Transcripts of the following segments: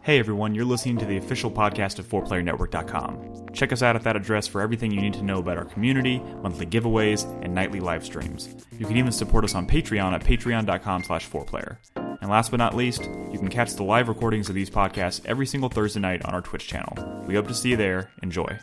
Hey everyone, you're listening to the official podcast of 4playernetwork.com. Check us out at that address for everything you need to know about our community, monthly giveaways, and nightly live streams. You can even support us on Patreon at patreon.com/4player. And last but not least, you can catch the live recordings of these podcasts every single Thursday night on our Twitch channel. We hope to see you there. Enjoy.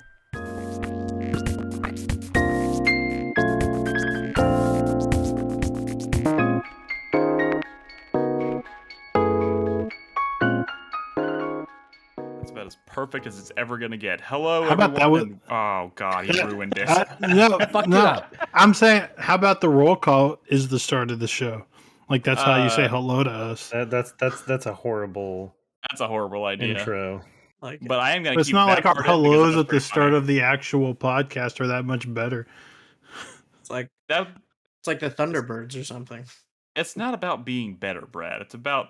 As perfect as it's ever gonna get. Hello, how everyone. About that was, oh God, he ruined it. No. I'm saying, how about the roll call is the start of the show? Like that's how you say hello to us. That's a horrible. That's a horrible idea. Intro. But I am gonna. But it's keep not that like our part in hellos at the funny. start of the actual podcast are that much better. It's like that. It's like the Thunderbirds or something. It's not about being better, Brad. It's about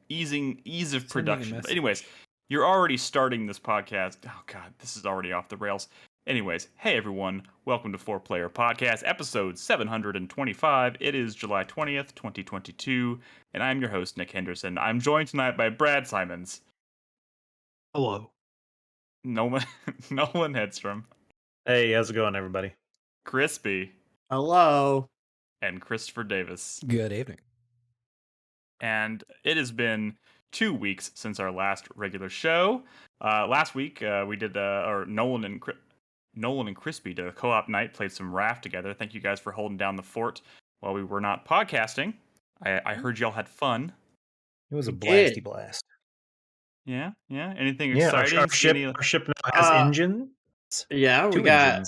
ease of production. But anyways. You're already starting this podcast. Oh, God, this is already off the rails. Anyways, hey, everyone. Welcome to 4Player Podcast, episode 725. It is July 20th, 2022, and I'm your host, Nick Henderson. I'm joined tonight by Brad Simons. Hello. Nolan Hedstrom. Hey, how's it going, everybody? Krispy. Hello. And Christopher Davis. Good evening. And it has been 2 weeks since our last regular show. Last week we did Nolan and Krispy did a co-op night, played some Raft together. Thank you guys for holding down the fort while we were not podcasting. I heard y'all had fun. It was a blasty blast. Yeah. Anything exciting? Our ship now has engines. Yeah, we got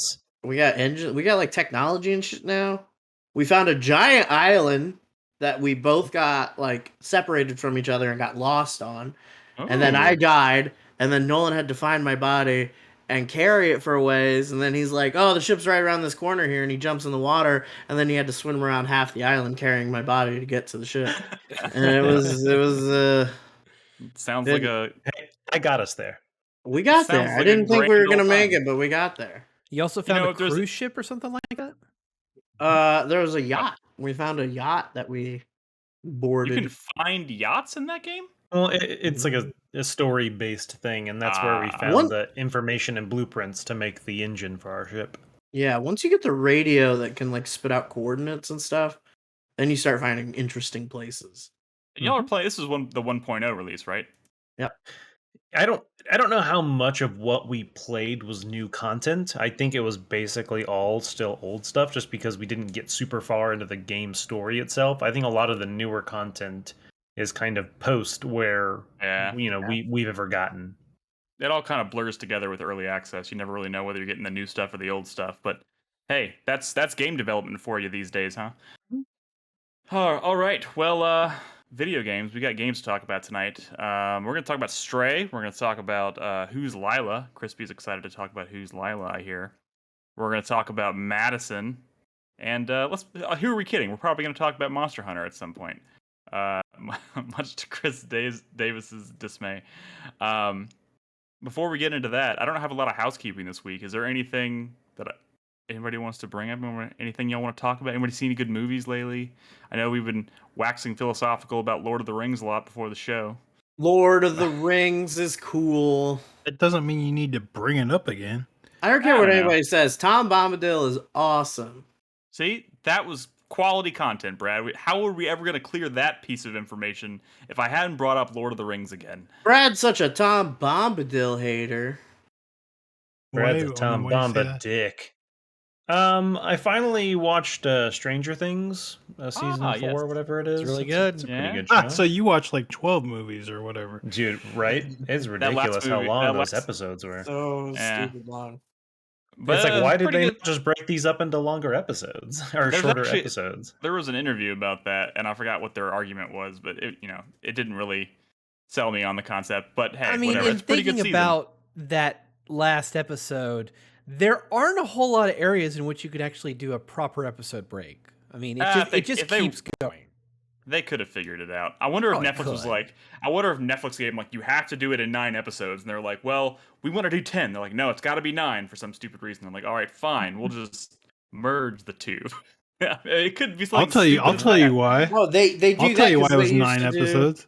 engine. We got like technology and shit now. We found a giant island that we both got like separated from each other and got lost on. Oh. And then I died, and then Nolan had to find my body and carry it for a ways, and then he's like, oh, the ship's right around this corner here, and he jumps in the water, and then he had to swim around half the island carrying my body to get to the ship. And it was sounds like a... Hey, I got us there. We got there. Like I didn't think we were going to make it, but we got there. You also found a cruise ship or something like that? There was a yacht. We found a yacht that we boarded. You can find yachts in that game? Well, it's like a story-based thing, and that's where we found the information and blueprints to make the engine for our ship. Yeah, once you get the radio that can like spit out coordinates and stuff, then you start finding interesting places. Y'all are playing. This is the 1.0 release, right? Yep. I don't know how much of what we played was new content. I think it was basically all still old stuff, just because we didn't get super far into the game story itself. I think a lot of the newer content is kind of post where we've ever gotten. It all kind of blurs together with early access. You never really know whether you're getting the new stuff or the old stuff. But hey, that's game development for you these days, huh? All right. Well, video games. We got games to talk about tonight. We're going to talk about Stray. We're going to talk about Who's Lila. Crispy's excited to talk about Who's Lila, I hear. We're going to talk about MADiSON. And who are we kidding? We're probably going to talk about Monster Hunter at some point. Much to Chris Davis's dismay. Before we get into that, I don't have a lot of housekeeping this week. Is there anything that anybody wants to bring up? Anything y'all want to talk about? Anybody seen any good movies lately? I know we've been waxing philosophical about Lord of the Rings a lot before the show. Lord of the Rings is cool. It doesn't mean you need to bring it up again. I don't care what anybody says. Tom Bombadil is awesome. See, that was quality content, Brad. How were we ever going to clear that piece of information if I hadn't brought up Lord of the Rings again? Brad's such a Tom Bombadil hater. Brad's a Tom Bombadick. I finally watched Stranger Things, season 4, whatever it is. It's really good. It's a pretty good show. So you watched like 12 movies or whatever. Dude, right? It's ridiculous how long those episodes were. So stupid long. But it's like, why did they not just break these up into longer episodes or shorter episodes? There was an interview about that, and I forgot what their argument was, but it didn't really sell me on the concept. But hey, whatever. In thinking about that last episode, there aren't a whole lot of areas in which you could actually do a proper episode break. I mean, it just keeps going. They could have figured it out. I wonder if Netflix was like, I wonder if Netflix gave them like, you have to do it in 9 episodes. And they're like, well, we want to do 10. They're like, no, it's got to be 9 for some stupid reason. I'm like, all right, fine. We'll just merge the two. Yeah, it could be something I'll tell you why. No, they do I'll tell you why it was 9 episodes.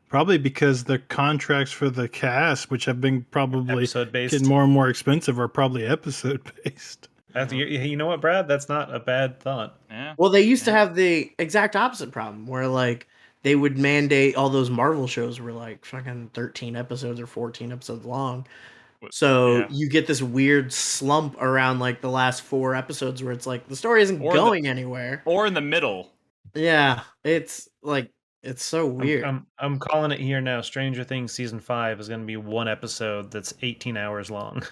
Probably because the contracts for the cast, which have been probably Episode-based. getting more and more expensive, are probably episode based. You know what, Brad? That's not a bad thought. Yeah. Well, they used to have the exact opposite problem where like they would mandate all those Marvel shows were like fucking 13 episodes or 14 episodes long. So you get this weird slump around like the last 4 episodes where it's like the story isn't going anywhere. Or in the middle. Yeah, it's like it's so weird. I'm calling it here now. Stranger Things season 5 is going to be one episode that's 18 hours long.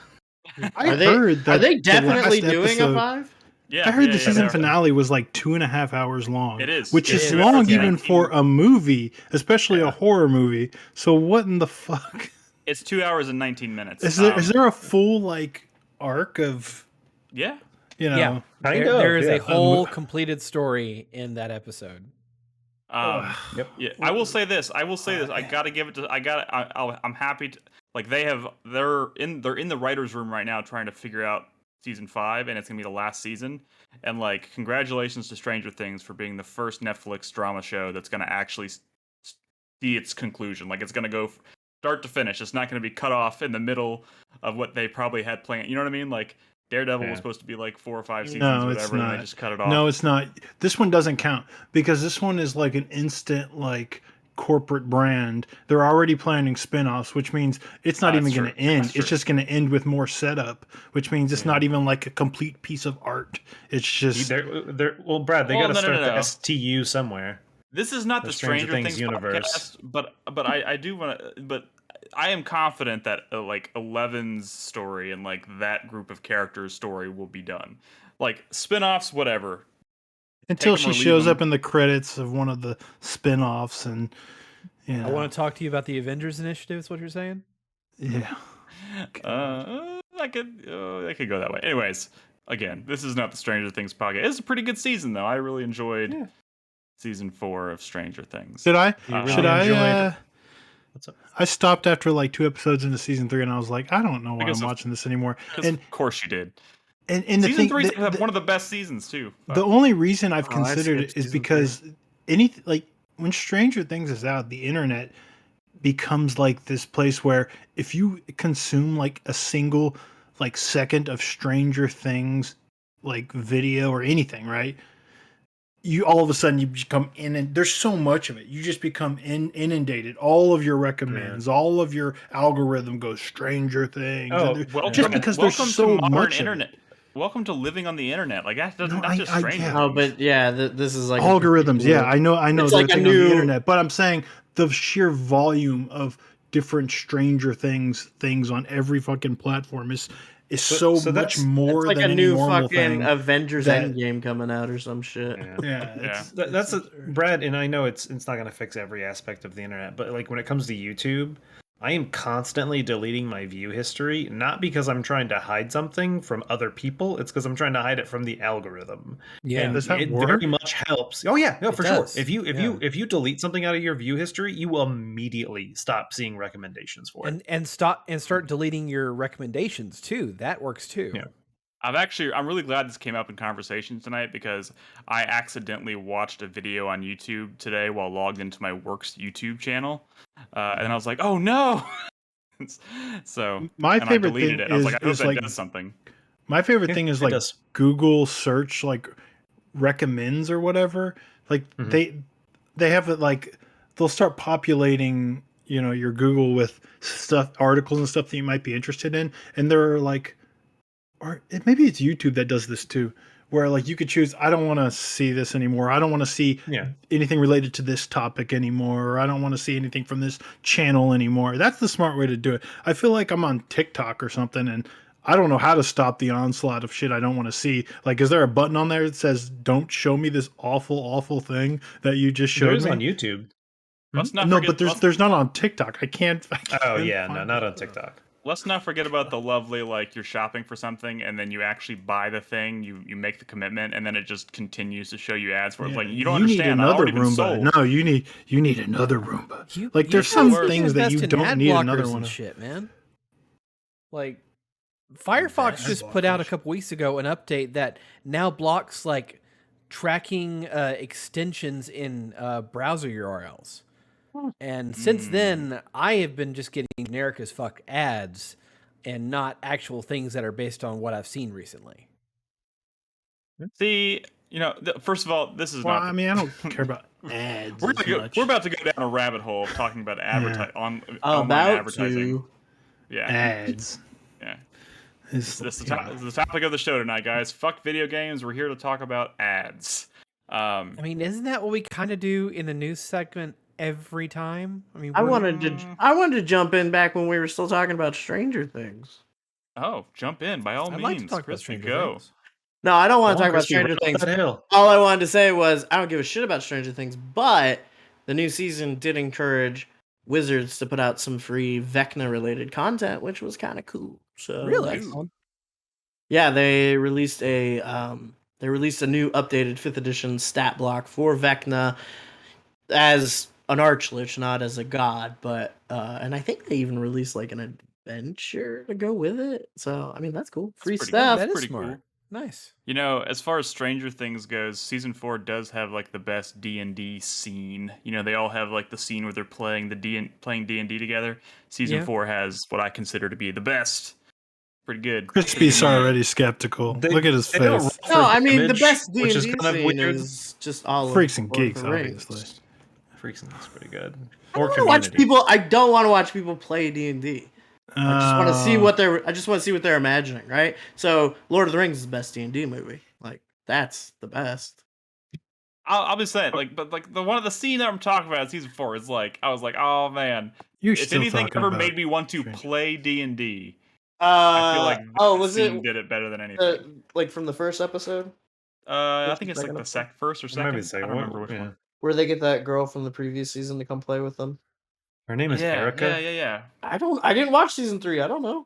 Are they definitely doing a 5? Yeah, I heard the season finale was like 2.5 hours long. It is, which is long even for a movie, especially a horror movie. So what in the fuck? It's 2 hours and 19 minutes. Is there a full like arc of? Yeah. You know, yeah. There is a whole completed story in that episode. Yep. Yeah. I will say this. I gotta give it to. I'm happy to. Like they're in the writers' room right now trying to figure out season 5, and it's gonna be the last season. And like, congratulations to Stranger Things for being the first Netflix drama show that's gonna actually see its conclusion. Like, it's gonna go start to finish. It's not gonna be cut off in the middle of what they probably had planned. You know what I mean? Like, Daredevil was supposed to be like 4 or 5 seasons, or whatever, and they just cut it off. No, it's not. This one doesn't count because this one is like an instant like corporate brand. They're already planning spin-offs, which means it's not even going to end. It's just going to end with more setup, which means it's not even like a complete piece of art. It's just well, Brad, they got to start the STU somewhere. This is not the Stranger Things universe, podcast, but I do want to. But I am confident that like Eleven's story and like that group of characters' story will be done. Like spin-offs, whatever. Until she shows up in the credits of one of the spin-offs, and I want to talk to you about the Avengers Initiative. Is what you're saying? Yeah. I could go that way. Anyways, again, this is not the Stranger Things podcast. It's a pretty good season, though. I really enjoyed season 4 of Stranger Things. Did I? What's up? I stopped after like 2 episodes into season 3, and I was like, I don't know why I'm watching this anymore. And of course you did. And season 3 is one of the best seasons too. The only reason I've considered it is because when Stranger Things is out, the internet becomes like this place where if you consume like a single like second of Stranger Things like video or anything, right? You all of a sudden you become and there's so much of it. You just become inundated. All of your recommends, all of your algorithm goes Stranger Things. Just because there's so much internet. Welcome to living on the internet. Like that's just strange. Oh, but this is like algorithms. Yeah, I know. It's like on the internet, but I'm saying the sheer volume of different Stranger Things on every fucking platform is so much more like than a new any normal fucking thing. Avengers Endgame coming out or some shit. That's Brad, and I know it's not going to fix every aspect of the internet, but like when it comes to YouTube, I am constantly deleting my view history, not because I'm trying to hide something from other people. It's because I'm trying to hide it from the algorithm. Yeah, and it very much helps. Oh yeah, no, for sure. If you delete something out of your view history, you will immediately stop seeing recommendations for it. And start deleting your recommendations too. That works too. Yeah. I'm really glad this came up in conversation tonight because I accidentally watched a video on YouTube today while logged into my work's YouTube channel, and I was like, "Oh no!" So my favorite thing I was like, "I hope that does something." My favorite thing is like Google search like recommends or whatever. Like they have it like they'll start populating your Google with articles and stuff that you might be interested in, and they're like. Or maybe it's YouTube that does this too, where like you could choose, I don't want to see this anymore. I don't want to see anything related to this topic anymore. Or I don't want to see anything from this channel anymore. That's the smart way to do it. I feel like I'm on TikTok or something and I don't know how to stop the onslaught of shit I don't want to see. Like, is there a button on there that says, don't show me this awful, awful thing that you just showed me? There's on YouTube. But there's not on TikTok. I can't not on TikTok. Let's not forget about the lovely, like, you're shopping for something and then you actually buy the thing, you make the commitment, and then it just continues to show you ads for it. Like, you don't understand. Need another Roomba. No, you need another Roomba. There's some things that you don't need another one. Shit, man. Like, Firefox just put out a couple weeks ago an update that now blocks like tracking extensions in browser URLs. And since then, I have been just getting generic as fuck ads and not actual things that are based on what I've seen recently. See, first of all, this is not. I mean, I don't care about ads much. We're about to go down a rabbit hole of talking about online advertising. Yeah, ads. Yeah. This is the topic of the show tonight, guys. Fuck video games. We're here to talk about ads. I mean, isn't that what we kind of do in the news segment every time? I mean, I wanted to jump in back when we were still talking about Stranger Things. Oh, jump in by all means. Like to talk about Stranger Things. No, I don't want to talk about Stranger Things. All I wanted to say was I don't give a shit about Stranger Things, but the new season did encourage Wizards to put out some free Vecna related content, which was kind of cool. So really, yeah, they released a new updated 5th edition stat block for Vecna as an archlich, not as a god, but and I think they even released like an adventure to go with it. So I mean, that's cool. Free stuff. That is smart. Cool. Nice. As far as Stranger Things goes, season 4 does have like the best D&D scene. They all have like the scene where they're playing D&D together. Season 4 has what I consider to be the best. Pretty good. Krispy's already skeptical. Look at his face. No, I mean the best D&D scene is just all Freaks and Geeks, obviously. Freaks and Geeks pretty good. I don't want to watch people play D&D. I just want to see what they're imagining, right? So, Lord of the Rings is the best D&D movie. Like, that's the best. I'll be saying, but the scene that I'm talking about in season 4 is like, I was like, oh man, if anything ever made me want to play D&D, I feel like scene did it better than anything. Like from the first episode? I think it's like the first or second. I don't remember which one. Where they get that girl from the previous season to come play with them. Her name is Erica. Yeah. I didn't watch season 3. I don't know.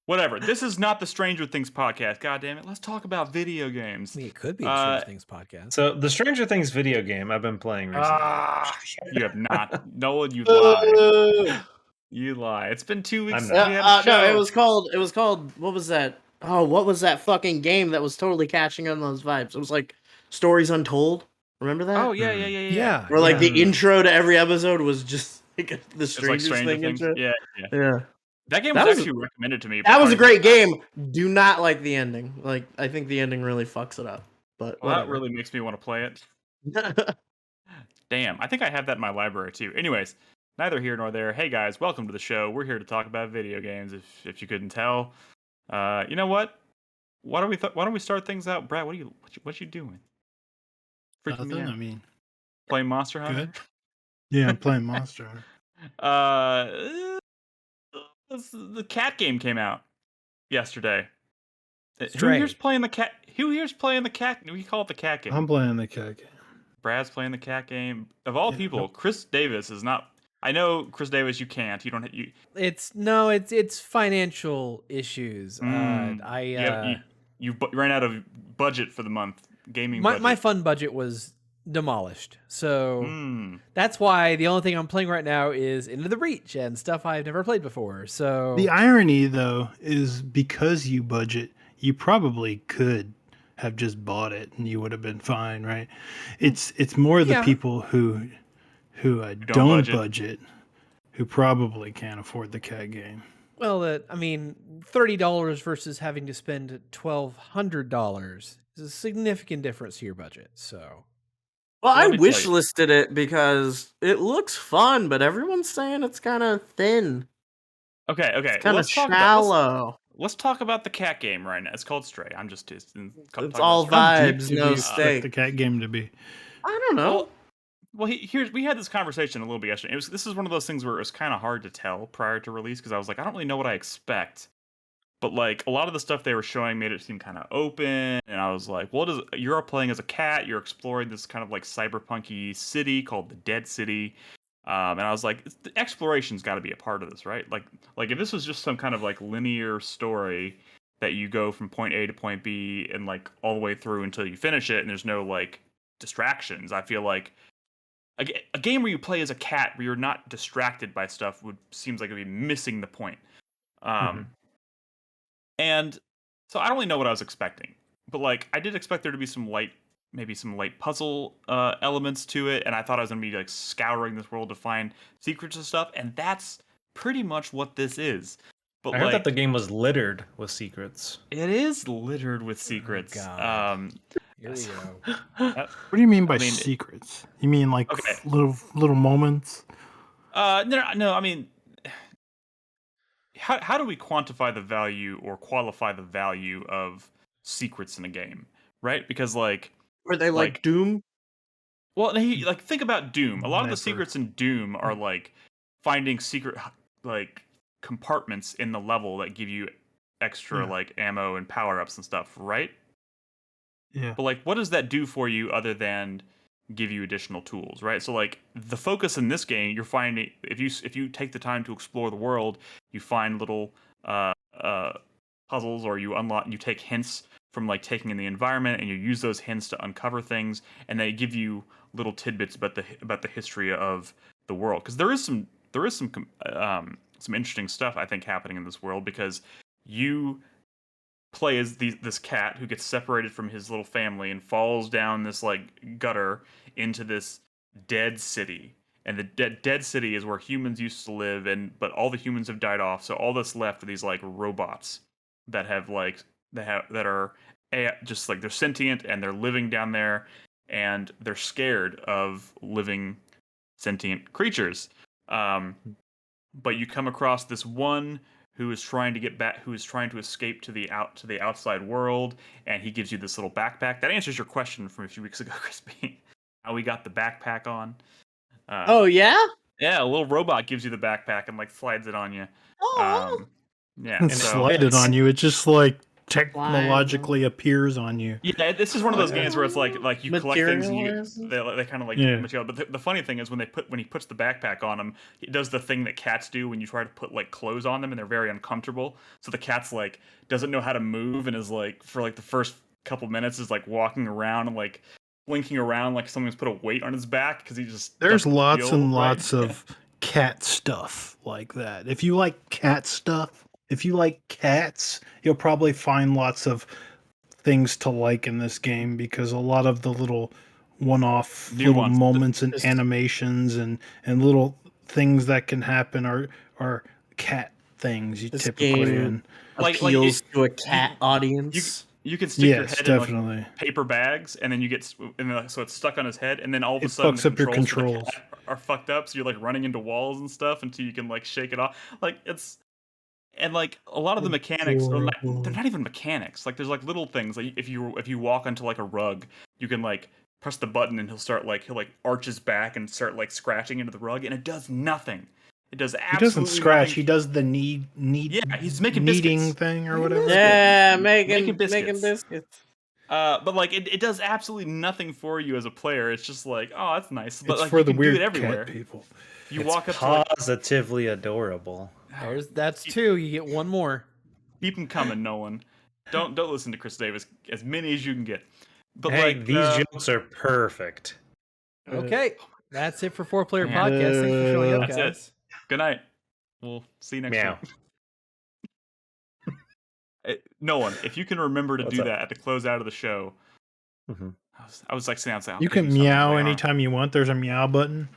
Whatever. This is not the Stranger Things podcast. God damn it. Let's talk about video games. I mean, it could be a Stranger Things podcast. So the Stranger Things video game I've been playing recently. You have not. Nolan, you lie. You lie. It's been 2 weeks. No, it was called. What was that? Oh, what was that fucking game that was totally catching on those vibes? It was like Stories Untold. Remember that? Oh yeah. Where like the intro to every episode was just like the Stranger Things intro. Yeah. That game was actually recommended to me. That was a great game. Do not like the ending. Like I think the ending really fucks it up. But that really makes me want to play it. Damn, I think I have that in my library too. Anyways, neither here nor there. Hey guys, welcome to the show. We're here to talk about video games. If you couldn't tell, you know what? Why don't we start things out, Brad? What you doing? Freaking me out. I mean, playing Monster Hunter. Good. Yeah, I'm playing Monster Hunter. The cat game came out yesterday. Stray. Who here's playing the cat? Who here's playing the cat? We call it the cat game. I'm playing the cat game. Brad's playing the cat game. Of all people, Chris Davis is not. I know, Chris Davis, you can't. You don't. It's financial issues. You ran out of budget for the month. Gaming. My fun budget was demolished, so that's why the only thing I'm playing right now is Into the Breach and stuff I've never played before. So the irony, though, is because you budget, you probably could have just bought it and you would have been fine, right? It's more the people who don't budget who probably can't afford the cat game. Well, $30 versus having to spend $1,200 is a significant difference to your budget. So, well, I wish listed it because it looks fun, but everyone's saying it's kind of thin. Okay. It's kind of shallow. Let's talk about the cat game right now. It's called Stray. It's all vibes, no steak. The cat game to be. I don't know. Well, we had this conversation a little bit yesterday. This is one of those things where it was kind of hard to tell prior to release because I was like, I don't really know what I expect. But like a lot of the stuff they were showing made it seem kind of open, and I was like, "Well, you're playing as a cat. You're exploring this kind of like cyberpunky city called the Dead City." And I was like, the exploration's got to be a part of this, right? Like if this was just some kind of like linear story that you go from point A to point B and like all the way through until you finish it, and there's no like distractions, I feel like a game where you play as a cat where you're not distracted by stuff seems like it'd be missing the point. And so I don't really know what I was expecting, but like I did expect there to be some light maybe some light puzzle elements to it, and I thought I was gonna be like scouring this world to find secrets and stuff, and that's pretty much what this is. But I heard that the game was littered with secrets. It is littered with secrets. God. Here we go. What do you mean by secrets? You mean like little moments? No. I mean, how do we quantify the value or qualify the value of secrets in a game, right? Because like, Are they like Doom? well, like think about Doom. A lot of the Never. secrets in Doom are like finding secret like compartments in the level that give you extra like ammo and power ups and stuff, right? Yeah. But like, what does that do for you other than give you additional tools, right? So like the focus in this game, you're finding if you take the time to explore the world, you find little puzzles, or you take hints from like taking in the environment, and you use those hints to uncover things, and they give you little tidbits about the history of the world. Because there is some interesting stuff I think happening in this world, because you play as this cat who gets separated from his little family and falls down this like gutter into this dead city. And the dead city is where humans used to live, but all the humans have died off. So all that's left are these like robots that are just like they're sentient and they're living down there, and they're scared of living sentient creatures. But you come across this one who is trying to get back, who is trying to escape to the outside world, and he gives you this little backpack. That answers your question from a few weeks ago, Krispy. How we got the backpack on. Oh yeah? Yeah, a little robot gives you the backpack and like slides it on you. Oh. Yeah, And so, slide it on you. It just like technologically appears on you. Yeah, this is one of those games where it's like you collect things and they kind of like material. But the funny thing is when he puts the backpack on him, it does the thing that cats do when you try to put like clothes on them and they're very uncomfortable. So the cat's like doesn't know how to move and is like for like the first couple minutes is like walking around and like blinking around like someone's put a weight on his back because he just there's lots and lots of cat stuff like that. If you like cat stuff, if you like cats, you'll probably find lots of things to like in this game, because a lot of the little one-off little moments and animations and little things that can happen are cat things you typically appeals to a cat audience. You can stick your head definitely. in like paper bags, and then so it's stuck on his head, and then all of a sudden fucks up your controls are fucked up, so you're like running into walls and stuff until you can like shake it off. Like and like a lot of the mechanics, they're not even mechanics. Like there's like little things. Like if you walk onto like a rug, you can like press the button and he'll arch his back and start like scratching into the rug, and it does nothing. It does absolutely. He doesn't scratch. Nothing. He does the knead. Yeah, he's making kneading biscuits. thing or whatever. Yeah, making biscuits. But like it does absolutely nothing for you as a player. It's just like, oh, that's nice. But it's like for you the can weird do it everywhere. Cat people. You walk up positively adorable. That's two. You get one more. Keep them coming, Nolan. Don't listen to Chris Davis. As many as you can get. But hey, like these jokes are perfect. Okay, that's it for 4Player Podcast. Thanks for showing up, guys. Good night. We'll see you next week. Nolan, if you can remember to do that at the close out of the show, I was like saying, you can meow anytime you want. There's a meow button.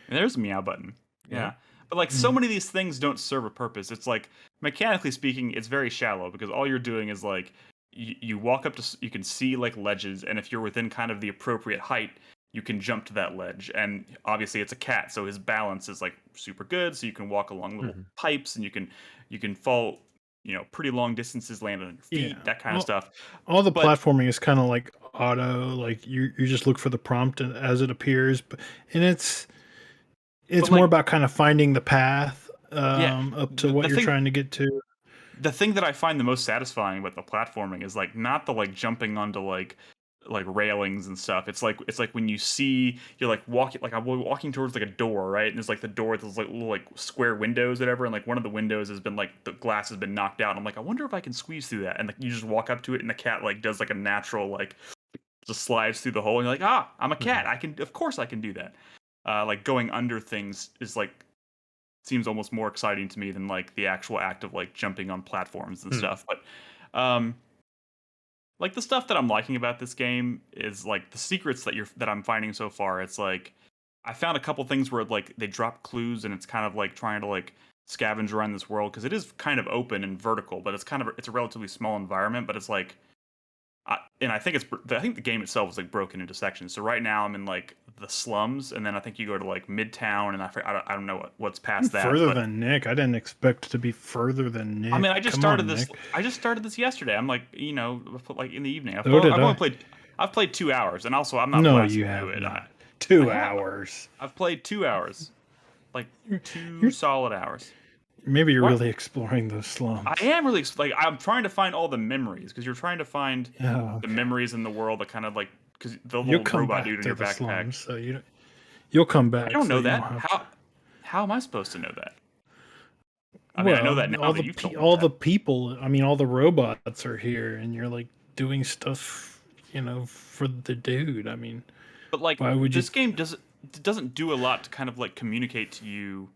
And there's a meow button. Yeah. But like so many of these things don't serve a purpose. It's like mechanically speaking, it's very shallow because all you're doing is like you walk up to, you can see like ledges, and if you're within kind of the appropriate height, you can jump to that ledge. And obviously it's a cat, so his balance is like super good, so you can walk along little pipes, and you can fall, pretty long distances, land on your feet, that kind of stuff. All the platforming is kind of like auto, like you just look for the prompt as it appears, and it's more about kind of finding the path up to what you're trying to get to. The thing that I find the most satisfying with the platforming is like not the like jumping onto like railings and stuff. It's like when you see you're like I'm walking towards like a door, right? And there's like the door, there's like little like square windows, whatever, and like one of the windows has been like the glass has been knocked out. And I'm like, I wonder if I can squeeze through that. And like you just walk up to it, and the cat like does like a natural like just slides through the hole, and you're like, I'm a cat. Of course I can do that. Like going under things is like seems almost more exciting to me than like the actual act of like jumping on platforms and stuff. But like the stuff that I'm liking about this game is like the secrets that I'm finding so far. It's like I found a couple things where like they drop clues and it's kind of like trying to like scavenge around this world because it is kind of open and vertical, but it's a relatively small environment. But it's like, I think the game itself is like broken into sections. So right now I'm in like the slums, and then I think you go to like Midtown, and I don't know what's past that. Further than Nick, I didn't expect to be further than Nick. I mean, I just started this. Nick. I just started this yesterday. I'm like, like in the evening. I've played 2 hours, and also I'm not. No, blasting you have it. not. 2 hours. I've played 2 hours, like two solid hours. Maybe you're really exploring those slums. I am really like I'm trying to find all the memories because you're trying to find the memories in the world that kind of like because the little robot dude in your backpack. Slums, so you'll come back. I don't know that. How am I supposed to know that? I mean, I know that now. All the people. I mean, all the robots are here, and you're like doing stuff, for the dude. I mean, but like, this game doesn't do a lot to kind of like communicate to you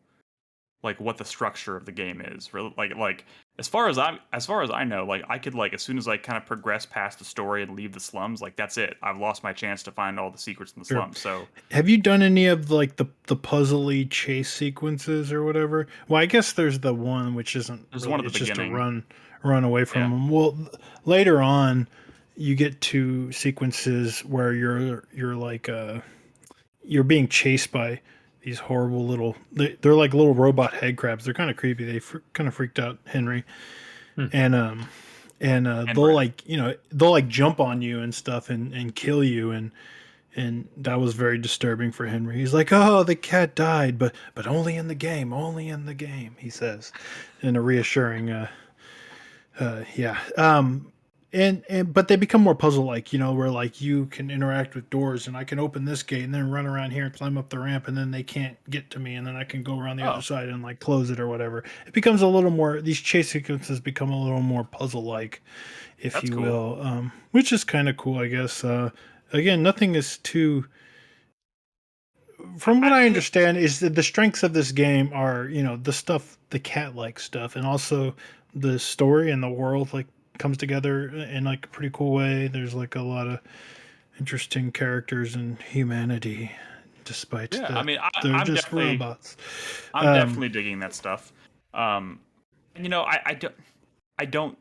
like what the structure of the game is. Like as far as I know, like I could like as soon as I kind of progress past the story and leave the slums, like that's it. I've lost my chance to find all the secrets in the slums. So have you done any of like the puzzly chase sequences or whatever? Well, I guess there's the one which isn't. There's one at the beginning. Just to run away from them. Well, later on, you get to sequences where you're like you're being chased by these horrible little they're like little robot head crabs. They're kind of creepy. They kind of freaked out Henry. And they'll like they'll like jump on you and stuff and kill you, and that was very disturbing for Henry. He's like, oh, the cat died, but only in the game, he says in a reassuring but they become more puzzle-like, where like you can interact with doors, and I can open this gate and then run around here and climb up the ramp, and then they can't get to me, and then I can go around the other side and like close it or whatever. It becomes a little more. These chase sequences become a little more puzzle-like, if you will, which is kind of cool, I guess. Again, nothing is too. From what I understand, is that the strengths of this game are the stuff, the cat-like stuff, and also the story and the world like comes together in like a pretty cool way. There's like a lot of interesting characters and humanity, despite they're just robots. I'm definitely digging that stuff. I don't.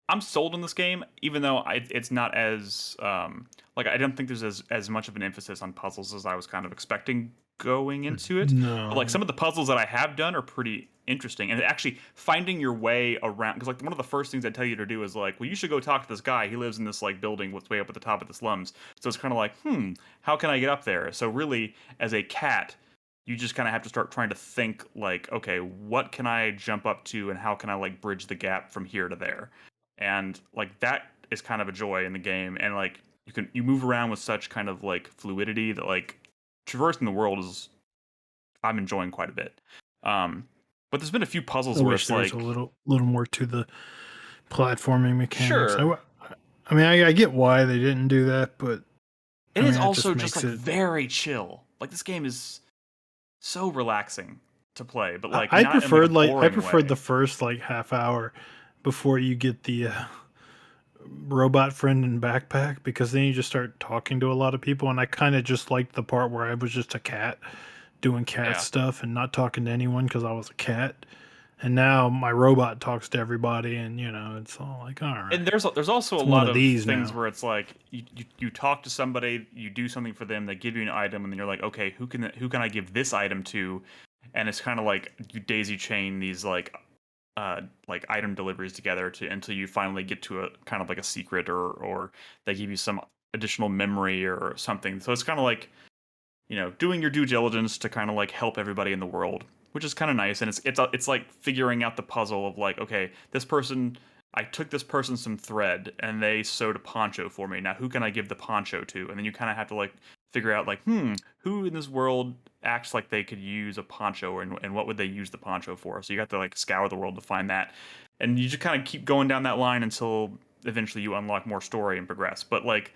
I'm sold on this game, even though it's not as like I don't think there's as much of an emphasis on puzzles as I was kind of expecting going into it. No. But like some of the puzzles that I have done are pretty interesting, and actually finding your way around, because like one of the first things I tell you to do is like, well, you should go talk to this guy. He lives in this like building what's way up at the top of the slums. So it's kind of like, how can I get up there? So really, as a cat, you just kind of have to start trying to think like, okay, what can I jump up to, and how can I like bridge the gap from here to there? And like that is kind of a joy in the game, and like you move around with such kind of like fluidity that like traversing the world is I'm enjoying quite a bit. But there's been a few puzzles where it's like a little more to the platforming mechanics. Sure. I mean, I get why they didn't do that, but it is also just like very chill. Like this game is so relaxing to play, but like I preferred the first like half hour before you get the robot friend and backpack, because then you just start talking to a lot of people, and I kind of just liked the part where I was just a cat doing cat stuff and not talking to anyone because I was a cat. And now my robot talks to everybody, and it's all like, all right. And there's also a lot of these things now where it's like you talk to somebody, you do something for them, they give you an item, and then you're like, okay, who can I give this item to? And it's kind of like you daisy chain these like item deliveries together until you finally get to a kind of like a secret, or they give you some additional memory or something. So it's kind of like doing your due diligence to kind of like help everybody in the world, which is kind of nice. And it's like figuring out the puzzle of like, okay, I took this person some thread and they sewed a poncho for me. Now who can I give the poncho to? And then you kind of have to like figure out like, who in this world acts like they could use a poncho, and what would they use the poncho for? So you have to like scour the world to find that. And you just kind of keep going down that line until eventually you unlock more story and progress. But like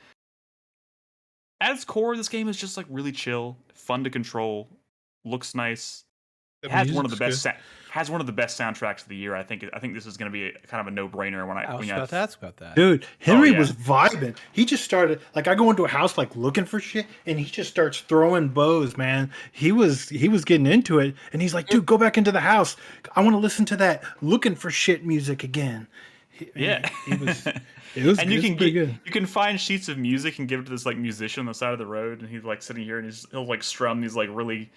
at its core, this game is just like really chill, fun to control, looks nice. It has one of the best. Has one of the best soundtracks of the year. I think this is going to be kind of a no-brainer when I was about to ask about that. Dude, Henry was vibing. He just started like I go into a house like looking for shit, and he just starts throwing bows, man. He was getting into it, and he's like, "Dude, go back into the house. I want to listen to that looking for shit music again." Yeah, it was. And you can find sheets of music and give it to this like musician on the side of the road, and he's like sitting here and he'll like strum these like really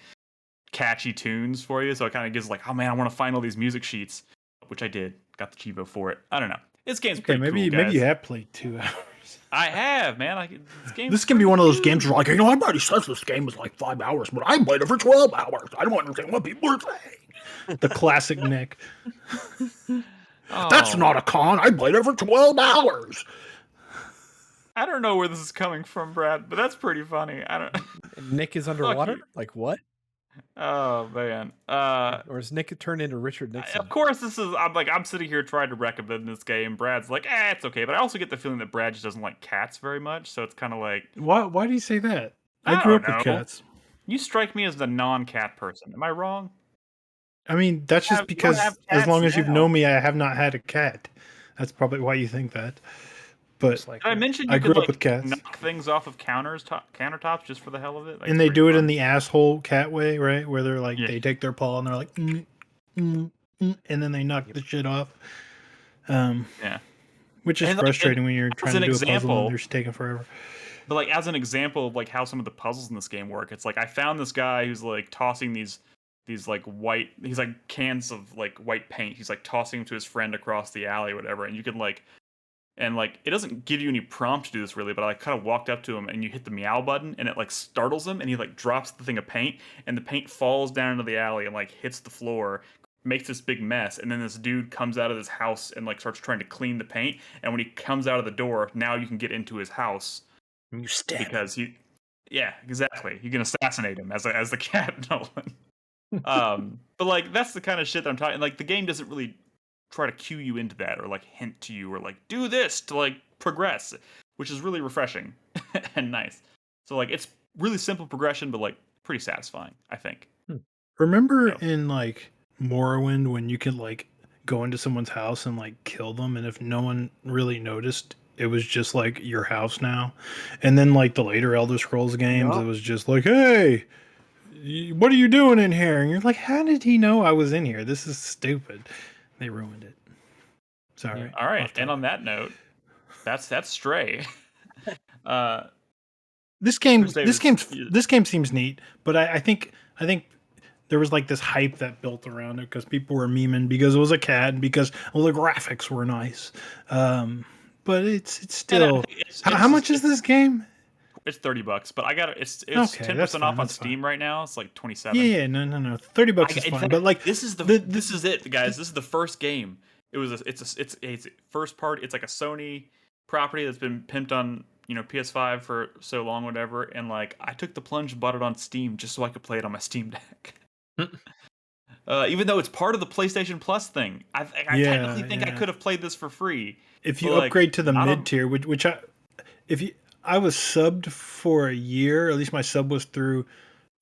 catchy tunes for you, so it kind of gives like, oh man, I want to find all these music sheets, which I did. Got the Chivo for it. I don't know. This game's pretty cool, guys. Maybe you have played 2 hours. I have, man. This can be one of those games where like, everybody says this game is like 5 hours, but I played it for 12 hours. I don't understand what people are saying. The classic Nick. That's not a con. I played it for 12 hours. I don't know where this is coming from, Brad, but that's pretty funny. I don't. Nick is underwater? Like what? Oh man! Or is Nick turned into Richard Nixon? Of course, this is. I'm sitting here trying to recommend this game. Brad's like, it's okay, but I also get the feeling that Brad just doesn't like cats very much. So it's kind of like, why do you say that? I grew up with cats. You strike me as the non-cat person. Am I wrong? I mean, that's just because as long as you've known me, I have not had a cat. That's probably why you think that. But like, I mentioned I grew up with cats. Knock things off of countertops just for the hell of it. Like, and they do it in the asshole cat way, right? Where they're like, they take their paw and they're like, and then they knock the shit off. Which is frustrating when you're trying to do a puzzle and they're just taking forever. But like as an example of like how some of the puzzles in this game work, it's like I found this guy who's like tossing these like white, he's like cans of like white paint. He's like tossing them to his friend across the alley or whatever, and you can like. And, like, it doesn't give you any prompt to do this, really, but I like, kind of walked up to him, and you hit the meow button, and it, like, startles him, and he, like, drops the thing of paint, and the paint falls down into the alley and, like, hits the floor, makes this big mess, and then this dude comes out of his house and, like, starts trying to clean the paint, and when he comes out of the door, now you can get into his house. And you stab because he... Yeah, exactly. You can assassinate him as the cat, Nolan. But, like, that's the kind of shit that I'm talking... Like, the game doesn't really... try to cue you into that or like hint to you or like do this to like progress, which is really refreshing and nice. So like it's really simple progression, but like pretty satisfying, I think. Remember in like Morrowind when you could like go into someone's house and like kill them, and if no one really noticed, it was just like your house now. And then like the later Elder Scrolls games, it was just like, hey, what are you doing in here? And you're like, how did he know I was in here? This is stupid. They ruined it. Sorry. All right. And on that note, that's Stray. This game seems neat, but I think there was like this hype that built around it because people were memeing because it was a cat and because the graphics were nice. But it's still. How much is this game? It's $30, but I got it. It's 10% off on Steam right now. It's like $27. Yeah, no. $30 is fine. But like this is it, guys. This is the first game. It's a first party. It's like a Sony property that's been pimped on PS5 for so long, whatever. And like I took the plunge and bought it on Steam just so I could play it on my Steam Deck. Even though it's part of the PlayStation Plus thing, I technically think I could have played this for free if you upgrade to the mid tier, I was subbed for a year. At least my sub was through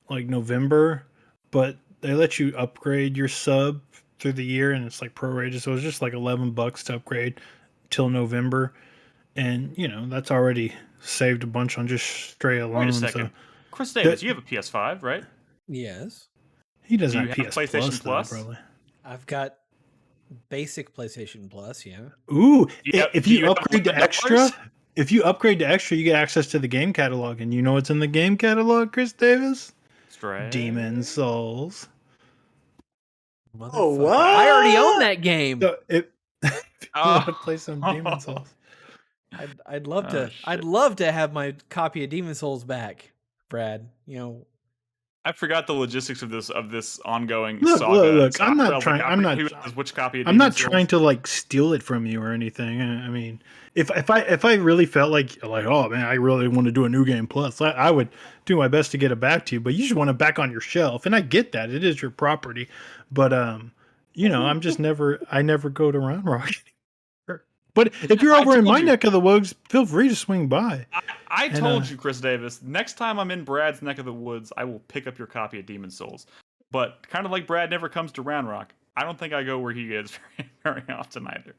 like November, but they let you upgrade your sub through the year, and it's like prorated. So it was just like $11 to upgrade till November, and that's already saved a bunch on just Stray alone. Wait a second, Chris Davis, you have a PS5, right? Yes. He doesn't have PlayStation Plus. Probably. I've got basic PlayStation Plus. Yeah. Ooh, if you upgrade to extra. If you upgrade to extra, you get access to the game catalog, and you know what's in the game catalog, Chris Davis? Stray. Demon Souls. Oh, what? I already own that game. So if you want to play some Demon Souls, I'd love to. I'd love to have my copy of Demon Souls back, Brad. I forgot the logistics of this ongoing saga. Look, I'm not trying. I'm not. Which copy? I'm not trying to like steal it from you or anything. I mean, if I really felt like oh man, I really want to do a new game plus, I would do my best to get it back to you. But you just want it back on your shelf, and I get that it is your property. But I'm just I never go to Round Rock. But if you're over in my neck of the woods, feel free to swing by. I told you, Chris Davis, next time I'm in Brad's neck of the woods, I will pick up your copy of Demon Souls. But kind of like Brad never comes to Round Rock, I don't think I go where he is very often either.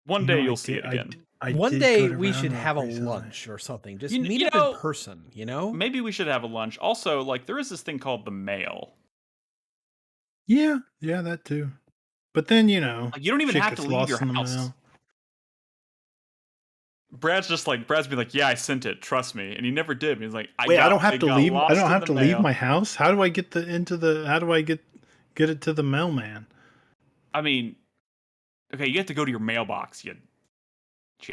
One day you'll see it again. One day we should have a lunch or something. Just meet up in person, you know? Maybe we should have a lunch. Also, like, there is this thing called the mail. Yeah, that too. But then, you don't even have to leave your house. Brad's been like, yeah, I sent it. Trust me, and he never did. He's like, I don't have to leave. I don't have to leave my house. How do I get How do I get it to the mailman? I mean, okay, you have to go to your mailbox. You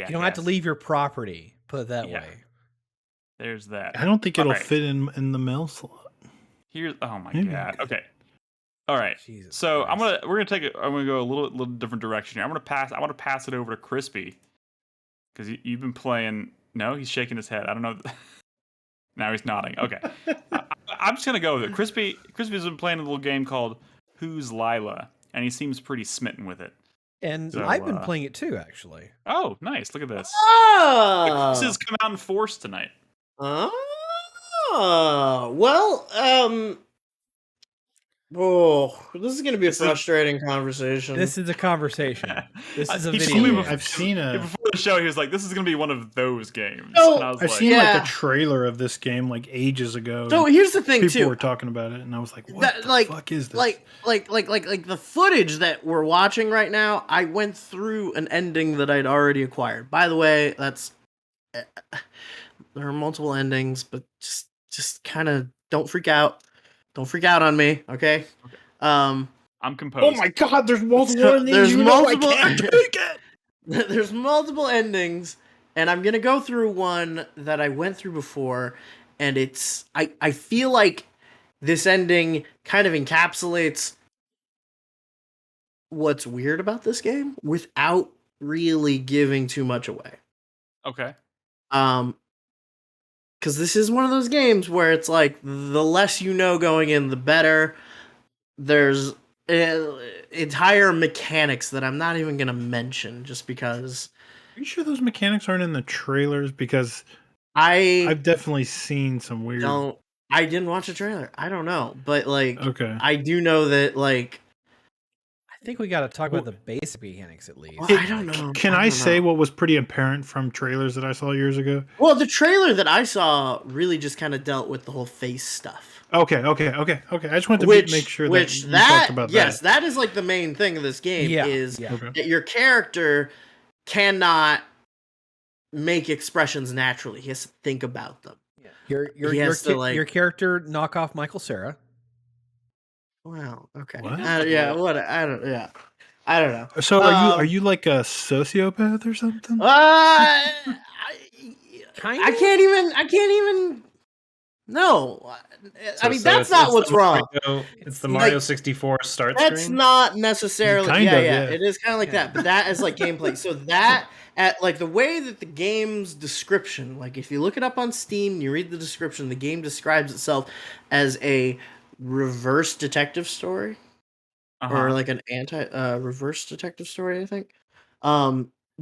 don't have to leave your property. Put it that way. There's that. I don't think it'll fit in the mail slot. Oh my god. Okay. All right. Jesus so Christ. I'm gonna go a little different direction here. I want to pass it over to Krispy. Because you've been playing. No, he's shaking his head. I don't know. Now he's nodding. Okay. I'm just going to go with it. Krispy's been playing a little game called Who's Lila? And he seems pretty smitten with it. And so, I've been playing it too, actually. Oh, nice. Look at this. Oh! This has come out in force tonight. Oh! Well, this is going to be a frustrating conversation. This is a conversation. This is a video. I've seen before the show. He was like, "This is going to be one of those games." Oh, and I was I've seen like a trailer of this game like ages ago. So here's the thing, people were talking about it, and I was like, "What the fuck is this?" Like the footage that we're watching right now. I went through an ending that I'd already acquired. By the way, there are multiple endings, but just kind of don't freak out. Don't freak out on me, okay? I'm composed. Oh my god, there's multiple endings. There's multiple endings, and I'm gonna go through one that I went through before, and I feel like this ending kind of encapsulates what's weird about this game without really giving too much away. Okay. Because this is one of those games where it's like, the less you know going in, the better. There's entire mechanics that I'm not even going to mention just because... Are you sure those mechanics aren't in the trailers? Because I've definitely seen some weird... I didn't watch the trailer. I don't know. But, okay. I do know that, I think we got to talk about the basic mechanics at least. Well, I don't know. Can I say what was pretty apparent from trailers that I saw years ago? Well, the trailer that I saw really just kind of dealt with the whole face stuff. Okay. I just wanted to make sure that you talked about that. Yes, that is like the main thing of this game that your character cannot make expressions naturally. He has to think about them. Yeah. Your character knock off Michael Cera. Wow. Okay. What? I don't know. So are you like a sociopath or something? I can't even. No, I mean that's not what's wrong. It's the Mario 64 start screen. That's not necessarily. Yeah. It is kind of like that, but that is like gameplay. So that like the way that the game's description, like if you look it up on Steam, you read the description, the game describes itself as a reverse detective story, or like an reverse detective story, I think.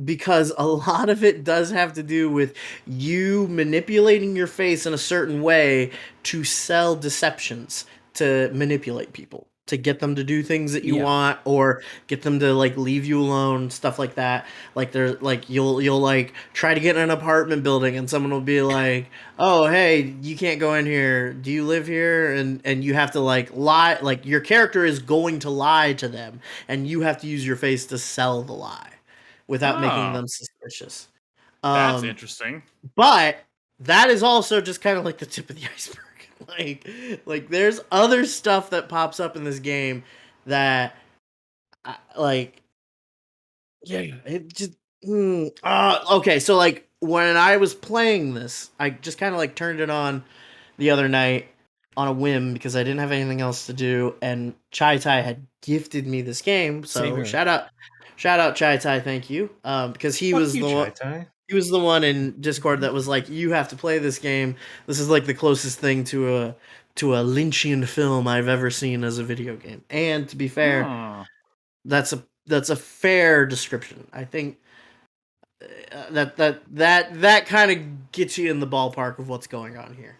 Because a lot of it does have to do with you manipulating your face in a certain way to sell deceptions, to manipulate people, to get them to do things that you want, or get them to like leave you alone, stuff like that. Like there's like you'll like try to get in an apartment building and someone will be like, "Oh, hey, you can't go in here. Do you live here?" And you have to like lie, like your character is going to lie to them and you have to use your face to sell the lie without making them suspicious. That's interesting. But that is also just kind of like the tip of the iceberg. like there's other stuff that pops up in this game that it just okay, so like when I was playing this, I just kind of like turned it on the other night on a whim because I didn't have anything else to do, and Chai Tai had gifted me this game, so shout out Chai Tai, thank you. Because he was the one in Discord that was like, you have to play this game. This is like the closest thing to a Lynchian film I've ever seen as a video game. And to be fair, that's a fair description. I think that kind of gets you in the ballpark of what's going on here.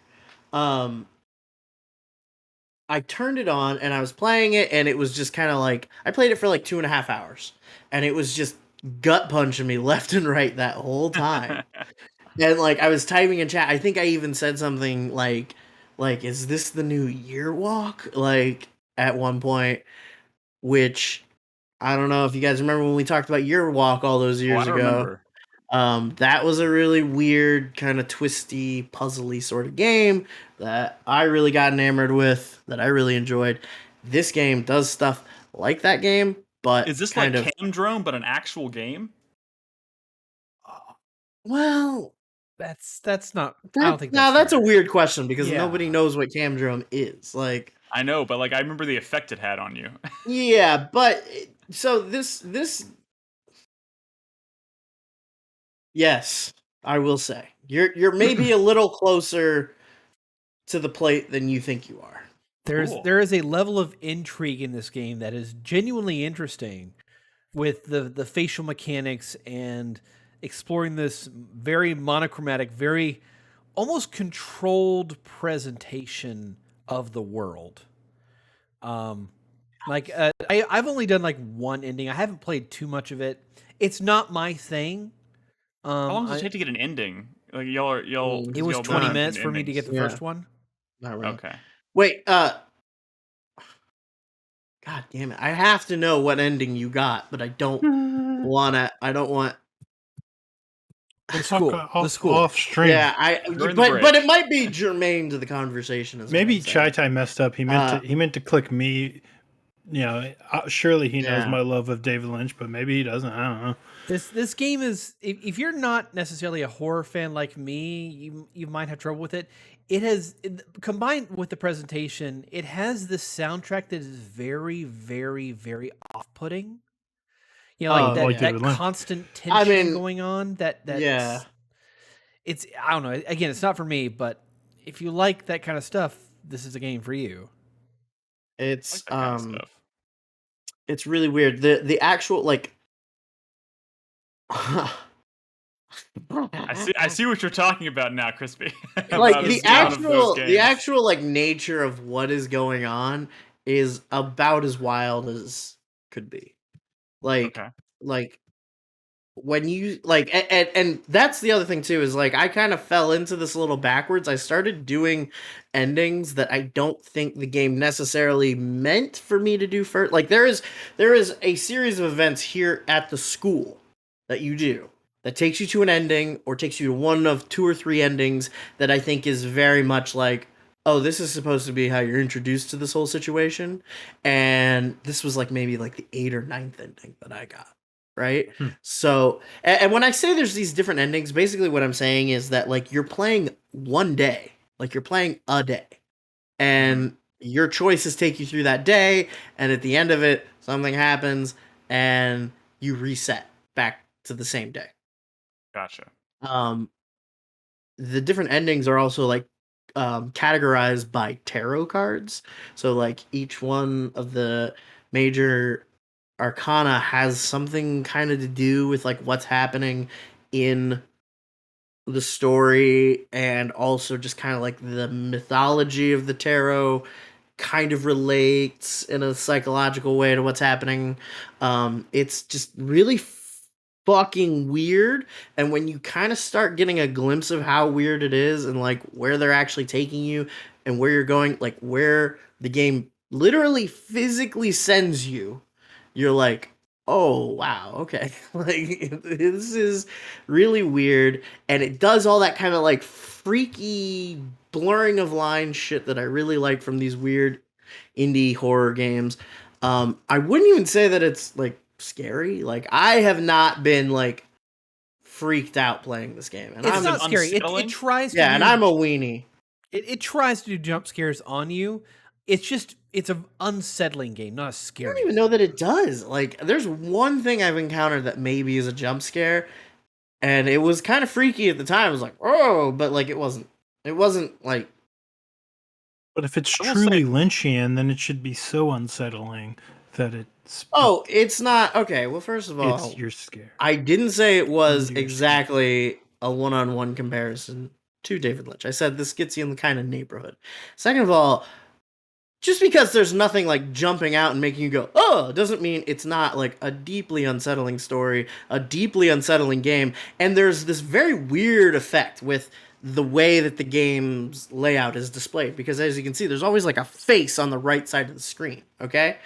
I turned it on and I was playing it, and it was just kind of like I played it for like 2.5 hours, and it was just gut punching me left and right that whole time. And like I was typing in chat, I think I even said something like is this the new year walk? Like at one point, which I don't know if you guys remember when we talked about year walk all those years I ago. remember. That was a really weird, kind of twisty, puzzly sort of game that I really got enamored with, that I really enjoyed. This game does stuff like that game, but is this kind like of Camdrome, but an actual game? Well, that's not. I don't think now that's fair. a weird question because Yeah. nobody knows what Camdrome is. Like, I know, but like I remember the effect it had on you. yeah, but so this yes, I will say you're maybe a little closer to the plate than you think you are. Cool. There is a level of intrigue in this game that is genuinely interesting, with the facial mechanics and exploring this very monochromatic, very almost controlled presentation of the world. I've only done like one ending. I haven't played too much of it. It's not my thing. How long does it take to get an ending? Like y'all. It was 20 minutes for me to get the first one. Not really. Okay. Wait, God damn it. I have to know what ending you got, but I don't want The school. Off stream. Yeah, During the but break. it might be germane to the conversation as Maybe well. Chai Tai messed up. He meant to click me. You know, surely he knows my love of David Lynch, but maybe he doesn't. I don't know. This game is, if you're not necessarily a horror fan like me, you might have trouble with it. It has, combined with the presentation, it has this soundtrack that is very, very, very off-putting. You know, like that constant tension going on. It's, I don't know. Again, it's not for me, but if you like that kind of stuff, this is a game for you. It's I like that kind of stuff. It's really weird. The actual like I see what you're talking about now, Krispy. Like the actual like nature of what is going on is about as wild as could be. Like when you like and that's the other thing too, is like I kind of fell into this a little backwards. I started doing endings that I don't think the game necessarily meant for me to do first. Like there is a series of events here at the school that you do that takes you to an ending or takes you to one of 2 or 3 endings that I think is very much like, oh, this is supposed to be how you're introduced to this whole situation. And this was like maybe like the 8th or 9th ending that I got. Right? So, and when I say there's these different endings, basically what I'm saying is that like you're playing one day, like you're playing a day, and your choices take you through that day, and at the end of it, something happens, and you reset back to the same day. Gotcha. The different endings are also like categorized by tarot cards. So like each one of the major arcana has something kind of to do with like what's happening in the story, and also just kind of like the mythology of the tarot kind of relates in a psychological way to what's happening. It's just really fucking weird, and when you kind of start getting a glimpse of how weird it is and like where they're actually taking you and where you're going, like where the game literally physically sends you, you're like, oh wow, okay. Like this is really weird, and it does all that kind of like freaky blurring of line shit that I really like from these weird indie horror games. I wouldn't even say that it's like scary. Like I have not been like freaked out playing this game, and it's not scary. It tries. Yeah, and I'm a weenie. It tries to do jump scares on you. It's an unsettling game, not a scary. I don't even know that it does. Like, there's one thing I've encountered that maybe is a jump scare, and it was kind of freaky at the time. I was like, oh, but like it wasn't like. But if it's truly Lynchian, then it should be so unsettling that it's. Oh, it's not okay. Well, first of all, you're scared. I didn't say it was exactly a one-on-one comparison to David Lynch. I said this gets you in the kind of neighborhood. Second of all, just because there's nothing like jumping out and making you go, oh, doesn't mean it's not like a deeply unsettling story, a deeply unsettling game. And there's this very weird effect with the way that the game's layout is displayed, because as you can see, there's always like a face on the right side of the screen. Okay.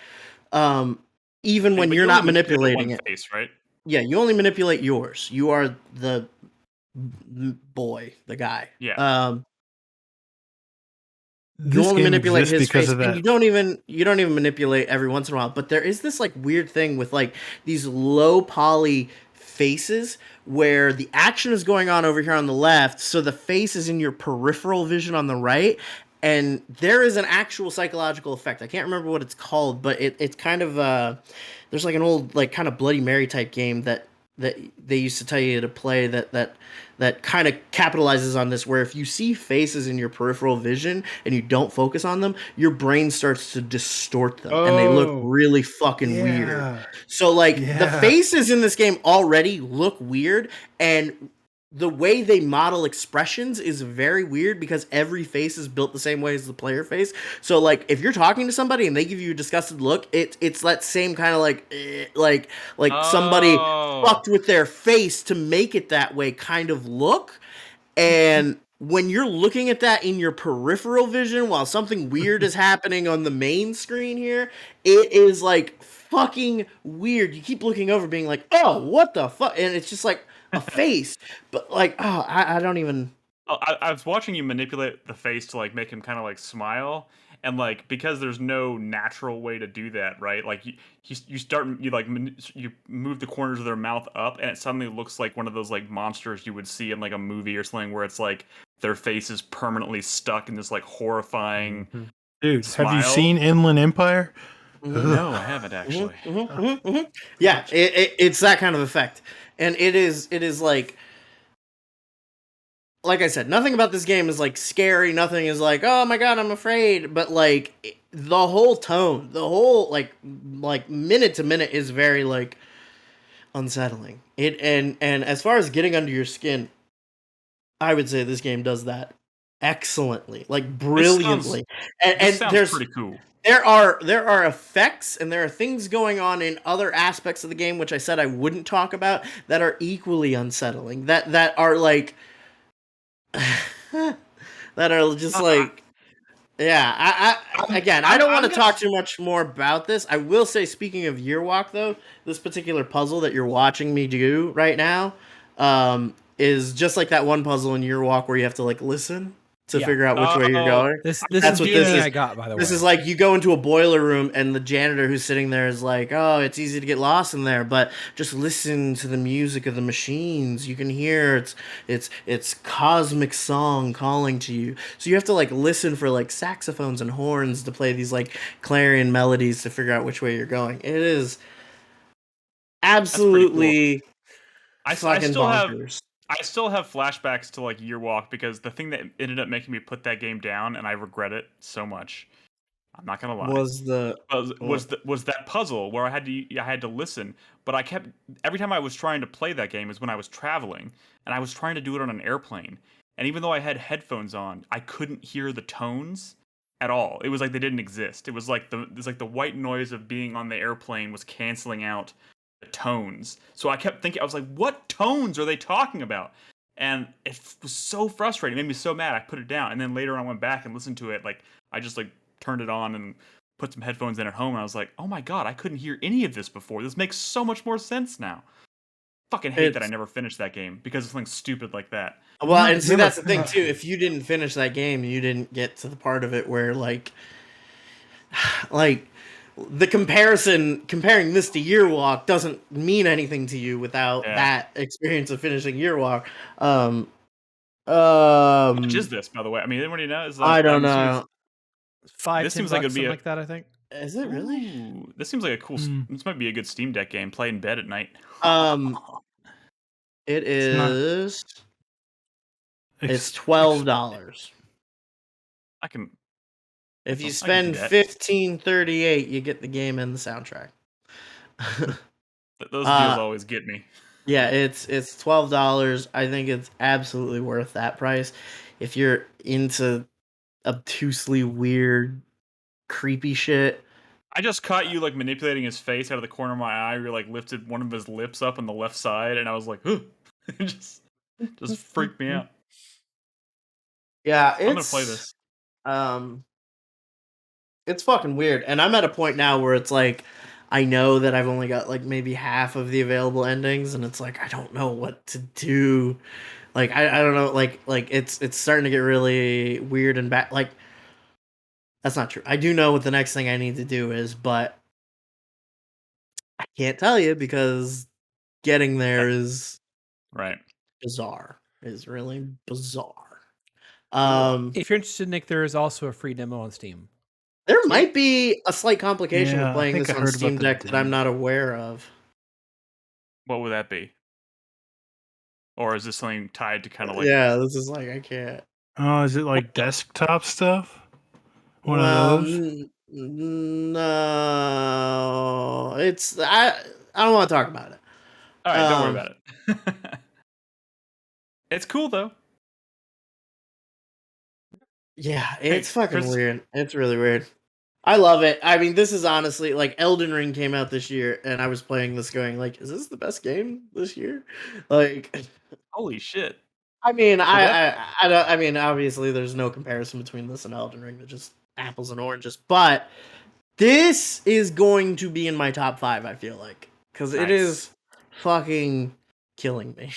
Even when you're not manipulating it. Face, right? Yeah, you only manipulate yours. You are the boy, the guy. Yeah. This game exists because of that. And you don't even manipulate every once in a while. But there is this like weird thing with like these low poly faces where the action is going on over here on the left, so the face is in your peripheral vision on the right, and there is an actual psychological effect. I can't remember what it's called, but it's kind of there's like an old like kind of Bloody Mary type game that they used to tell you to play that kind of capitalizes on this, where if you see faces in your peripheral vision and you don't focus on them, your brain starts to distort them and they look really fucking weird. So like the faces in this game already look weird, and the way they model expressions is very weird because every face is built the same way as the player face. So like if you're talking to somebody and they give you a disgusted look, it's that same kind of like somebody fucked with their face to make it that way kind of look. And when you're looking at that in your peripheral vision while something weird is happening on the main screen here, it is like fucking weird. You keep looking over being like, oh, what the fuck? And it's just like a face, but like, oh, I don't even. I was watching you manipulate the face to like make him kind of like smile, and like because there's no natural way to do that, right? Like you move the corners of their mouth up, and it suddenly looks like one of those like monsters you would see in like a movie or something, where it's like their face is permanently stuck in this like horrifying. Dude, smile. Have you seen Inland Empire? No, I haven't actually. Yeah, it's that kind of effect. And it is like I said, nothing about this game is like scary. Nothing is like, oh my god, I'm afraid. But like the whole tone, the whole like minute to minute is very like unsettling. And as far as getting under your skin, I would say this game does that excellently, like brilliantly. This sounds pretty cool. There are effects and there are things going on in other aspects of the game, which I said I wouldn't talk about, that are equally unsettling. That are like that are just like, yeah. I don't want to talk too much more about this. I will say, speaking of Year Walk, though, this particular puzzle that you're watching me do right now is just like that one puzzle in Year Walk where you have to like listen to figure out which way you're going. This is what this is. I got, by the way. This is like you go into a boiler room and the janitor who's sitting there is like, oh, it's easy to get lost in there, but just listen to the music of the machines. You can hear it's cosmic song calling to you. So you have to like listen for like saxophones and horns to play these like clarion melodies to figure out which way you're going. It is absolutely fucking bonkers. I still have flashbacks to like Year Walk, because the thing that ended up making me put that game down, and I regret it so much, I'm not gonna lie, was that puzzle where I had to listen, but I kept, every time I was trying to play that game is when I was traveling, and I was trying to do it on an airplane, and even though I had headphones on, I couldn't hear the tones at all. It was like they didn't exist. It was like the white noise of being on the airplane was canceling out the tones. So I kept thinking, I was like, what tones are they talking about? And it was so frustrating. It made me so mad. I put it down, and then later on I went back and listened to it. Like I just like turned it on and put some headphones in at home, and I was like, oh my god, I couldn't hear any of this before. This makes so much more sense now. Fucking hate that I never finished that game because of something stupid like that. Well, and see, that's the thing too. If you didn't finish that game, you didn't get to the part of it where like the comparing this to Year Walk doesn't mean anything to you without that experience of finishing Year Walk. Which is this, by the way? I mean, anybody know? Like, I don't know. This seems like it'd be like that. I think. Is it really? Ooh, this seems like a cool. This might be a good Steam Deck game. Play in bed at night. It is. It's $12. I can. If you spend $15.38, you get the game and the soundtrack. Those deals always get me. Yeah, it's $12. I think it's absolutely worth that price. If you're into obtusely weird creepy shit. I just caught you like manipulating his face out of the corner of my eye. You like lifted one of his lips up on the left side, and I was like, "Huh." It just freaked me out. Yeah, I'm gonna play this. It's fucking weird, and I'm at a point now where it's like, I know that I've only got like maybe half of the available endings, and it's like I don't know what to do. Like I don't know, like it's starting to get really weird and bad. Like that's not true. I do know what the next thing I need to do is, but I can't tell you because getting there is Right. bizarre. Is really bizarre. If you're interested, Nick, there is also a free demo on Steam. There might be a slight complication Yeah, with I playing think this I on heard about Steam the Deck that I'm demo. not aware of. What would that be? Or is this something tied to kind of like? Yeah, this is like I can't. Oh, is it like desktop stuff? One Well, of those? no, it's I don't want to talk about it. All right, don't worry about it. It's cool though. Yeah, it's Hey, fucking Chris. weird. It's really weird. I love it. I mean, this is honestly like Elden Ring came out this year, and I was playing this, going like, "Is this the best game this year?" Like, Holy shit. I mean, that- I don't. I mean, obviously, there's no comparison between this and Elden Ring. They're just apples and oranges. But this is going to be in my top 5. I feel like because it Nice. is fucking killing me.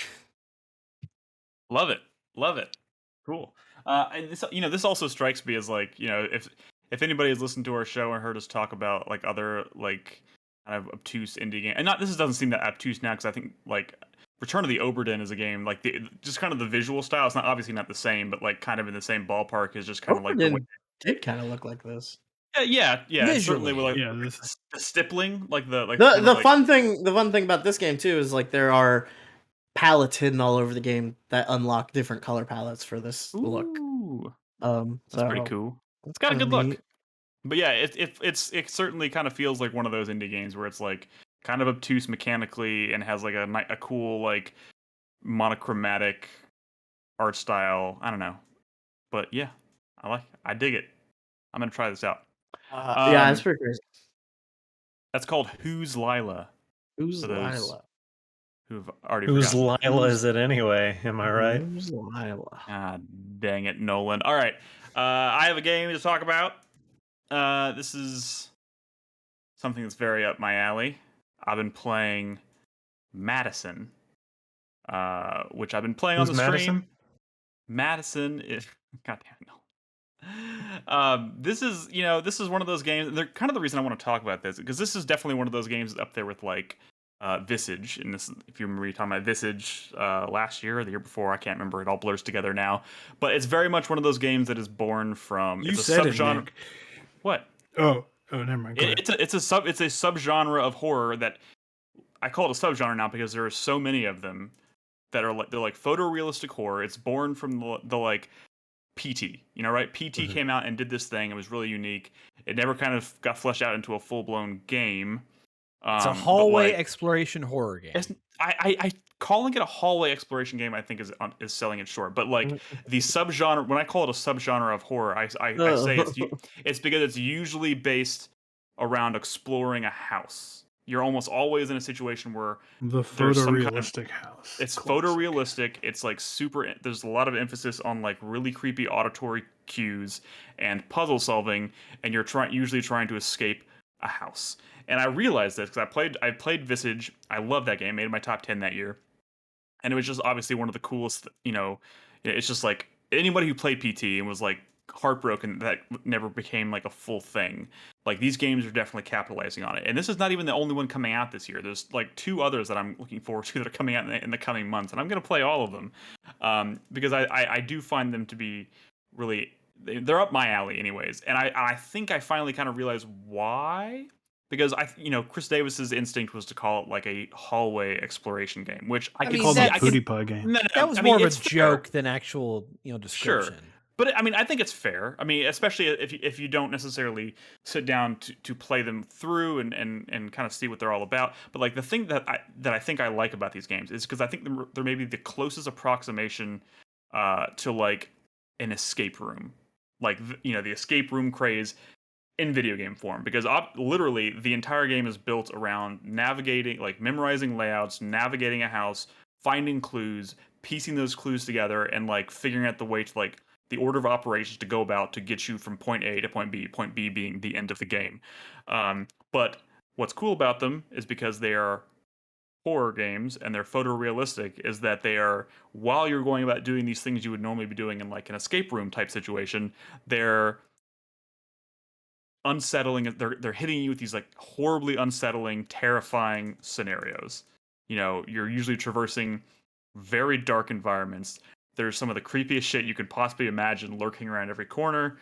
Love it. Love it. Cool. And this, this also strikes me as like, if anybody has listened to our show and heard us talk about like other like kind of obtuse indie game, and not this doesn't seem that obtuse now because I think like Return of the Oberdin is a game like just kind of the visual style. It's not obviously not the same, but like kind of in the same ballpark is just kind of like the way. Did kind of look like this. Yeah. Certainly with like Yeah, this the stippling, like the The like, fun thing about this game too is like there are palettes hidden all over the game that unlock different color palettes for this look. Ooh, That's pretty cool. It's got a good look. But yeah, it certainly kind of feels like one of those indie games where it's like kind of obtuse mechanically and has like a cool like monochromatic art style. I don't know, but yeah, I dig it. I'm gonna try this out. Yeah, it's pretty crazy. That's called Who's Lila? Who's For those Lila? who've already Whose forgotten. Lila is it anyway? Am I right? Who's Lila? Ah, dang it, Nolan. All right, I have a game to talk about. This is something that's very up my alley. I've been playing MADiSON, which I've been playing Who's on the stream. MADiSON? MADiSON is goddamn no. This is one of those games. They're kind of the reason I want to talk about this because this is definitely one of those games up there with like Visage. And this, if you remember, you talking about Visage last year or the year before, I can't remember. It all blurs together now. But it's very much one of those games that is born from. you It's a said subgenre. it, Nick. What? Oh, never mind. Go ahead. It's a subgenre of horror that I call it a subgenre now because there are so many of them that are like they're like photorealistic horror. It's born from the like PT, right? PT came out and did this thing. It was really unique. It never kind of got fleshed out into a full blown game. It's a hallway exploration horror game. I calling it a hallway exploration game, I think is selling it short. But like the subgenre, when I call it a subgenre of horror, I say it's because it's usually based around exploring a house. You're almost always in a situation where the photorealistic house. It's photorealistic. It's like super. There's a lot of emphasis on like really creepy auditory cues and puzzle solving, and you're usually trying to escape a house. And I realized this because I played Visage. I love that game. Made it my top 10 that year, and it was just obviously one of the coolest. It's just like anybody who played PT and was like heartbroken that never became like a full thing. Like these games are definitely capitalizing on it, and this is not even the only one coming out this year. There's like 2 others that I'm looking forward to that are coming out in the coming months, and I'm gonna play all of them because I do find them to be really they're up my alley anyways, and I think I finally kind of realized why. Because Chris Davis's instinct was to call it like a hallway exploration game, which I could call it a booty pie game. That was more of a joke than actual description. Sure. But I mean, I think it's fair. I mean, especially if you don't necessarily sit down to play them through and kind of see what they're all about. But like the thing that I think I like about these games is because I think they're maybe the closest approximation to like an escape room, like the escape room craze. in video game form, because literally the entire game is built around navigating, like memorizing layouts, navigating a house, finding clues, piecing those clues together, and like figuring out the way to like the order of operations to go about to get you from point A to point B being the end of the game. But what's cool about them is because they are horror games and they're photorealistic, is that they are, while you're going about doing these things you would normally be doing in like an escape room type situation, they're unsettling. They're hitting you with these like horribly unsettling, terrifying scenarios. You know, you're usually traversing very dark environments. There's some of the creepiest shit you could possibly imagine lurking around every corner.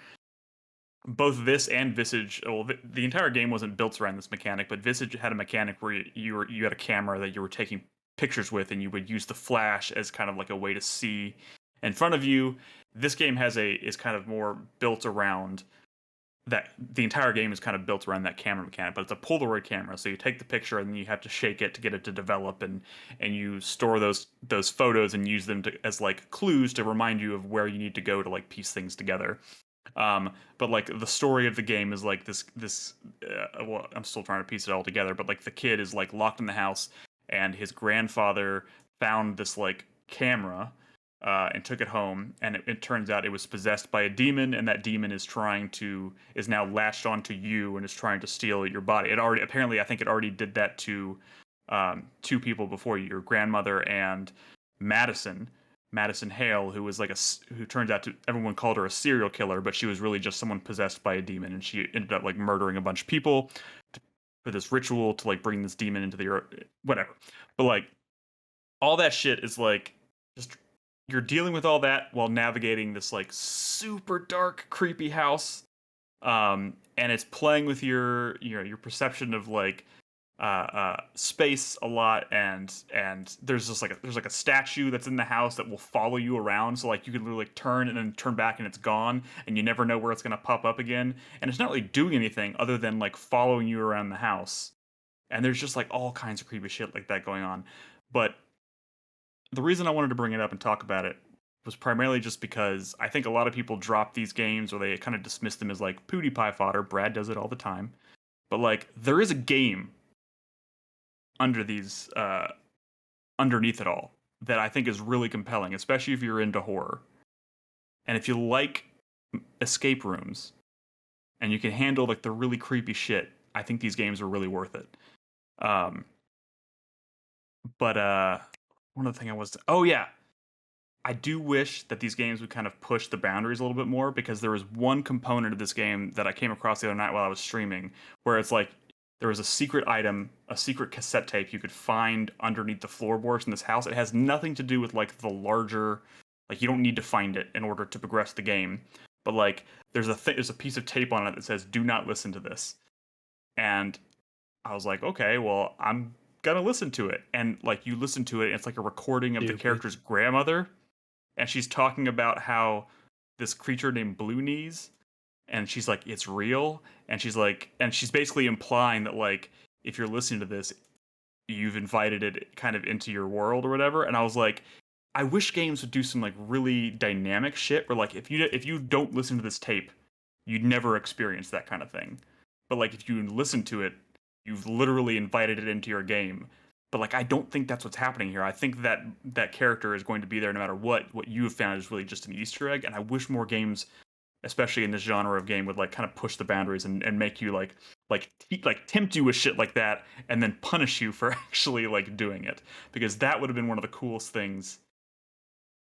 Both this and Visage, well, the entire game wasn't built around this mechanic, but Visage had a mechanic where you had a camera that you were taking pictures with, and you would use the flash as kind of like a way to see in front of you. This game is kind of more built around that. The entire game is kind of built around that camera mechanic, but it's a Polaroid camera, so you take the picture and then you have to shake it to get it to develop, and you store those photos and use them as like clues to remind you of where you need to go to like piece things together. But like the story of the game is like this well, I'm still trying to piece it all together, but like the kid is like locked in the house, and his grandfather found this like camera and took it home, and it turns out it was possessed by a demon, and that demon is now latched onto you and is trying to steal your body. I think it already did that to two people before you, your grandmother and Madison Hale, who was who turns out to, everyone called her a serial killer, but she was really just someone possessed by a demon, and she ended up like murdering a bunch of people for this ritual to like bring this demon into the earth, whatever. But like all that shit is like just, you're dealing with all that while navigating this like super dark, creepy house, and it's playing with your perception of like space a lot, and there's just like there's a statue that's in the house that will follow you around, so like you can literally like turn and then turn back and it's gone, and you never know where it's going to pop up again, and it's not really doing anything other than like following you around the house. And there's just like all kinds of creepy shit like that going on. But the reason I wanted to bring it up and talk about it was primarily just because I think a lot of people drop these games, or they kind of dismiss them as like PewDiePie fodder. Brad does it all the time. But like there is a game underneath it all that I think is really compelling, especially if you're into horror. And if you like escape rooms and you can handle like the really creepy shit, I think these games are really worth it. But one of the things I do wish that these games would kind of push the boundaries a little bit more, because there was one component of this game that I came across the other night while I was streaming, where it's like there was a secret item, a secret cassette tape you could find underneath the floorboards in this house. It has nothing to do with like the larger, like you don't need to find it in order to progress the game. But like there's a piece of tape on it that says "Do not listen to this," and I was like, okay, well I'm gonna listen to it. And like you listen to it, and it's like a recording of the character's grandmother, and she's talking about how this creature named Blue Knees, and she's like, it's real, and she's basically implying that like if you're listening to this, you've invited it kind of into your world or whatever. And I was like, I wish games would do some like really dynamic shit where like if you don't listen to this tape, you'd never experience that kind of thing. But like if you listen to it, you've literally invited it into your game. But like I don't think that's what's happening here. I think that character is going to be there no matter what. What you have found is really just an Easter egg, and I wish more games, especially in this genre of game, would like kind of push the boundaries and make you like tempt you with shit like that, and then punish you for actually like doing it, because that would have been one of the coolest things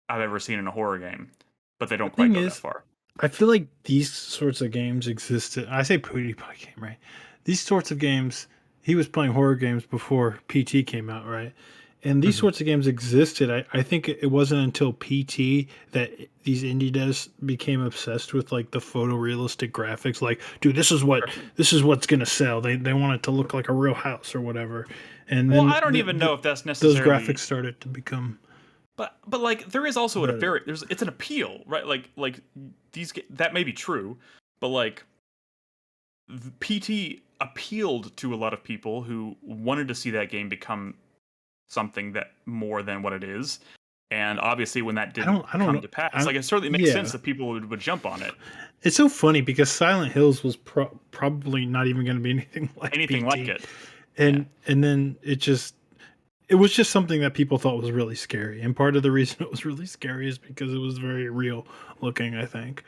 I've ever seen in a horror game. But they don't quite go that far. I feel like these sorts of games existed. I say PewDiePie game, right? These sorts of games, he was playing horror games before PT came out, right? And these sorts of games existed. I think it wasn't until PT that these indie devs became obsessed with like the photorealistic graphics. Like, dude, this is what's gonna sell. They want it to look like a real house or whatever. And then I don't even know if that's necessarily those graphics started to become. But like there is also it's an appeal, right? Like these, that may be true, but like PT appealed to a lot of people who wanted to see that game become something that more than what it is. And obviously, when that didn't I don't come know. to pass, like it certainly makes Yeah. sense that people would jump on it. It's so funny because Silent Hills was probably not even going to be anything like PT. It. And then it was just something that people thought was really scary. And part of the reason it was really scary is because it was very real looking, I think.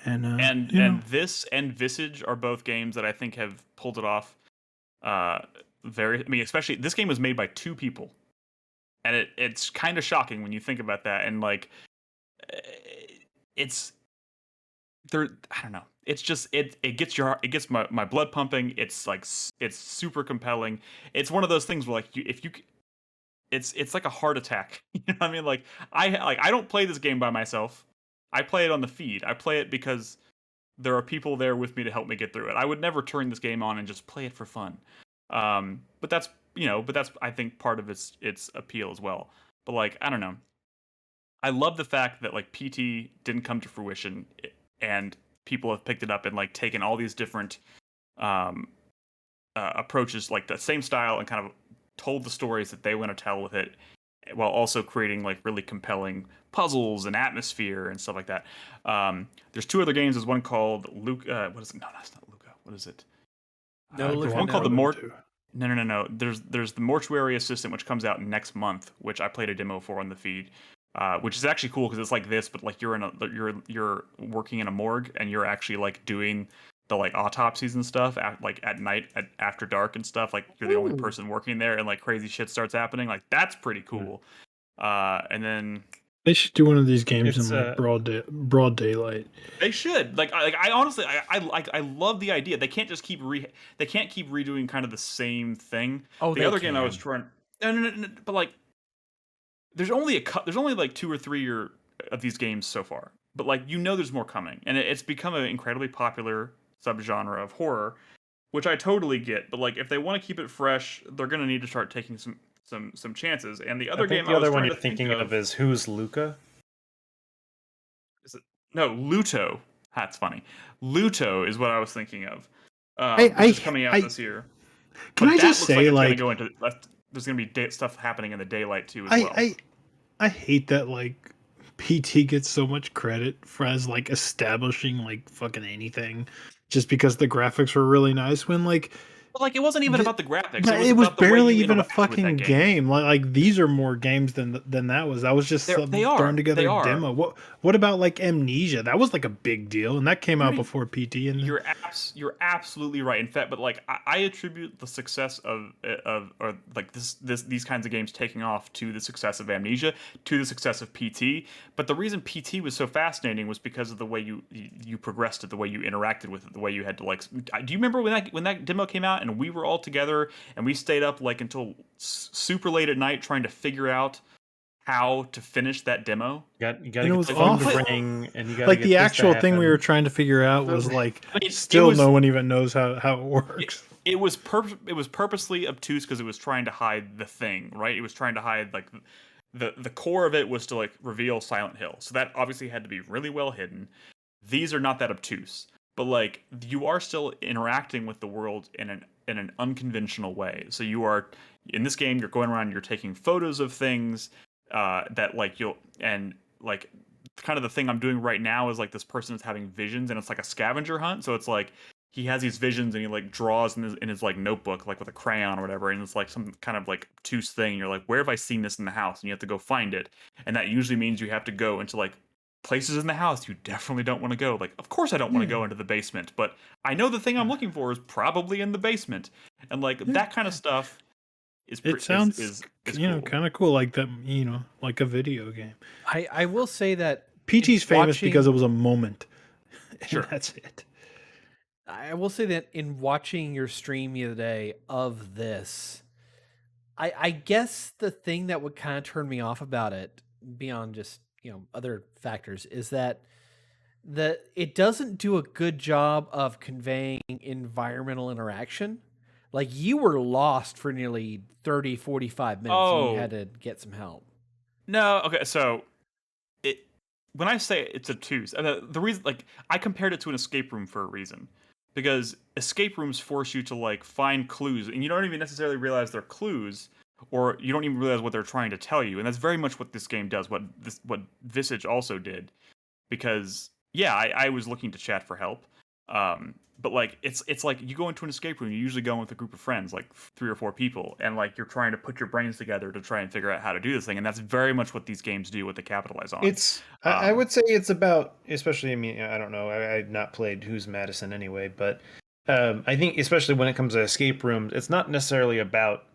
And this and Visage are both games that I think have pulled it off. Especially this game was made by 2 people, and it's kind of shocking when you think about that. And like, it's there. I don't know. It's just it gets my blood pumping. It's like it's super compelling. It's one of those things where like it's like a heart attack. You know what I mean? Like I don't play this game by myself. I play it on the feed. I play it because there are people there with me to help me get through it. I would never turn this game on and just play it for fun. But that's I think part of its appeal as well. But like I don't know. I love the fact that like PT didn't come to fruition, and people have picked it up and like taken all these different approaches, like the same style, and kind of told the stories that they want to tell with it, while also creating like really compelling puzzles and atmosphere and stuff like that. There's 2 other games. There's one called Luca. What is it? No, that's not Luca. What is it? No, there's one called No. There's the Mortuary Assistant, which comes out next month, which I played a demo for on the feed. Which is actually cool because it's like this, but like you're working in a morgue and you're actually like doing the like autopsies and stuff at night after dark and stuff. Like you're the only person working there, and like crazy shit starts happening. Like that's pretty cool. And then they should do one of these games in like broad daylight. They should. I honestly I love the idea. They can't just keep redoing kind of the same thing. Oh, the other game I was trying. No, but like. There's only like 2 or 3 of these games so far, but like there's more coming, and it's become an incredibly popular subgenre of horror, which I totally get. But like if they want to keep it fresh, they're gonna need to start taking some chances. And the other one you're thinking of is Who's Luca? Is it no Luto? That's funny. Luto is what I was thinking of. Which is coming out this year. Can I just say like there's going to be stuff happening in the daylight too as well. I hate that like PT gets so much credit for as like establishing like fucking anything just because the graphics were really nice when like But like, it wasn't even about the graphics. It was barely even a fucking game. Like these are more games than that was. That was just thrown together a demo. What about like Amnesia? That was like a big deal, and that came out before PT. And you're absolutely right. In fact, but like I attribute the success of like these kinds of games taking off to the success of Amnesia, to the success of PT. But the reason PT was so fascinating was because of the way you progressed it, the way you interacted with it, the way you had to like. Do you remember when that demo came out? And we were all together and we stayed up like until super late at night trying to figure out how to finish that demo. You got to get the ring, and you got like the actual thing we were trying to figure out was like no one even knows how it works. It was purposely obtuse because it was trying to hide the thing, right? It was trying to hide like the core of it was to like reveal Silent Hill. So that obviously had to be really well hidden. These are not that obtuse. But like you are still interacting with the world in an unconventional way. So you are in this game. You're going around. You're taking photos of things that like and like kind of the thing I'm doing right now is like this person is having visions, and it's like a scavenger hunt. So it's like he has these visions and he like draws in his like notebook like with a crayon or whatever, and it's like some kind of like obtuse thing. And you're like, where have I seen this in the house? And you have to go find it, and that usually means you have to go into like places in the house you definitely don't want to go. Like, of course I don't want to go into the basement, but I know the thing I'm looking for is probably in the basement. And like that kind of stuff is sounds cool. Kind of cool, like that, like a video game. I will say that PT's famous because it was a moment. Sure. That's it. I will say that in watching your stream the other day of this, I guess the thing that would kind of turn me off about it, beyond just other factors, is that it doesn't do a good job of conveying environmental interaction. Like, you were lost for nearly 30, 45 minutes and you had to get some help. No, okay, so when I say it's obtuse, the reason, like, I compared it to an escape room for a reason. Because escape rooms force you to like find clues, and you don't even necessarily realize they're clues or you don't even realize what they're trying to tell you. And that's very much what this game does. What Visage also did, because yeah, I was looking to chat for help. But like it's like you go into an escape room, you usually go in with a group of friends, like 3 or 4 people, and like you're trying to put your brains together to try and figure out how to do this thing, and that's very much what these games do, what they capitalize on. It's I would say it's about, especially, I mean, I don't know, I've not played Who's Madison anyway, but I think especially when it comes to escape rooms, it's not necessarily about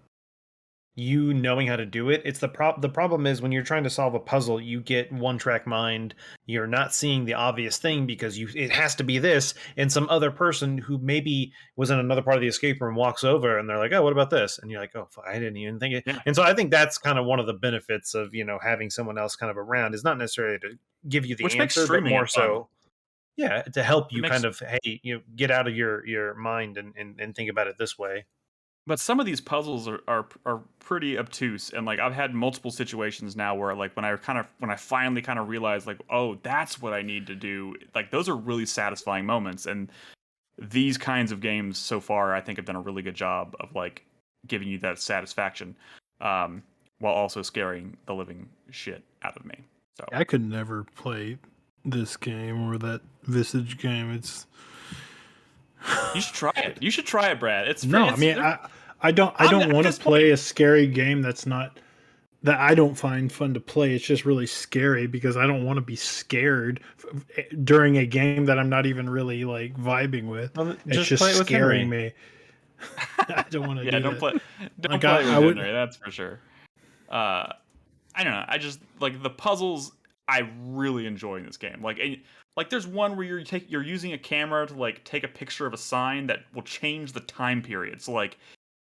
you knowing how to do it. It's the problem is when you're trying to solve a puzzle, you get one track mind. You're not seeing the obvious thing because it has to be this, and some other person who maybe was in another part of the escape room walks over and they're like, "Oh, what about this?" And you're like, "Oh, I didn't even think it." Yeah. And so I think that's kind of one of the benefits of having someone else kind of around, is not necessarily to give you the answer, but more so, yeah, to help you kind of, hey, get out of your mind and think about it this way. But some of these puzzles are pretty obtuse, and like I've had multiple situations now where like when I finally kind of realized like, oh, that's what I need to do. Like those are really satisfying moments, and these kinds of games so far I think have done a really good job of like giving you that satisfaction, while also scaring the living shit out of me. So I could never play this game or that Visage game. It's you should try it. You should try it, Brad. It's free. No, I mean I don't want to play a scary game that I don't find fun to play. It's just really scary because I don't want to be scared during a game that I'm not even really like vibing with. Well, it's just scaring me. I don't want to. Yeah, don't play with Henry. That's for sure. I don't know. I just like the puzzles. I really enjoy in this game. Like there's one where you're using a camera to like take a picture of a sign that will change the time period. So like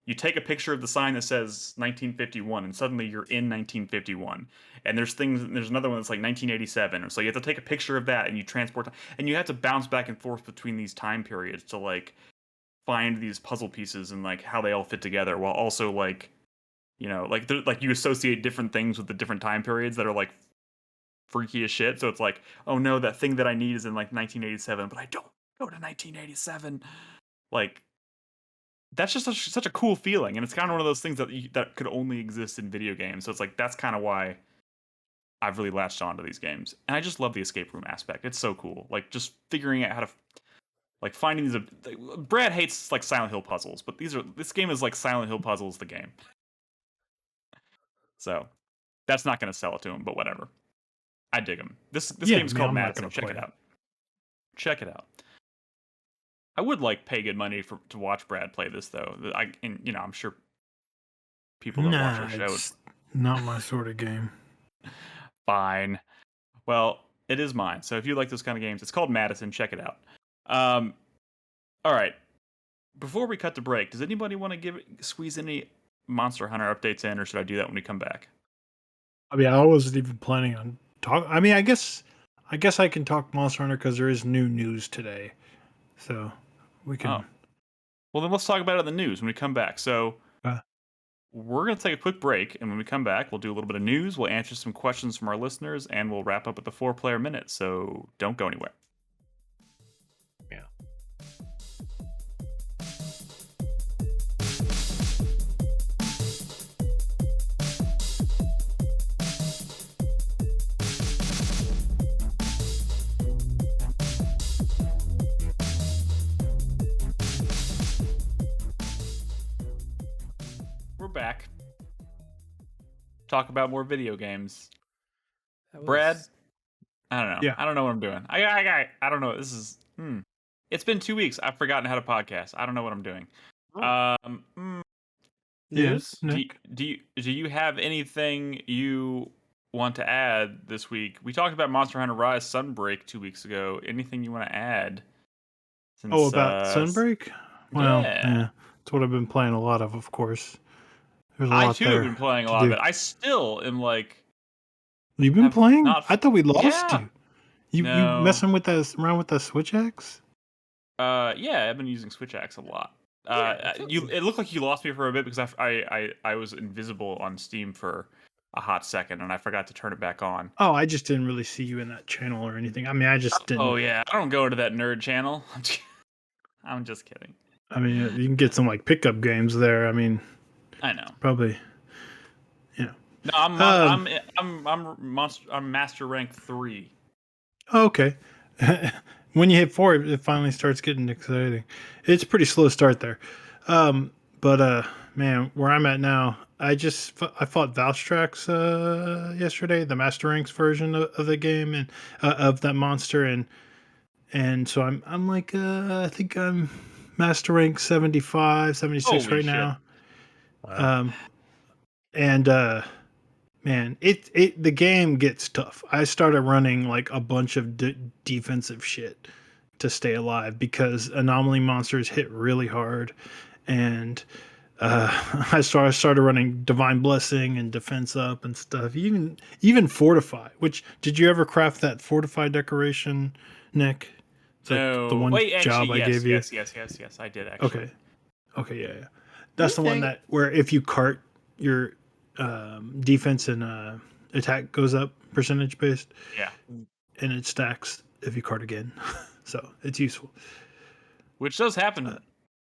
you take a picture of the sign that says 1951, and suddenly you're in 1951. And there's another one that's like 1987. So you have to take a picture of that and you transport, and you have to bounce back and forth between these time periods to like find these puzzle pieces and like how they all fit together, while also like like you associate different things with the different time periods that are like freaky as shit. So it's like, oh no, that thing that I need is in like 1987, but I don't go to 1987. Like that's just such a cool feeling, and it's kind of one of those things that could only exist in video games. So it's like that's kind of why I've really latched onto these games, and I just love the escape room aspect. It's so cool, like just figuring out how to like finding these. Brad hates like Silent Hill puzzles, but this game is like Silent Hill puzzles the game. So that's not going to sell it to him, but whatever. I dig them. This game's called MADiSON. Check it out. Check it out. I would like pay good money to watch Brad play this though. I'm sure people that watch our show. It's not my sort of game. Fine. Well, it is mine. So if you like those kind of games, it's called MADiSON. Check it out. All right. Before we cut to break, does anybody want to squeeze any Monster Hunter updates in, or should I do that when we come back? I mean, I wasn't even planning on talk. I mean, I guess I can talk Monster Hunter because there is new news today, so we can. Oh. Well, then let's talk about it in the news when we come back. So we're going to take a quick break, and when we come back, we'll do a little bit of news. We'll answer some questions from our listeners, and we'll wrap up with the 4-player minute. So don't go anywhere. Yeah. Back. Talk about more video games. Brad, I don't know. Yeah. I don't know what I'm doing. I don't know. This is. It's been 2 weeks. I've forgotten how to podcast. I don't know what I'm doing. Yes. Do you have anything you want to add this week? We talked about Monster Hunter Rise Sunbreak 2 weeks ago. Anything you want to add? About Sunbreak? Well, yeah. That's what I've been playing a lot of course. I too have been playing a lot of it. I still am like. You've been playing? I thought we lost you. You messing with around with the Switch Axe? Yeah, I've been using Switch Axe a lot. It looked like you lost me for a bit because I was invisible on Steam for a hot second and I forgot to turn it back on. Oh, I just didn't really see you in that channel or anything. I mean, I just didn't. Oh yeah, I don't go to that nerd channel. I'm just kidding. I mean, you can get some like pickup games there. I mean. I know. Probably. No, I'm master rank 3. Oh, okay. When you hit 4, it finally starts getting exciting. It's a pretty slow start there. But man, where I'm at now, I fought Valstrax yesterday, the Master Ranks version of the game and of that monster, and so I'm like I think I'm Master Rank 75, 76 Holy right shit. now. Wow. And man, the game gets tough. I started running like a bunch of defensive shit to stay alive because anomaly monsters hit really hard, and I started running divine blessing and defense up and stuff. Even fortify. Which did you ever craft that fortify decoration, Nick? It's like the No. one Wait, job actually, I gave you. yes, I did actually. Okay, yeah. That's the one that where if you cart your defense and attack goes up percentage based. Yeah. And it stacks if you cart again. So it's useful. Which does happen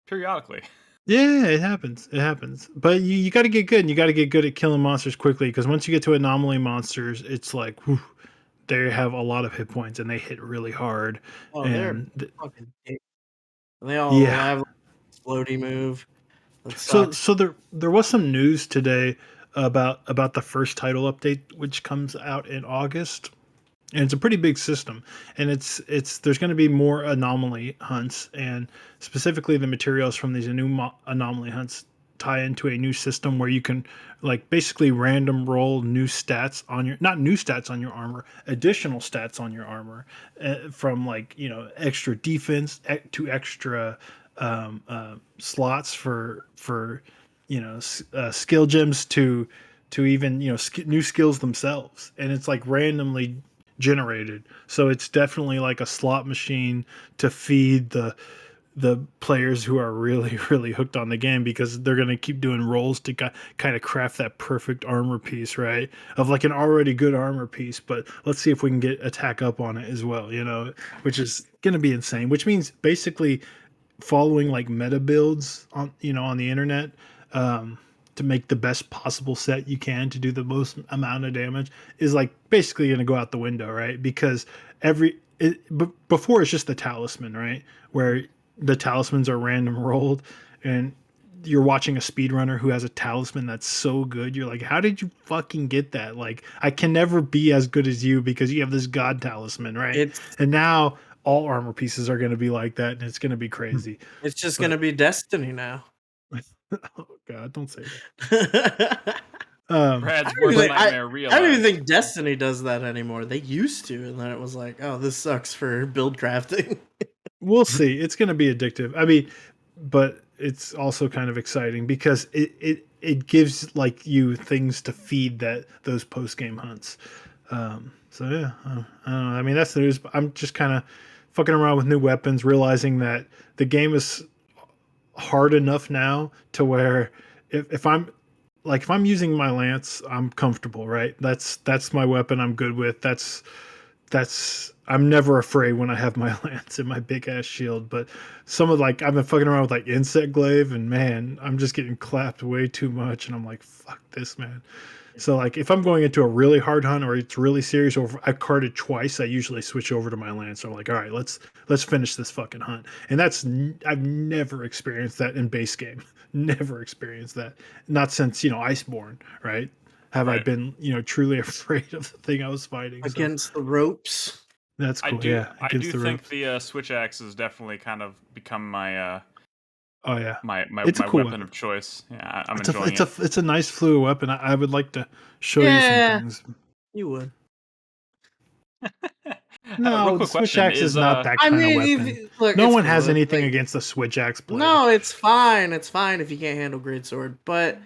periodically. Yeah, it happens. It happens. But you got to get good, and you got to get good at killing monsters quickly, because once you get to anomaly monsters, it's like, whew, they have a lot of hit points, and they hit really hard. Oh, and they're fucking dick. They all have a floaty move. That sucks. So there was some news today about the first title update, which comes out in August. And it's a pretty big system, and it's there's going to be more anomaly hunts, and specifically the materials from these new anomaly hunts tie into a new system where you can like basically random roll new stats on your not new stats on your armor, additional stats on your armor, from like extra defense to extra slots for skill gems to even new skills themselves, and it's like randomly generated. So it's definitely like a slot machine to feed the players who are really really hooked on the game, because they're going to keep doing rolls to kind of craft that perfect armor piece, right? Of like an already good armor piece, but let's see if we can get attack up on it as well, which is going to be insane, which means basically following like meta builds on on the internet, to make the best possible set you can to do the most amount of damage is like basically going to go out the window, right? Because before it's just the talisman, right? Where the talismans are random rolled, and you're watching a speedrunner who has a talisman that's so good. You're like, how did you fucking get that? Like, I can never be as good as you because you have this god talisman, right? And now all armor pieces are going to be like that, and it's going to be crazy. It's just going to be Destiny now. Oh God, don't say that. I don't even think Destiny does that anymore. They used to, and then it was like, oh, this sucks for build crafting. We'll see. It's going to be addictive. I mean, but it's also kind of exciting because it gives like you things to feed those post game hunts. So yeah, I don't know. I mean, that's the news. I'm just kind of fucking around with new weapons, realizing that the game is hard enough now to where if I'm using my lance, I'm comfortable, right? That's my weapon I'm good with. That's I'm never afraid when I have my lance and my big ass shield. But some of I've been fucking around with like insect glaive, and man, I'm just getting clapped way too much, and I'm like, fuck this, man. So like if I'm going into a really hard hunt or it's really serious, or if I've carded twice, I usually switch over to my lance. So I'm like, all right, let's finish this fucking hunt. And I've never experienced that in base game. Never experienced that. Not since Iceborne, right? Have I been truly afraid of the thing I was fighting against the ropes? That's cool. I do think the switch axe has definitely kind of become my oh yeah, my it's my a cool weapon of choice. Yeah, I'm enjoying it. It's a nice fluid weapon. I would like to show you some things. You would. No, the switch axe is not that kind of weapon. No one has anything against the switch axe blade. No, it's fine. It's fine if you can't handle greatsword, but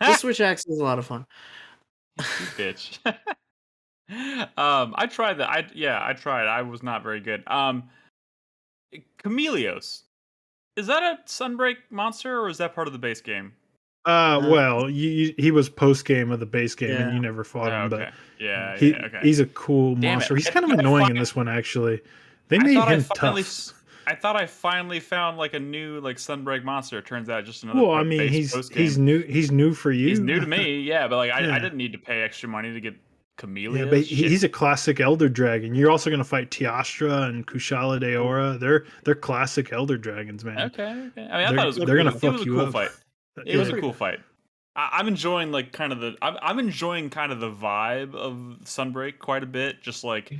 the switch axe is a lot of fun. You bitch. I tried that. I tried. I was not very good. Chameleos. Is that a Sunbreak monster, or is that part of the base game? Well, he was post game of the base game, and you never fought him. Okay. But he's a cool monster. He's kind of annoying in this one, actually. They made him tough. I thought I finally found like a new like Sunbreak monster. It turns out just another Well, I mean, base post game. he's new. He's new for you. He's new to me, yeah. But like, Yeah. I didn't need to pay extra money to get Camellia. Yeah, but he's a classic Elder Dragon. You're also going to fight Teostra and Kushala Daora. They're classic Elder Dragons, man. Okay. I mean, I thought it was they're going to it fuck was a you cool up. fight. It was a cool fight. I'm enjoying like kind of the I'm enjoying kind of the vibe of Sunbreak quite a bit. Just like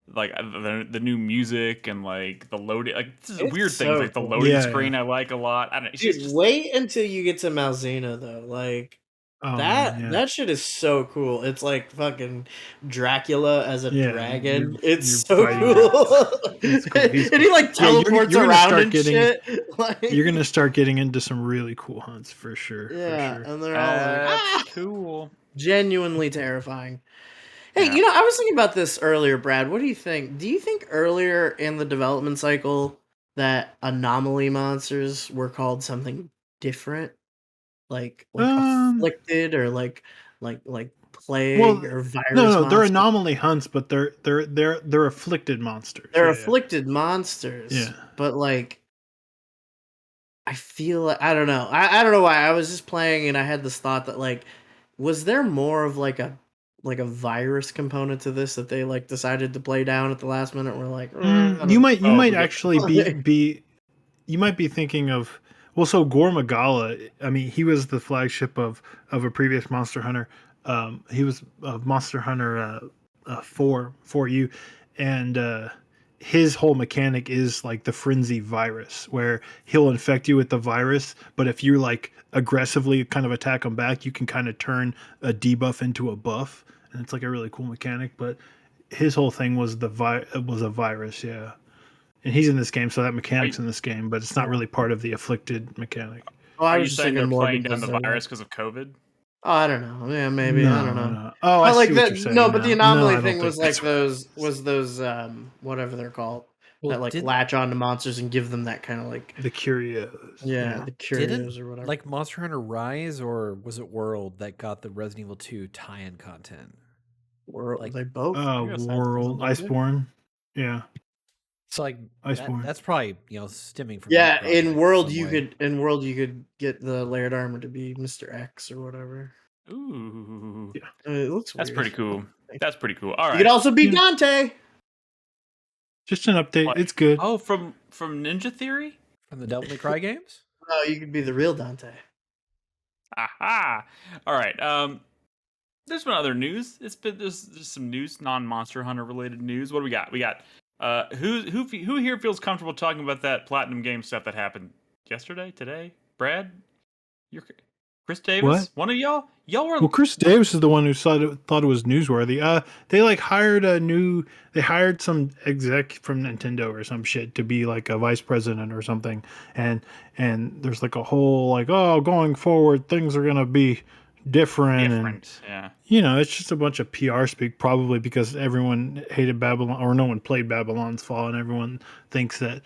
the new music and like the loading, like this is weird things like the loading screen. I like a lot. I don't know. Dude, wait until you get to Malzena though. Like that shit is so cool. It's like fucking Dracula as a dragon. It's so cool. It's cool. And he like teleports around and shit. You're gonna start getting into some really cool hunts for sure. Yeah, for sure. and they're all like, cool, genuinely terrifying. Hey, you know, I was thinking about this earlier, Brad. What do you think? Do you think earlier in the development cycle that anomaly monsters were called something different, like afflicted or like plague or virus? No, they're anomaly hunts, but they're afflicted monsters. They're afflicted monsters. Yeah, but like, I feel like I don't know. I don't know why. I was just playing and I had this thought that like, was there more of like a virus component to this that they like decided to play down at the last minute? We're like, you might actually be you might be thinking of, well, so Gore Magala, I mean, he was the flagship of a previous Monster Hunter. He was Monster Hunter 4U, and his whole mechanic is like the frenzy virus, where he'll infect you with the virus, but if you like aggressively kind of attack him back, you can kind of turn a debuff into a buff, and it's like a really cool mechanic. But his whole thing was was a virus, yeah. And he's in this game, so that mechanic's in this game, but it's not really part of the afflicted mechanic. Oh, I Are was you just saying they're thinking more playing down the because virus because of COVID? Oh, I don't know. Yeah, maybe. I don't know. No. Oh, I like see what you're saying. No, but the anomaly I thing don't was think like those whatever they're called, Well, that like latch onto monsters and give them that kind of like the curios. Yeah, the curios or whatever. Like Monster Hunter Rise, or was it World that got the Resident Evil 2 tie-in content? World, like they both. World, Iceborne. Yeah. So like Iceborne. that's probably stemming from in World you could get the layered armor to be Mr. X or whatever. Ooh, yeah, it looks that's weird. pretty cool. That's pretty cool. All right, you could also be Dante. Just an update. What? It's good. Oh, from Ninja Theory, from the Devil May Cry games. Oh, you could be the real Dante. Aha! All right. There's been other news. There's some news, non-Monster Hunter related news. What do we got? We got who here feels comfortable talking about that Platinum Game stuff that happened yesterday, today? Brad, you're Chris Davis. What? One of y'all were. Well, Chris Davis is the one who thought it was newsworthy. They like hired some exec from Nintendo or some shit to be like a vice president or something, and there's like a whole like, oh, going forward things are gonna be different. And yeah. It's just a bunch of PR speak, probably because everyone hated Babylon, or no one played Babylon's Fall, and everyone thinks that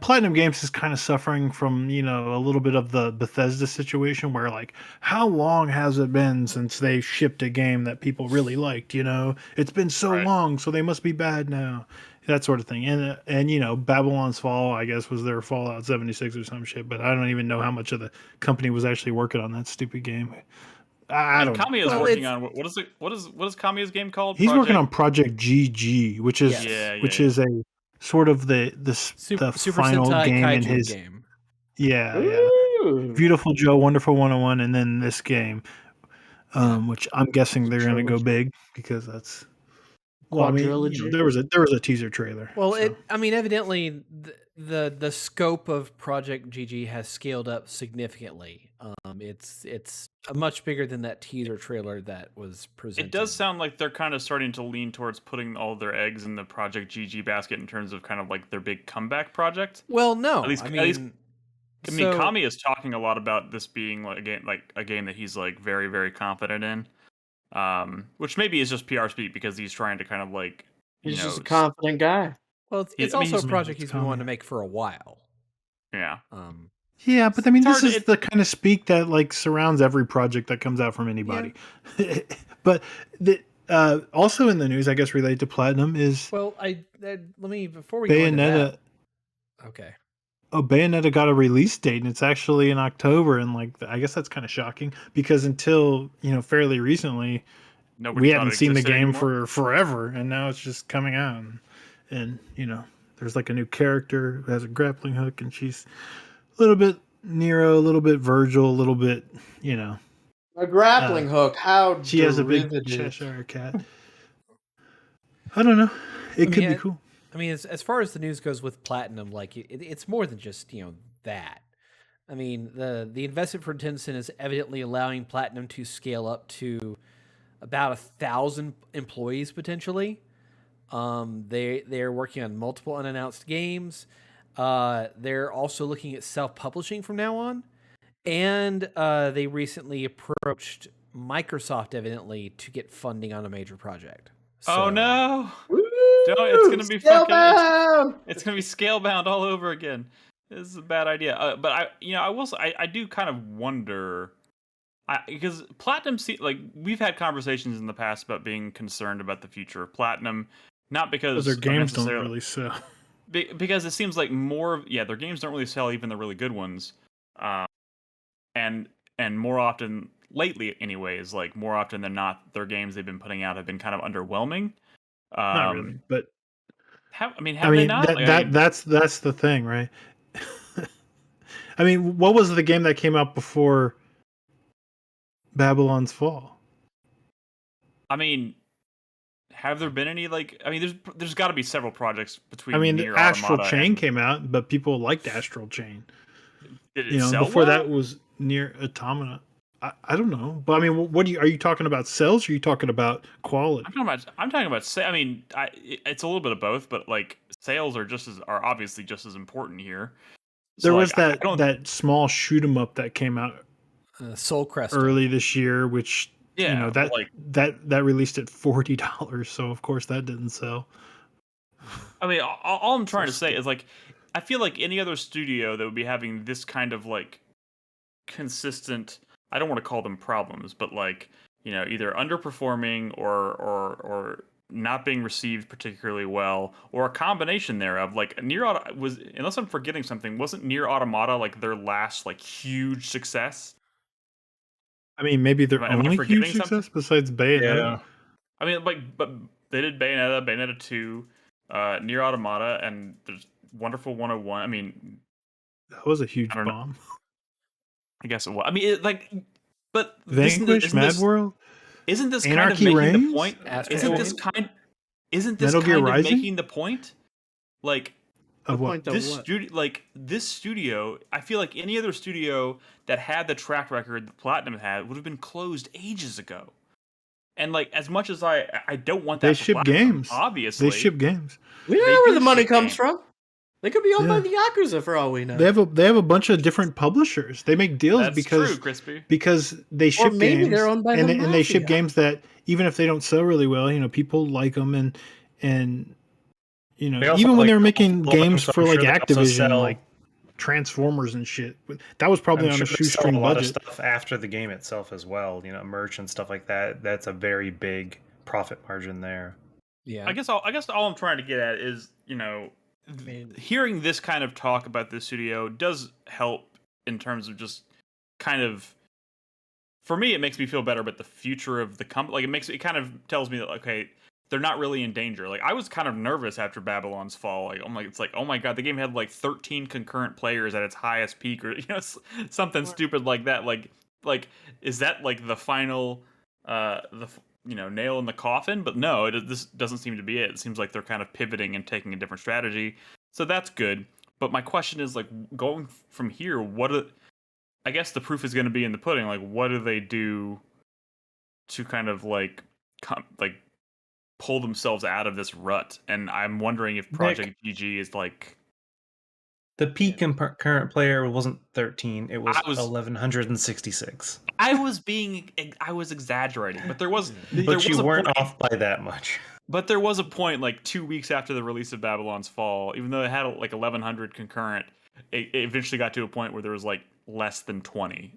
Platinum Games is kind of suffering from a little bit of the Bethesda situation, where like, how long has it been since they shipped a game that people really liked? It's been so long, so they must be bad now. That sort of thing. And Babylon's Fall, I guess, was their Fallout 76 or some shit, but I don't even know how much of the company was actually working on that stupid game. I don't know. Kamiya's working on what is Kamiya's game called? He's working on Project GG, which is is a sort of the Super final Sentai game Kaiju in his game. Yeah. Beautiful Joe, Wonderful 101, and then this game, which I'm guessing they're going to go big, because that's quadrilogy. There was a teaser trailer. Well, so. Evidently the scope of Project GG has scaled up significantly. It's much bigger than that teaser trailer that was presented. It does sound like they're kind of starting to lean towards putting all their eggs in the Project GG basket in terms of kind of like their big comeback project. Well, no, at least Kami is talking a lot about this being like a game that he's like very, very confident in. Which maybe is just PR speak, because he's trying to kind of like he's just a confident guy. Well, it's also a project he's been wanting to make for a while. Yeah. Yeah, but I mean, this is the kind of speak that like surrounds every project that comes out from anybody. Yeah. But also in the news, I guess, related to Platinum is let me before we Bayonetta. go into that, Okay. Oh, Bayonetta got a release date, and it's actually in October. And like, I guess that's kind of shocking because until fairly recently, Nobody we thought hadn't it seen the existed game anymore. for forever, and now it's just coming out. And there's like a new character who has a grappling hook, and she's a little bit Nero, a little bit Virgil, a little bit A grappling hook. How she has a big derivative. Cheshire cat. I don't know. It could be cool. I mean, as far as the news goes with Platinum, like it's more than just that. I mean, the investment for Tencent is evidently allowing Platinum to scale up to about 1,000 employees potentially. They're working on multiple unannounced games. They're also looking at self-publishing from now on, and they recently approached Microsoft evidently to get funding on a major project. Oh no! Woo! It's gonna be Scalebound! it's gonna be Scalebound all over again. This is a bad idea. But I will say, I do kind of wonder, because Platinum, like, we've had conversations in the past about being concerned about the future of Platinum, not because their games don't necessarily really sell. because it seems like their games don't really sell, even the really good ones, and more often lately, anyways, like more often than not, their games they've been putting out have been kind of underwhelming. Not really, but have they not? That's the thing, right? I mean, what was the game that came out before Babylon's Fall? I mean, have there been any, like? I mean, there's got to be several projects between. I mean, Nier Astral Automata Chain came out, but people liked Astral Chain. Did it sell before well? that was Nier Automata. I don't know, but I mean, are you talking about sales? Or are you talking about quality? I'm talking about. I mean, it's a little bit of both, but like sales are obviously just as important here. So, there was that small shoot 'em up that came out Soul Crest early this year, which that released at $40. So of course that didn't sell. I mean, all I'm trying to say is, like, I feel like any other studio that would be having this kind of like consistent, I don't want to call them problems, but like, either underperforming or not being received particularly well, or a combination thereof. Like Nier was, unless I'm forgetting something, wasn't Nier Automata like their last like huge success? I mean, maybe their only huge success besides Bayonetta. Yeah. I mean, like, but they did Bayonetta 2, Nier Automata, and there's Wonderful 101. I mean, that was a huge bomb. I guess it was. I mean, but Vanquish, Mad World, isn't this Anarchy kind of making Reigns? the point? Isn't this kind Metal Gear of Rising? making the point? Like, of what? This studio, I feel like any other studio that had the track record that Platinum had would have been closed ages ago. And like, as much as I don't want that, they ship games. Obviously, they ship games. We don't know where the money comes from. They could be owned by the Yakuza for all we know. They have a bunch of different publishers. They make deals That's because true, Krispy. Because they ship games, they're owned by and they ship games that even if they don't sell really well, people like them, and even when they're making games for like Activision, like Transformers and shit, that was probably on a shoestring budget. A lot of stuff after the game itself as well, merch and stuff like that. That's a very big profit margin there. Yeah, I guess all I'm trying to get at is, hearing this kind of talk about this studio does help in terms of just kind of, for me, it makes me feel better about the future of the company. Like, it kind of tells me that, okay, they're not really in danger. Like, I was kind of nervous after Babylon's Fall. Like, it's like, oh my god, the game had like 13 concurrent players at its highest peak, or something stupid like that. Like, is that like the final, nail in the coffin? But no, this doesn't seem to be it. It seems like they're kind of pivoting and taking a different strategy. So that's good. But my question is, like, going from here, I guess the proof is going to be in the pudding. Like, what do they do to kind of like pull themselves out of this rut? And I'm wondering if Project GG is like, the peak concurrent player wasn't 13; it was 1,166. I was exaggerating, but there was. But you weren't off by that much. But there was a point, like 2 weeks after the release of Babylon's Fall, even though it had like 1,100 concurrent, it eventually got to a point where there was like less than 20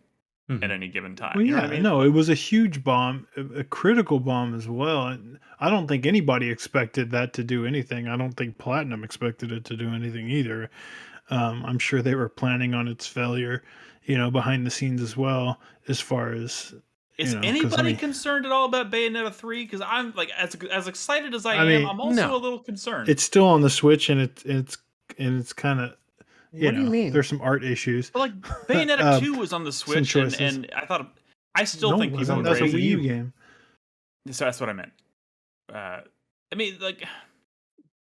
at any given time. Well, you know what I mean? No, it was a huge bomb, a critical bomb as well. I don't think anybody expected that to do anything. I don't think Platinum expected it to do anything either. I'm sure they were planning on its failure, behind the scenes as well, as far as Is anybody concerned at all about Bayonetta 3? Because I'm like as excited as I am, I'm also a little concerned. It's still on the Switch, and it's kind of What do you mean? there's some art issues. But like Bayonetta 2 was on the Switch, and I still think people would that's a raise Wii U game. So that's what I meant. I mean, like,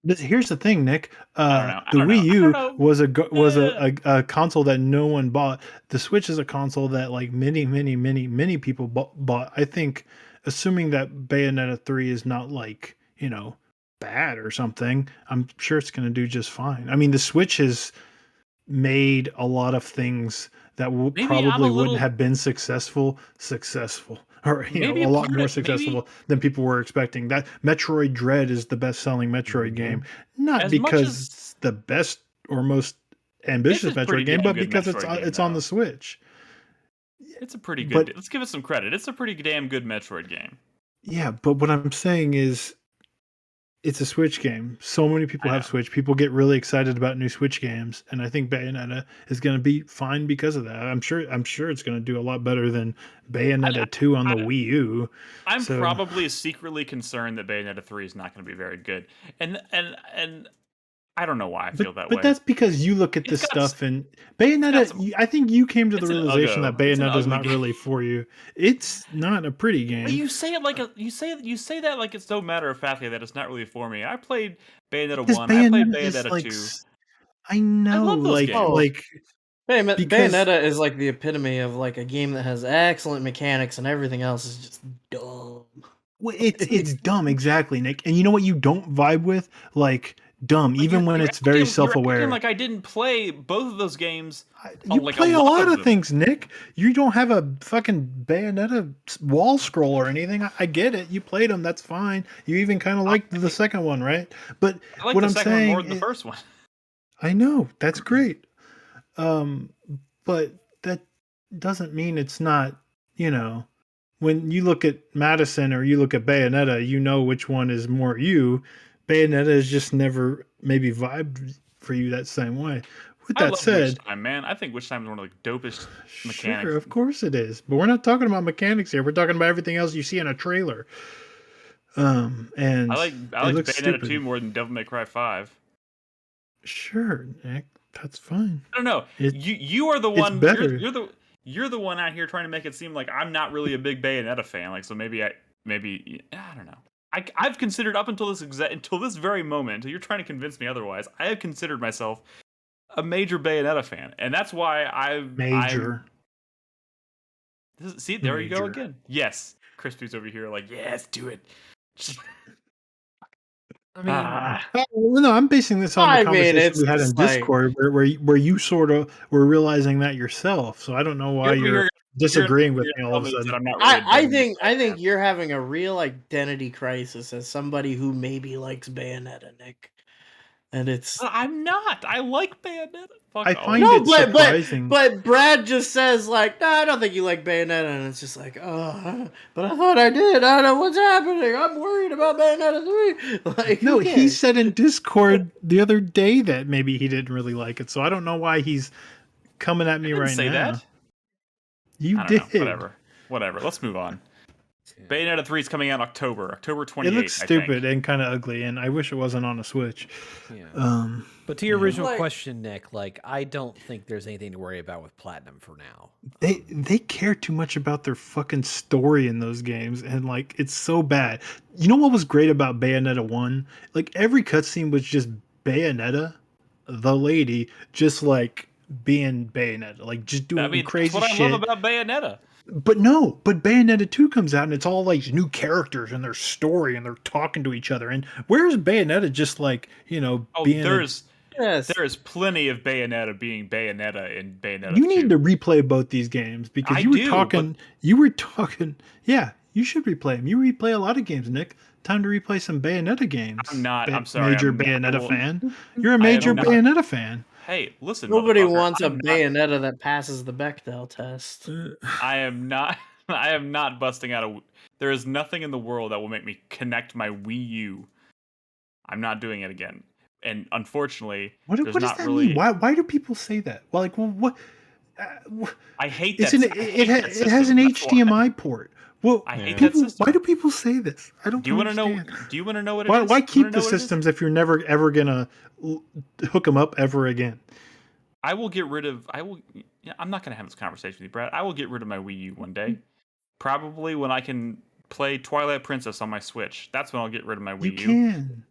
here's the thing, Nick. I the don't know. Wii U was Yeah. a console that no one bought. The Switch is a console that like many people bought. I think, assuming that Bayonetta 3 is not like bad or something, I'm sure it's going to do just fine. I mean, the Switch has made a lot of things that probably wouldn't have been successful, or a lot more successful than people were expecting. That Metroid Dread is the best-selling Metroid game, not because it's the best or most ambitious Metroid game, but because it's on the Switch. It's a pretty good. Let's give it some credit. It's a pretty damn good Metroid game. Yeah, but what I'm saying is, it's a Switch game. So many people have Switch. People get really excited about new Switch games, and I think Bayonetta is going to be fine because of that. I'm sure it's going to do a lot better than Bayonetta 2 on the Wii U. I'm probably secretly concerned that Bayonetta 3 is not going to be very good, and I don't know why I feel that way. But that's because you look at this stuff and Bayonetta. I think you came to the realization that Bayonetta is not really for you. It's not a pretty game. But you say it like you say that like it's so matter of factly that it's not really for me. I played Bayonetta 1. I played Bayonetta 2. I know. I love those games. Bayonetta is like the epitome of like a game that has excellent mechanics and everything else is just dumb. Well, it's dumb, exactly, Nick. And you know what you don't vibe with? Like, dumb, even when it's very self-aware. Like I didn't play both of those games. You play a lot of things, Nick. You don't have a fucking Bayonetta wall scroll or anything. I get it. You played them. That's fine. You even kind of liked the second one, right? But I like what the I'm second saying one more than the first one. I know. That's great. But that doesn't mean it's not, when you look at MADiSON or you look at Bayonetta, you know which one is more you. Bayonetta has just never maybe vibed for you that same way. With that said, Witch Time, man, I think Witch Time is one of the dopest mechanics. Sure, of course it is. But we're not talking about mechanics here. We're talking about everything else you see in a trailer. And I like Bayonetta 2 more than Devil May Cry 5. Sure, Nick, that's fine. I don't know. You are the one. Better. You're the one out here trying to make it seem like I'm not really a big Bayonetta fan. Like, so maybe I don't know. I've considered up until this very moment, until you're trying to convince me otherwise, I have considered myself a major Bayonetta fan, and that's why see, there you go again. Yes, Krispy's over here, like, yes, do it. I mean, well, no, I'm basing this on the conversation we had in Discord, where you sort of were realizing that yourself. So I don't know why you're disagreeing with me all of a sudden. I think you're having a real identity crisis as somebody who maybe likes Bayonetta, Nick. And it's I'm not. I like Bayonetta. I find it surprising. But Brad just says like, no, I don't think you like Bayonetta, and it's just like, oh, but I thought I did. I don't know what's happening. I'm worried about Bayonetta 3. Like, no, he said in Discord the other day that maybe he didn't really like it. So I don't know why he's coming at me right now. That? You did. Know. Whatever. Let's move on. Bayonetta 3 is coming out October 28th. It looks stupid and kind of ugly, and I wish it wasn't on a Switch. Yeah. But to your original question, Nick, like, I don't think there's anything to worry about with Platinum for now. They care too much about their fucking story in those games, and like, it's so bad. You know what was great about Bayonetta 1? Like, every cutscene was just Bayonetta, the lady, just like being Bayonetta, like just doing crazy shit. That's what I love about Bayonetta. But Bayonetta 2 comes out and it's all like new characters and their story and they're talking to each other. And where's Bayonetta just like, being... There is plenty of Bayonetta being Bayonetta in Bayonetta 2. You need to replay both these games because you were talking... Yeah, you should replay them. You replay a lot of games, Nick. Time to replay some Bayonetta games. I'm sorry. Major Bayonetta fan. You're a major Bayonetta fan. Hey, listen. Nobody wants a Bayonetta that passes the Bechdel test. I am not busting out there is nothing in the world that will make me connect my Wii U. I'm not doing it again. and unfortunately, What there's does not that really. mean? Why do people say that? Well, like, well, what? I hate It's that. it has an HDMI port. Well, I hate that people. system. Why do people say this? I don't Do you want to know? understand. Do you want to know what it is? Why You keep wanna the know what it is? systems if you're never ever gonna hook them up ever again? I will get rid of. I'm not gonna have this conversation with you, Brad. I will get rid of my Wii U one day. Probably when I can play Twilight Princess on my Switch. That's when I'll get rid of my Wii U. You can.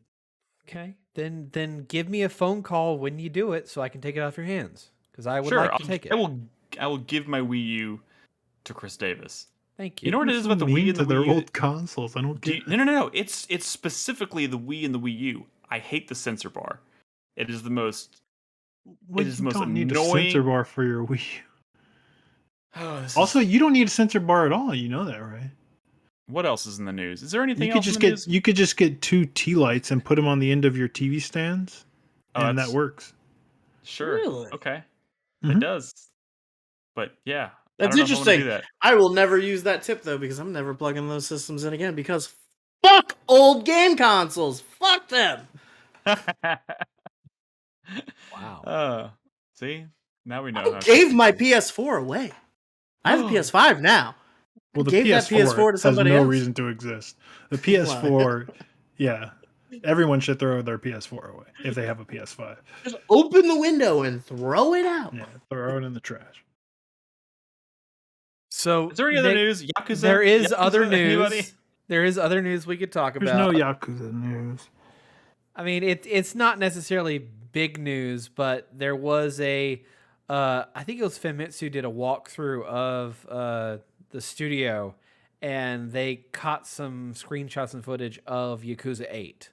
Okay, then give me a phone call when you do it, so I can take it off your hands. Because I would Sure, like to take it. I will give my Wii U to Chris Davis. Thank you. You know what it is about the Wii mean and the to their Wii U? old consoles. I don't get it. No. It's specifically the Wii and the Wii U. I hate the sensor bar. It is the most. Well, it is you the most don't annoying. need a sensor bar for your Wii U. Oh, Also, you don't need a sensor bar at all. You know that, right? what else is in the news? Is there anything You could else just in the get news? you could just get 2 T lights and put them on the end of your TV stands, Oh, and that that's- works. Sure. Really? Okay. Mhm. It does. But yeah, That's I don't know if I wanna interesting. do I will never use that tip though because I'm never plugging those systems in again because fuck old game consoles. Fuck them. that. Wow. See, now we know. I how gave to- my PS4 away. I have a PS5 now. Well, the gave that PS4 to has somebody no else. reason to exist. The PS4, yeah, everyone should throw their PS4 away if they have a PS5. Just open the window and throw it out. Yeah, throw it in the trash. So Is there any other Nick, news? Yakuza? there is Yakuza? other news. Anybody? There is other news we could talk There's about. no Yakuza news. I mean, it's not necessarily big news, but there was a, I think it was Famitsu did a walkthrough of the studio, and they caught some screenshots and footage of Yakuza 8.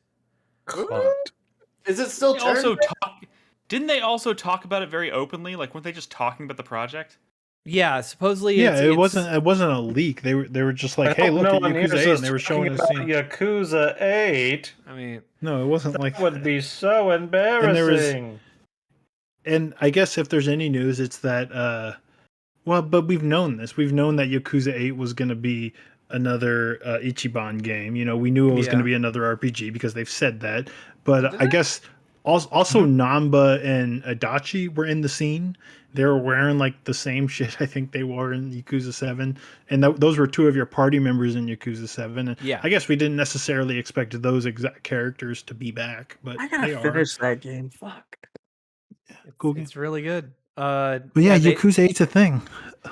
Is it still They also turned? didn't they also talk about it very openly? Like, weren't they just talking about the project? Yeah, supposedly. Yeah, it's, it wasn't a leak. They were just like, hey, look at Yakuza 8, and they were showing a scene. Yakuza 8. I mean, No, it wasn't like That would be so embarrassing. And I guess if there's any news, it's that well, but we've known this. We've known that Yakuza 8 was going to be another Ichiban game. You know, we knew it was going to be another RPG because they've said that. But I guess also Namba and Adachi were in the scene. They were wearing like the same shit I think they wore in Yakuza 7. And those were 2 of your party members in Yakuza 7. And yeah. I guess we didn't necessarily expect those exact characters to be back, but I gotta finish that game. Fuck. Cool game. It's really good. But yeah, Yakuza 8's a thing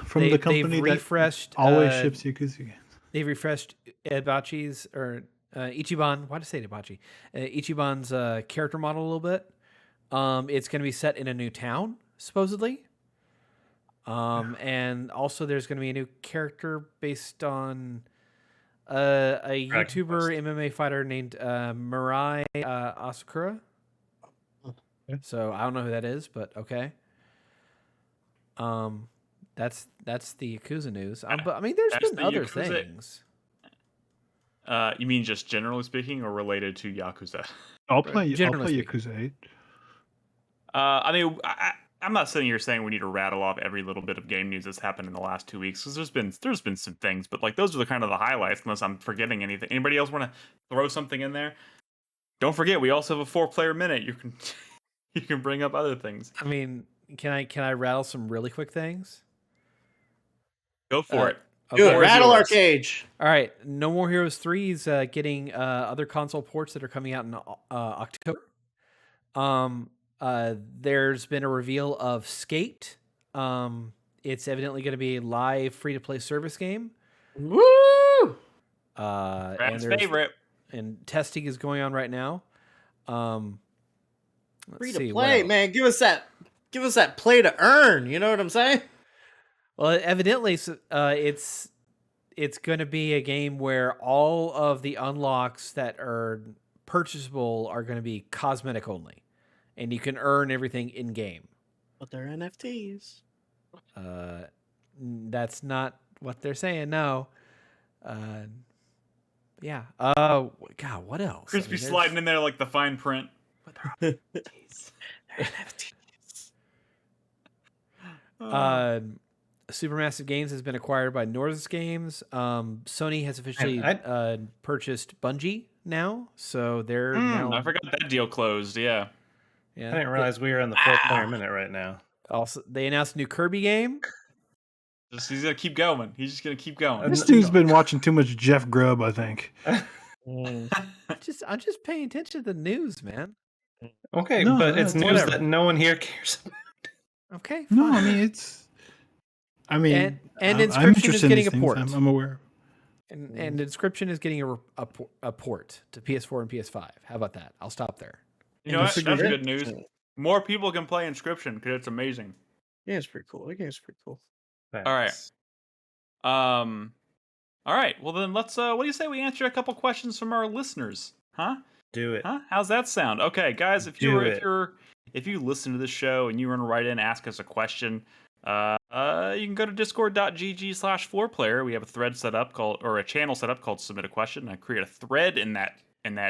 from the company they've refreshed, that always ships Yakuza games. They've refreshed Adachi's or Ichiban. Why did I say Adachi? Ichiban's character model a little bit. It's going to be set in a new town, supposedly. And also there's going to be a new character based on a YouTuber MMA fighter named Mirai Asakura. So I don't know who that is, but okay. That's the Yakuza news. But I mean, there's That's been the other Yakuza- things. You mean just generally speaking, or related to Yakuza? I'll play Generally Yakuza 8. I mean, I'm not sitting here saying we need to rattle off every little bit of game news that's happened in the last 2 weeks, because there's been some things, but like those are the kind of the highlights. Unless I'm forgetting anything. Anybody else want to throw something in there? Don't forget, we also have a 4-player minute. You can you can bring up other things. I mean, can I rattle some really quick things? Go for it. Do it. Floor is Rattle our yours. cage. All right, No More Heroes 3 is getting other console ports that are coming out in October. There's been a reveal of Skate. It's evidently going to be a live free-to-play service game. Woo! Brad's there's- favorite. And testing is going on right now. Free Let's to see, what play, else? man. Give us that play to earn. You know what I'm saying? Well, evidently, it's going to be a game where all of the unlocks that are purchasable are going to be cosmetic only, and you can earn everything in game. But they're NFTs. That's not what they're saying. No. Yeah. Oh God, what else? I Crispy mean, there's- sliding in there like the fine print. They're NFTs. Supermassive Games has been acquired by Nordisk Games. Sony has officially purchased Bungie now, so they're now. I forgot that deal closed. Yeah. Yeah. I didn't realize we were in the 4-player minute right now. Also, they announced a new Kirby game. He's gonna keep going. He's just gonna keep going. This dude's been watching too much Jeff Grubb, I think. I'm just paying attention to the news, man. Okay, No, but it's that's news whatever. that no one here cares about. Okay, fine. No, I mean it's. I mean, and I'm Inscription is interested in getting these a things. port. I'm aware. And Inscription is getting a port to PS4 and PS5. How about that? I'll stop there. You know what? That's good news. More people can play Inscription because it's amazing. Yeah, it's pretty cool. The game's pretty cool. Thanks. All right. Well then, let's. What do you say we answer a couple questions from our listeners? Huh? Do it. Huh? How's that sound? Okay, guys. If you listen to this show and you want to write in, ask us a question, you can go to discord.gg/4player. We have a thread set up a channel set up called Submit a Question. I create a thread in that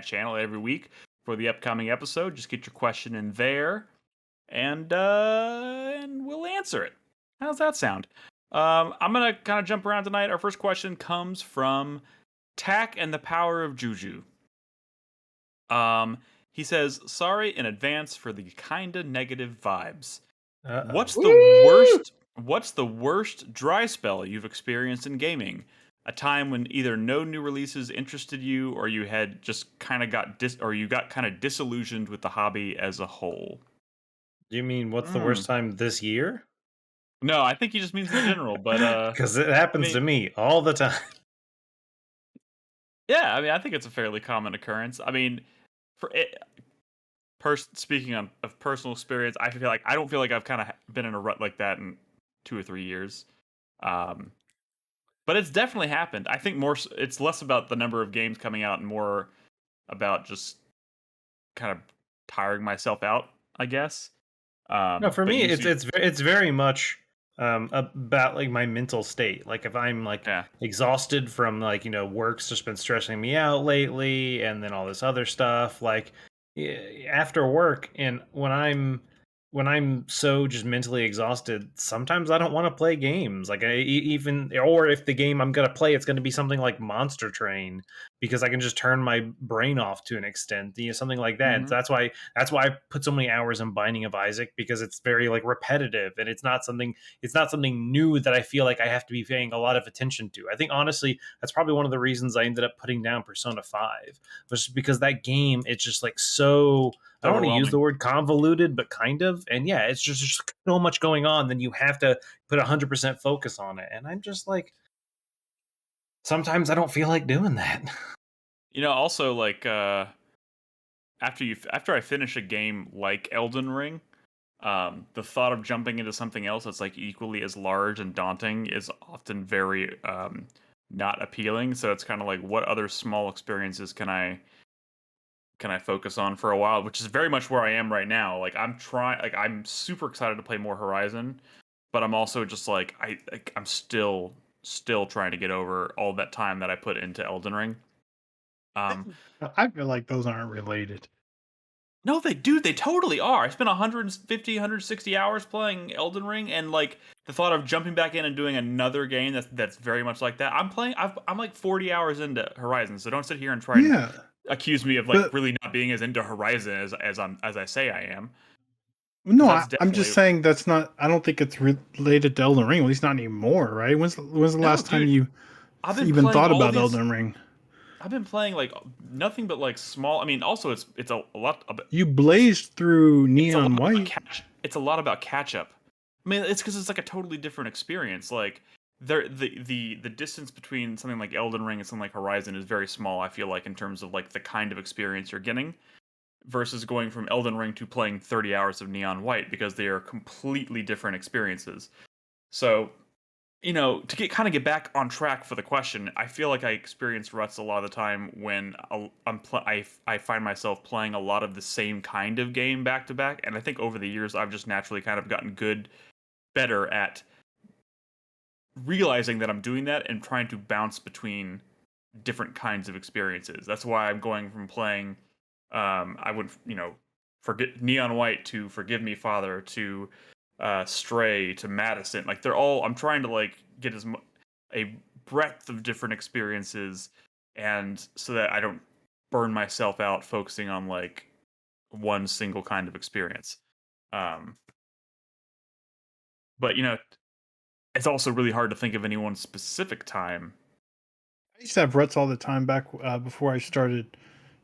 channel every week for the upcoming episode. Just get your question in there, and we'll answer it. How's that sound? I'm gonna kind of jump around tonight. Our first question comes from Tack and the Power of Juju. He says, "Sorry in advance for the kinda negative vibes. Uh-oh. What's the worst dry spell you've experienced in gaming? A time when either no new releases interested you, or you had just kind of got kind of disillusioned with the hobby as a whole." Do you mean what's the worst time this year? No, I think he just means in general, but because it happens to me all the time. Yeah, I mean, I think it's a fairly common occurrence. I mean, for it, speaking of personal experience, I don't feel like I've kind of been in a rut like that in 2 or 3 years. But it's definitely happened. I think it's less about the number of games coming out and more about just kind of tiring myself out, I guess. No, for me, it's very much about like my mental state. Like if I'm like exhausted from like work's just been stressing me out lately, and then all this other stuff. Like after work, and when I'm so just mentally exhausted, sometimes I don't want to play games. Like or if the game I'm gonna play, it's gonna be something like Monster Train, because I can just turn my brain off to an extent. Something like that. Mm-hmm. So that's why I put so many hours in Binding of Isaac, because it's very like repetitive, and it's not something new that I feel like I have to be paying a lot of attention to. I think honestly, that's probably one of the reasons I ended up putting down Persona 5, was just because that game, it's just like so. I don't want to use the word convoluted, but kind of. And yeah, it's just so much going on, then you have to put 100% focus on it. And I'm just like, sometimes I don't feel like doing that. Also like after I finish a game like Elden Ring, the thought of jumping into something else that's like equally as large and daunting is often very not appealing. So it's kind of like, what other small experiences can I focus on for a while, which is very much where I am right now. Like I'm super excited to play more Horizon, but I'm also just like I'm still trying to get over all that time that I put into Elden Ring. I feel like those aren't related. No, they totally are. I spent 150, 160 hours playing Elden Ring, and like the thought of jumping back in and doing another game that's very much like that. I'm like 40 hours into Horizon, so don't sit here and try to accuse me of really not being as into Horizon as I say I am. No, I'm just saying that's not. I don't think it's related to Elden Ring. At least not anymore, right? When's the last time you even thought about Elden Ring? I've been playing like nothing but like small. I mean, also it's a lot. You blazed through Neon White. It's a lot about catch up. I mean, it's because it's like a totally different experience. Like the distance between something like Elden Ring and something like Horizon is very small. I feel like in terms of like the kind of experience you're getting, versus going from Elden Ring to playing 30 hours of Neon White, because they are completely different experiences. So, to get back on track for the question, I feel like I experience ruts a lot of the time when I find myself playing a lot of the same kind of game back to back, and I think over the years I've just naturally kind of gotten better at realizing that I'm doing that and trying to bounce between different kinds of experiences. That's why I'm going from playing I would forget Neon White to Forgive Me Father to Stray to MADiSON. Like they're all, I'm trying to like get a breadth of different experiences, and so that I don't burn myself out focusing on like one single kind of experience. But it's also really hard to think of any one specific time. I used to have ruts all the time back before I started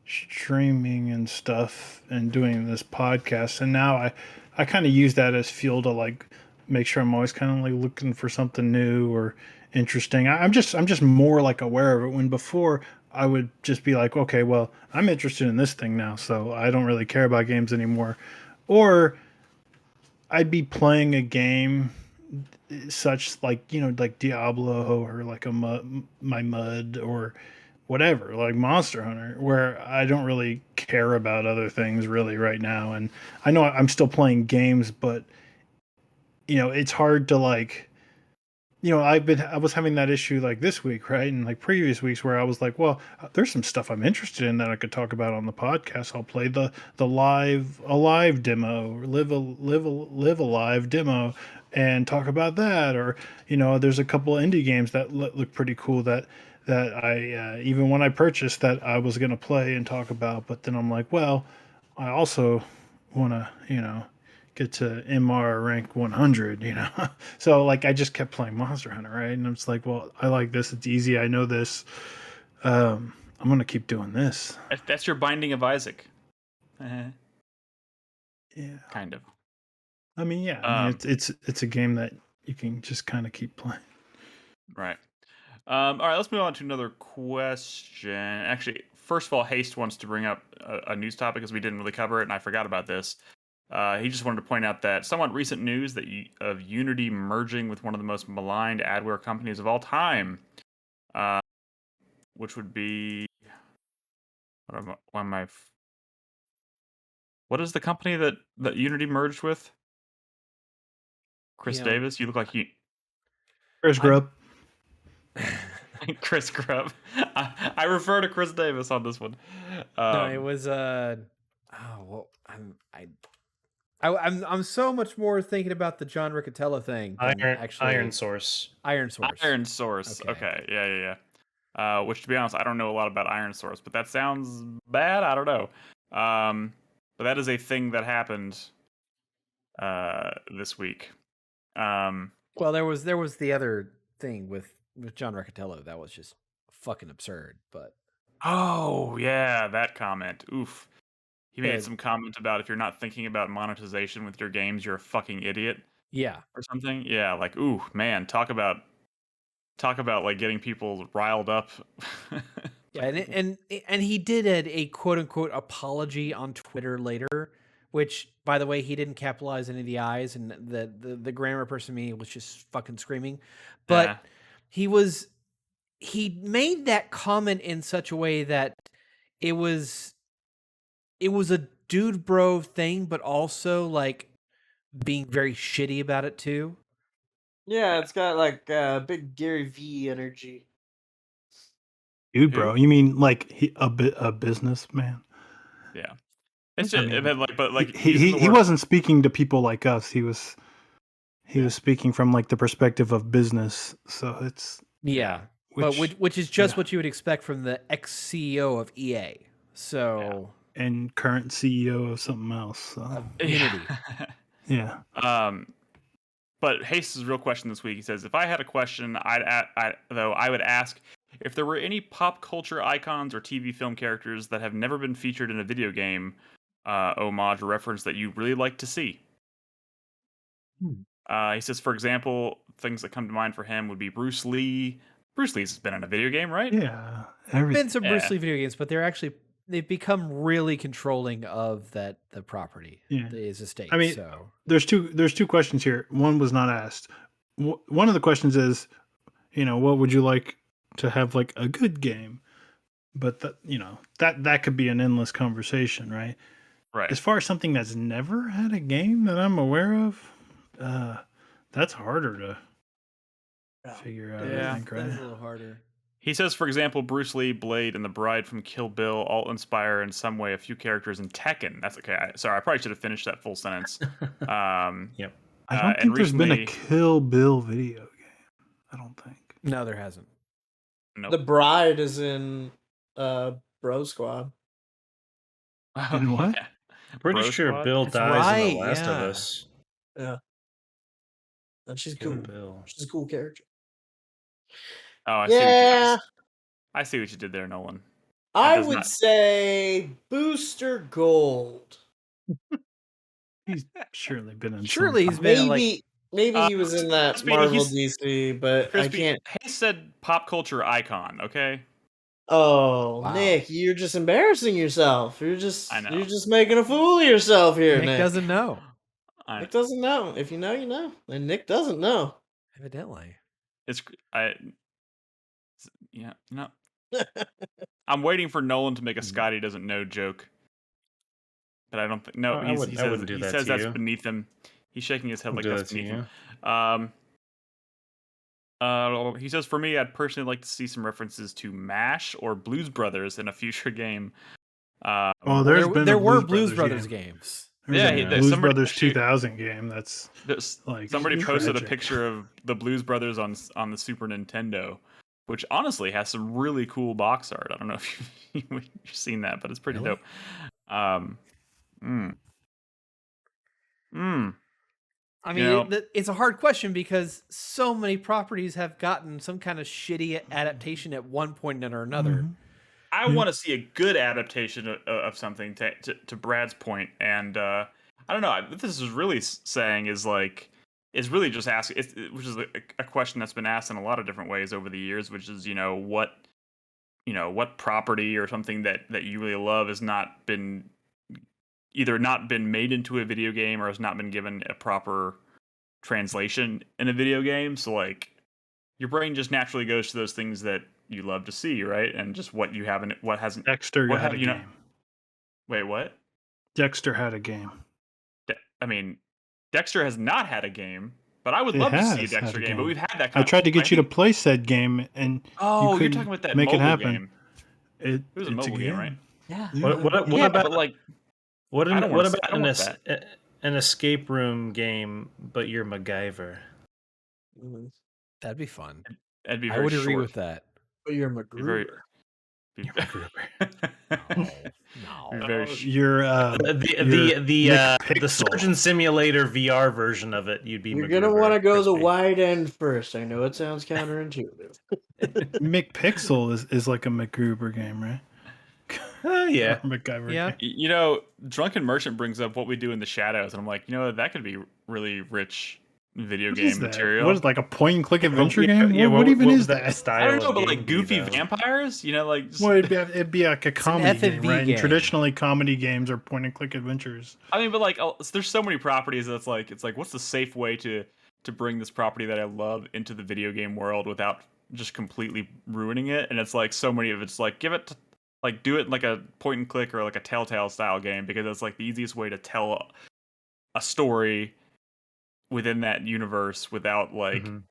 streaming and stuff and doing this podcast, and now I kind of use that as fuel to like make sure I'm always kind of like looking for something new or interesting. I'm just more like aware of it, when before I would just be like, okay, well, I'm interested in this thing now, so I don't really care about games anymore. Or I'd be playing a game such like like Diablo or like my mud or whatever, like Monster Hunter, where I don't really care about other things really right now. And I know I'm still playing games, but it's hard to like, I was having that issue like this week, right? And like previous weeks where I was like, well, there's some stuff I'm interested in that I could talk about on the podcast. I'll play the live demo, or live a live demo and talk about that. Or, there's a couple indie games that look pretty cool that I even when I purchased that I was going to play and talk about, but then I'm like, well, I also want to, get to MR rank 100, So like I just kept playing Monster Hunter, right? And I'm just like, well, I like this. It's easy. I know this. I'm going to keep doing this. That's your Binding of Isaac. Yeah. Kind of. I mean, yeah. I mean, it's a game that you can just kind of keep playing. Right. All right, let's move on to another question. Actually, first of all, Haste wants to bring up a news topic because we didn't really cover it, and I forgot about this. He just wanted to point out that somewhat recent news of Unity merging with one of the most maligned adware companies of all time, which would be what is the company that Unity merged with? Chris Davis, you look like you. Chris Grubb. Chris Grubb. I refer to Chris Davis on this one. No, it was I'm so much more thinking about the John Riccatello thing than actually Iron Source. Iron Source. Iron Source. Okay. Yeah. Which, to be honest, I don't know a lot about Iron Source, but that sounds bad. I don't know. But that is a thing that happened this week. Well, there was the other thing with John Riccatello that was just fucking absurd. But oh yeah, that comment. Oof. He made some comment about if you're not thinking about monetization with your games, you're a fucking idiot. Yeah. Or something. Yeah, like, ooh, man, talk about like getting people riled up. Yeah, and he did a quote unquote apology on Twitter later, which, by the way, he didn't capitalize any of the I's, and the grammar person me was just fucking screaming. But he made that comment in such a way that it was a dude bro thing, but also like being very shitty about it too. Yeah, it's got like big Gary V energy. Dude, bro, you mean like a businessman? Yeah, it's just he wasn't speaking to people like us. He was speaking from like the perspective of business. So it's which is just what you would expect from the ex-CEO of EA. So and current CEO of something else. So. Unity. Yeah. But Haste's real question this week, he says, if I had a question, I would ask if there were any pop culture icons or TV film characters that have never been featured in a video game, homage or reference that you really like to see. He says, for example, things that come to mind for him would be Bruce Lee. Bruce Lee's been in a video game, right? Yeah. There've been some Bruce Lee video games, but they've become really controlling of the property. Yeah. His estate. I mean, so there's two questions here. One was not asked. One of the questions is, what would you like to have like a good game? But that could be an endless conversation, right? Right. As far as something that's never had a game that I'm aware of, that's harder to figure out. Yeah, I think, right? that's a little harder. He says, for example, Bruce Lee, Blade, and the Bride from Kill Bill all inspire in some way a few characters in Tekken. That's okay. Sorry, I probably should have finished that full sentence. Yep. I don't think there's been a Kill Bill video game. I don't think. No, there hasn't. Nope. The Bride is in Bro Squad. In what? Pretty Bro sure Squad? Bill That's dies in right, The Last of yeah. Us. Yeah. And she's Go cool. Bill. She's a cool character. Oh, I Yeah. I see what you did there, Nolan. I does would not- say Booster Gold. He's surely been in Surely some. he's been like Maybe he was in that Crispy, Marvel he's- DC, but I Crispy, can't. Hayes said pop culture icon. Okay, Oh, Wow. Nick, you're just embarrassing yourself. I know. You're just making a fool of yourself here, Nick Nick. doesn't know. Nick doesn't know. If you know, you know. And Nick doesn't know. Evidently. It's yeah, no. I'm waiting for Nolan to make a Scotty doesn't know joke, but I don't think. No, I wouldn't do he that says to that's you. beneath him. He's shaking his head like Do that's that to beneath you. him. He says, for me, I'd personally like to see some references to MASH or Blues Brothers in a future game. Oh, There, there's been there a were Blues Blues Brothers game. games. There's Yeah, a there's Blues somebody Brothers actually- 2000 game that's like Somebody posted a tragic. picture of the Blues Brothers on the Super Nintendo, which honestly has some really cool box art. I don't know if you've seen that, but it's pretty Really? dope. I You mean, know- it's a hard question because so many properties have gotten some kind of shitty adaptation at one point or another. Mhm. I Yeah. want to see a good adaptation of something. To Brad's point, and I don't know. What this is really saying is like is really just asking, which is a question that's been asked in a lot of different ways over the years, which is what property or something that you really love has not been made into a video game or has not been given a proper translation in a video game. So like your brain just naturally goes to those things that you love to see, right? And just what you haven't, what hasn't. Dexter What had a have you game. not- Wait, what? Dexter had a game. I mean, Dexter has not had a game, but I would It love to see a has had Dexter a game. But game. we've had that. I tried to get you to think- play said game, and Oh, you're couldn't talking about that make it mobile happen. game. It was a It's mobile game, right? Yeah. What Yeah, about but like, what I don't what wanna- about I don't want an escape room game, but you're MacGyver? Mhm. That'd be fun. that'd be I very would agree short. with that. But you're Be very- MacGruber. be- No. be very You're The McPixel. Surgeon Simulator VR version of it, you'd be. You're gonna MacGruber, want to go the Crispy. wide end first. I know it sounds counterintuitive. McPixel is like a MacGruber game, right? Oh yeah. Or MacGyver Yeah. game. Drunken Merchant brings up what we do in the shadows, and I'm like, that could be really rich video What game is that? material. What is like a point and click adventure Yeah, game? yeah, what even would is that that? style I don't know, of but game like be, goofy though? vampires, like just, Well, it'd be like a comedy game, FMV right? And game. traditionally, comedy games are point and click adventures. I mean, but like, there's so many properties that's like, it's like, what's the safe way to bring this property that I love into the video game world without just completely ruining it? And it's like so many of it's like, do it like a point and click or like a Telltale style game, because it's like the easiest way to tell a story within that universe without like Mhm.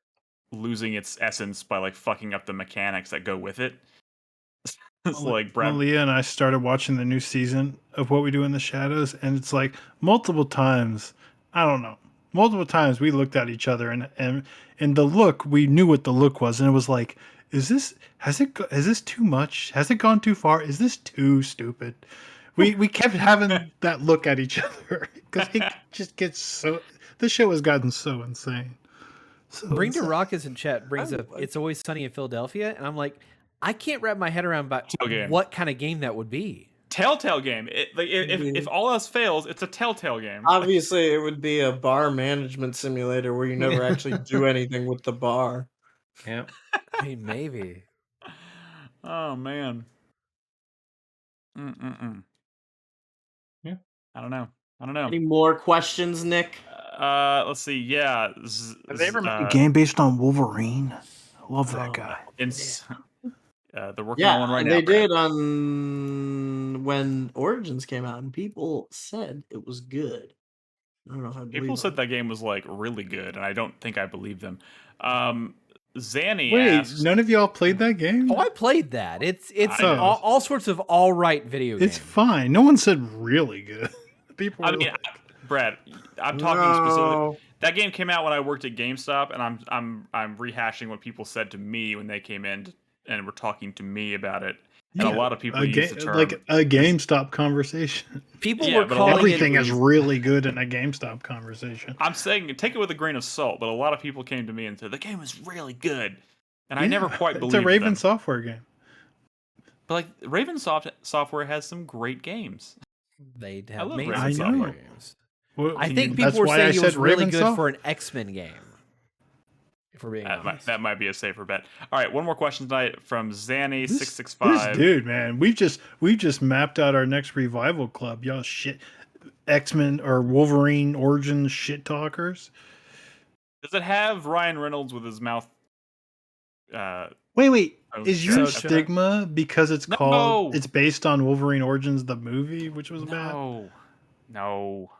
losing its essence by like fucking up the mechanics that go with it. It's Well, like Brad. Leah and I started watching the new season of What We Do in the Shadows, and it's like multiple times. I don't know. Multiple times we looked at each other, and the look, we knew what the look was, and it was like, is this too much? Has it gone too far? Is this too stupid? We kept having that look at each other because it just gets so. This show has gotten so insane. So Bring to insane. Rockets in chat brings up It's Always Sunny in Philadelphia, and I'm like, I can't wrap my head around about game. what kind of game that would be. Telltale game. If all else fails, it's a Telltale game. Obviously, it would be a bar management simulator where you never actually do anything with the bar. Yeah. I mean, maybe. Oh man. Yeah. I don't know. Any more questions, Nick? Let's see. Yeah. Have they ever made a game based on Wolverine? I love that guy. They're working on one right now. They Brad. did on when Origins came out, and people said it was good. I don't know if I believe People said them. that game was like really good, and I don't think I believe them. Zanny Wait, asks, none of y'all played that game? Oh, I played that. It's I know. all sorts of all right video games. It's fine. No one said really good. People I were mean, like, Brad, I'm talking specifically. That game came out when I worked at GameStop, and I'm rehashing what people said to me when they came in and were talking to me about it. And a lot of people use the term like a GameStop conversation. People Yeah, were but calling Everything it. is really good in a GameStop conversation. I'm saying take it with a grain of salt, but a lot of people came to me and said the game was really good, and I never quite believed It's a Raven them. Software game. But like Raven Software has some great games. They I have love made Raven some Software. games. Well, I think that's people were why saying I it was said really Raven good Soft- for an X-Men game. If we're being honest. That might be a safer bet. All right, one more question tonight from This Zanny665. dude, man, we've just mapped out our next revival club. Y'all shit, X-Men or Wolverine Origins shit talkers. Does it have Ryan Reynolds with his mouth? Wait, Oh, is shut your up. stigma because it's No. called? It's based on Wolverine Origins, the movie, which was bad. No.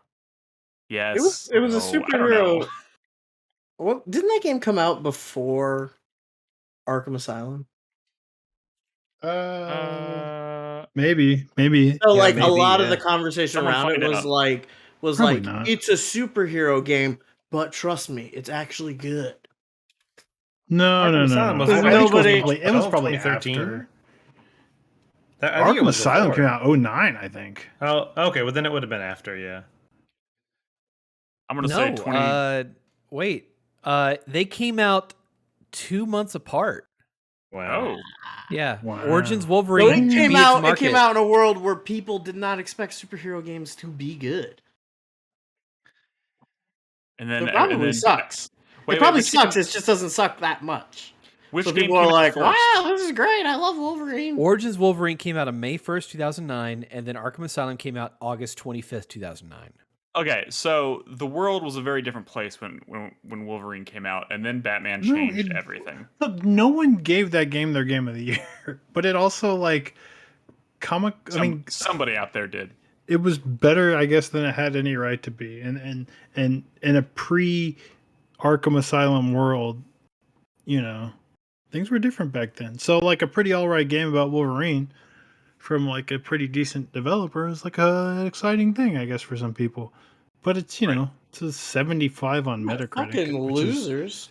Yes. It was a no, I don't superhero. know. Well, didn't that game come out before Arkham Asylum? Maybe. So Yeah, like a maybe, lot of yeah. the conversation Someone around it find was out. Probably like not. it's a superhero game, but trust me, it's actually good. No. Arkham Asylum was I think nobody- it was probably 2013? after. I think it Arkham was Asylum before. came out 2009, I think. Oh, okay. Well, then it would have been after, yeah. I'm gonna say 20. Wait. They came out 2 months apart. Wow. Oh, Yeah. Wow. Origins So Wolverine it came beat its out. It market. came out in a world where people did not expect superhero games to be good. and then It probably sucks. It probably sucks. It just doesn't suck that much. Which So game people came are out like, first? "Wow, this is great! I love Wolverine." Origins Wolverine came out on May 1st, 2009, and then Arkham Asylum came out August 25th, 2009. Okay, so the world was a very different place when Wolverine came out, and then Batman changed everything. Look, no one gave that game their game of the year, but it also like Somebody out there did. it was better, I guess, than it had any right to be. And in a pre Arkham Asylum world, things were different back then. So like a pretty alright game about Wolverine from like a pretty decent developer is like an exciting thing, I guess, for some people. But it's it's a 75 on Metacritic. Fucking losers.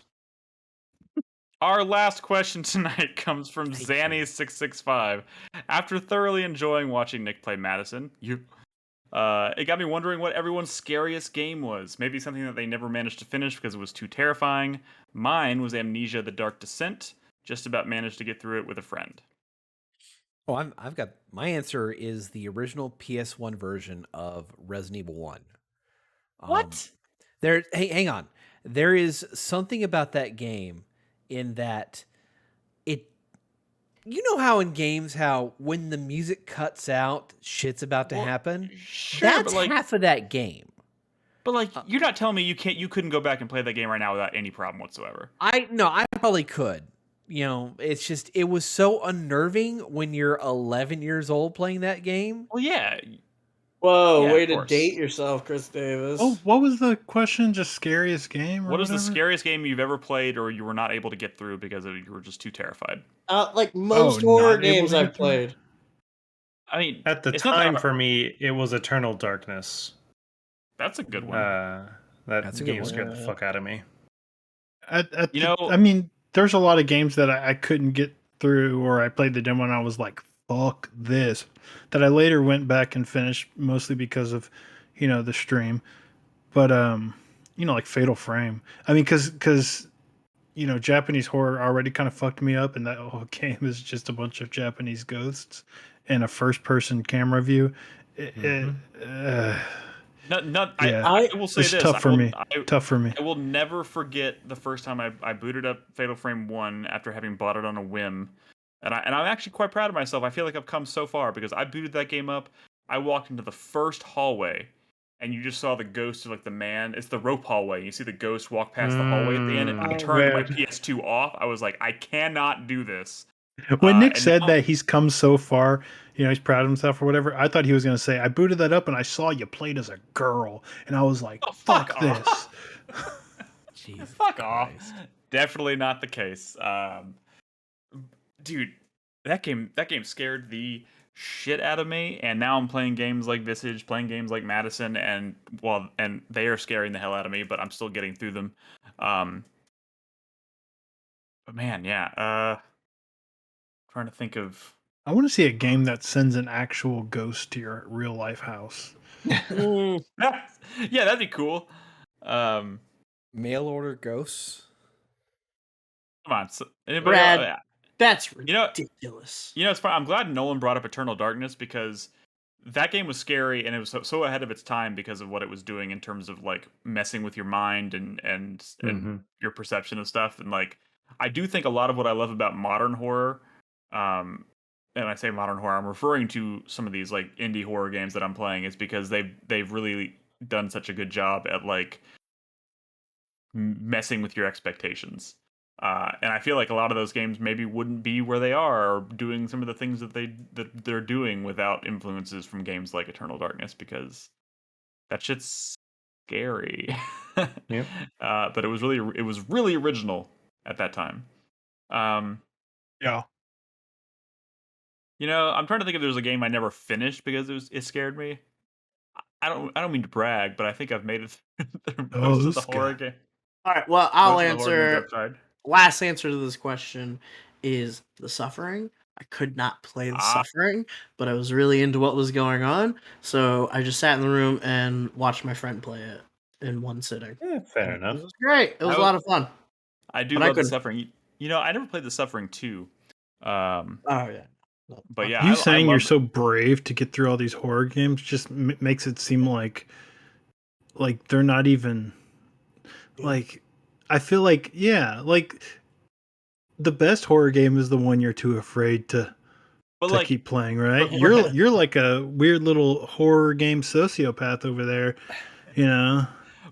Our last question tonight comes from Zanny665. After thoroughly enjoying watching Nick play MADiSON, it got me wondering what everyone's scariest game was. Maybe something that they never managed to finish because it was too terrifying. Mine was Amnesia: The Dark Descent. Just about managed to get through it with a friend. Oh, I've got my answer is the original PS1 version of Resident Evil 1. What? Hang on. There is something about that game in that you know how in games how when the music cuts out, shit's about to happen? Sure, That's half of that game. But like, you're not telling me you couldn't go back and play that game right now without any problem whatsoever. I probably could. It's just it was so unnerving when you're 11 years old playing that game. Well, yeah. Whoa, Yeah, way of to course. date yourself, Chris Davis. Oh, what was the question? Just scariest game? Or What is the whatever? scariest game you've ever played or you were not able to get through because you were just too terrified? Like most horror games I've played. I mean, At the it's not time, that for me, it was Eternal Darkness. That's a good one. That a good game one. scared the fuck out of me. I mean, there's a lot of games that I couldn't get through, or I played the demo and I was like, fuck this, that I later went back and finished, mostly because of, the stream. But, like Fatal Frame. I mean, because Japanese horror already kind of fucked me up, and that whole game is just a bunch of Japanese ghosts and a first-person camera view. I will say it's this. tough for me. I will never forget the first time I booted up Fatal Frame 1 after having bought it on a whim. And I'm actually quite proud of myself. I feel like I've come so far because I booted that game up. I walked into the first hallway, and you just saw the ghost of like the man. It's the rope hallway. You see the ghost walk past the hallway at the end, and I turned my PS2 off. I was like, I cannot do this. When Nick said that he's come so far, he's proud of himself or whatever, I thought he was going to say, I booted that up and I saw you played as a girl. And I was like, fuck this. Jesus fuck Christ. off. Definitely not the case. Dude, that game scared the shit out of me, and now I'm playing games like Visage, playing games like MADiSON, and they are scaring the hell out of me, but I'm still getting through them. But man, yeah. Trying to think of I want to see a game that sends an actual ghost to your real life house. Mm, Yeah, that'd be cool. Come Mail order ghosts. on, anybody Brad, else? that's You know, ridiculous. it's fun. I'm glad Nolan brought up Eternal Darkness because that game was scary and it was so ahead of its time because of what it was doing in terms of like messing with your mind and your perception of stuff. And like, I do think a lot of what I love about modern horror, and I say modern horror, I'm referring to some of these like indie horror games that I'm playing, is because they've really done such a good job at like messing with your expectations. And I feel like a lot of those games maybe wouldn't be where they are or doing some of the things that they're doing without influences from games like Eternal Darkness, because that shit's scary. Yep. But it was really original at that time. Yeah. I'm trying to think if there's a game I never finished because it scared me. I don't mean to brag, but I think I've made it through most of the horror game. All right, well, I'll Most of the horror games answer. I've tried. Last answer to this question is The Suffering. I could not play The Suffering, but I was really into what was going on, so I just sat in the room and watched my friend play it in one sitting. Yeah, fair enough. It was great. It was a lot of fun. I do But I love The couldn't- Suffering. I never played The Suffering 2. Oh yeah. But yeah, You I saying you're love- so brave to get through all these horror games just makes it seem like they're not even like. I feel like like the best horror game is the one you're too afraid to keep playing, right? You're like a weird little horror game sociopath over there,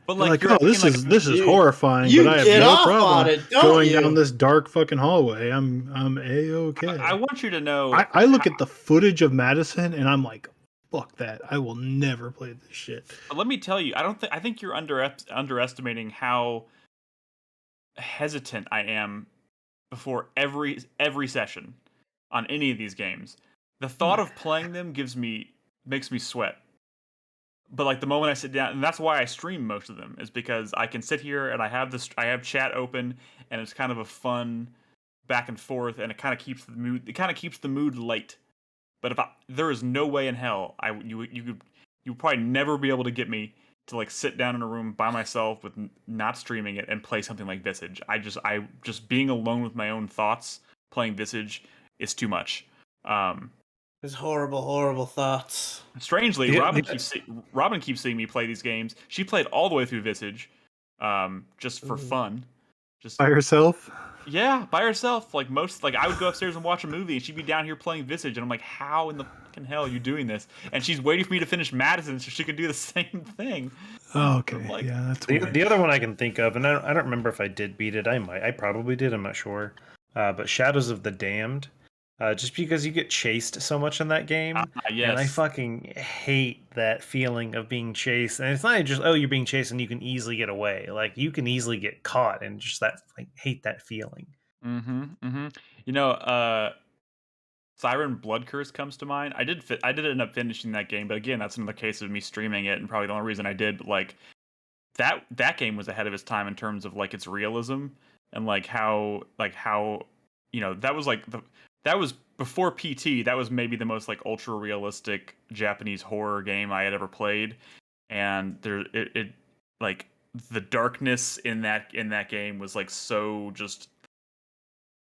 But like, oh, this is horrifying, you but I have get no off problem on it, don't going you? down this dark fucking hallway. I'm a-okay. I want you to know. I look at the footage of MADiSON and I'm like, fuck that. I will never play this shit. But let me tell you, I think you're underestimating how hesitant I am before every session on any of these games. The thought of playing them makes me sweat. But like the moment I sit down, and that's why I stream most of them, is because I can sit here and I have chat open, and it's kind of a fun back and forth, and it kind of keeps the mood light. But there is no way in hell you would probably never be able to get me to like sit down in a room by myself with not streaming it and play something like Visage. I just being alone with my own thoughts playing Visage is too much. It's horrible, horrible thoughts. Strangely, Robin keeps seeing me play these games. She played all the way through Visage, just for fun. Just by herself. Yeah, by herself. Like I would go upstairs and watch a movie, and she'd be down here playing Visage, and I'm like, how in the fucking hell are you doing this? And she's waiting for me to finish MADiSON so she could do the same thing. Oh, okay. Like, yeah, that's the other one I can think of, and I don't remember if I did beat it. I probably did. I'm not sure. But Shadows of the Damned. Just because you get chased so much in that game, yes. And I fucking hate that feeling of being chased. And it's not just you're being chased and you can easily get away. Like you can easily get caught, and just hate that feeling. Siren Blood Curse comes to mind. I did end up finishing that game, but again, that's another case of me streaming it, and probably the only reason I did. But like that game was ahead of its time in terms of like its realism and how that was before PT. That was maybe the most like ultra realistic Japanese horror game I had ever played, and it like the darkness in that game was like so just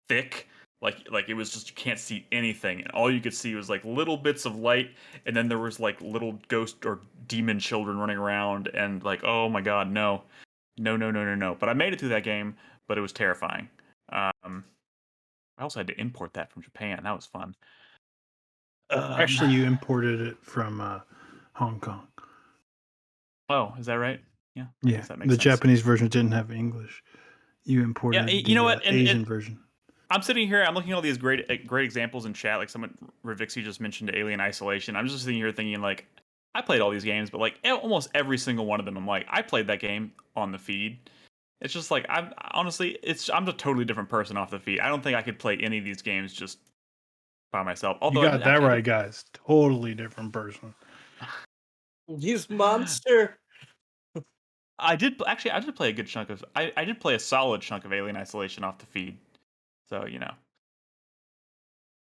thick. Like it was just, you can't see anything, and all you could see was like little bits of light, and then there was like little ghost or demon children running around, and like, oh my god, no. But I made it through that game, but it was terrifying. I also had to import that from Japan. That was fun. Actually, you imported it from Hong Kong. Oh, is that right? Yeah. Yeah. The Japanese version didn't have English. You imported the Asian version. I'm sitting here, I'm looking at all these great examples in chat, like someone, Ravixi just mentioned Alien Isolation. I'm just sitting here thinking, like, I played all these games, but like almost every single one of them, I'm like, I played that game on the feed. It's just like, I'm a totally different person off the feed. I don't think I could play any of these games just by myself. Although you got that right, guys. Totally different person. He's monster. I did play a good chunk of, I did play a solid chunk of Alien Isolation off the feed. So,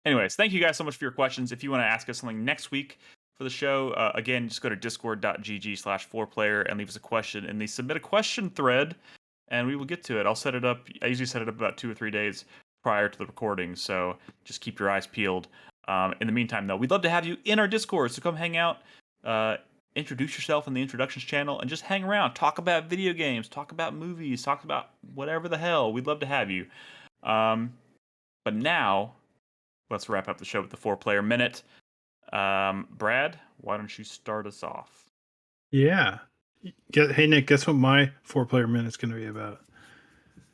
Anyways, thank you guys so much for your questions. If you want to ask us something next week for the show, again, just go to discord.gg/4player and leave us a question in the submit a question thread, and we will get to it. I'll set it up. I usually set it up about 2 or 3 days prior to the recording, so just keep your eyes peeled. In the meantime, though, we'd love to have you in our Discord, so come hang out, introduce yourself in the introductions channel, and just hang around. Talk about video games, talk about movies, talk about whatever the hell. We'd love to have you. But now, let's wrap up the show with the 4-player minute. Brad, why don't you start us off? Yeah. Hey, Nick, guess what my 4-player minute's going to be about?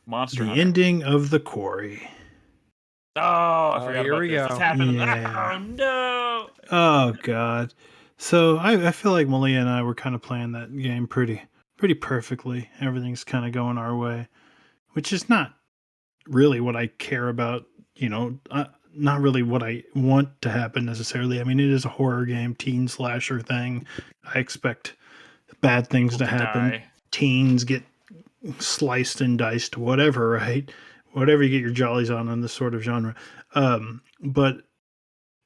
Monster the Hunter. Ending of the Quarry. Oh, I forgot here about we this. go. It's happening. Yeah. Oh, no. Oh, God. So I feel like Malia and I were kind of playing that game pretty perfectly. Everything's kind of going our way, which is not really what I care about, not really what I want to happen necessarily. I mean, it is a horror game, teen slasher thing. I expect bad things to happen. Die. Teens get sliced and diced, whatever, right? Whatever you get your jollies on in this sort of genre. But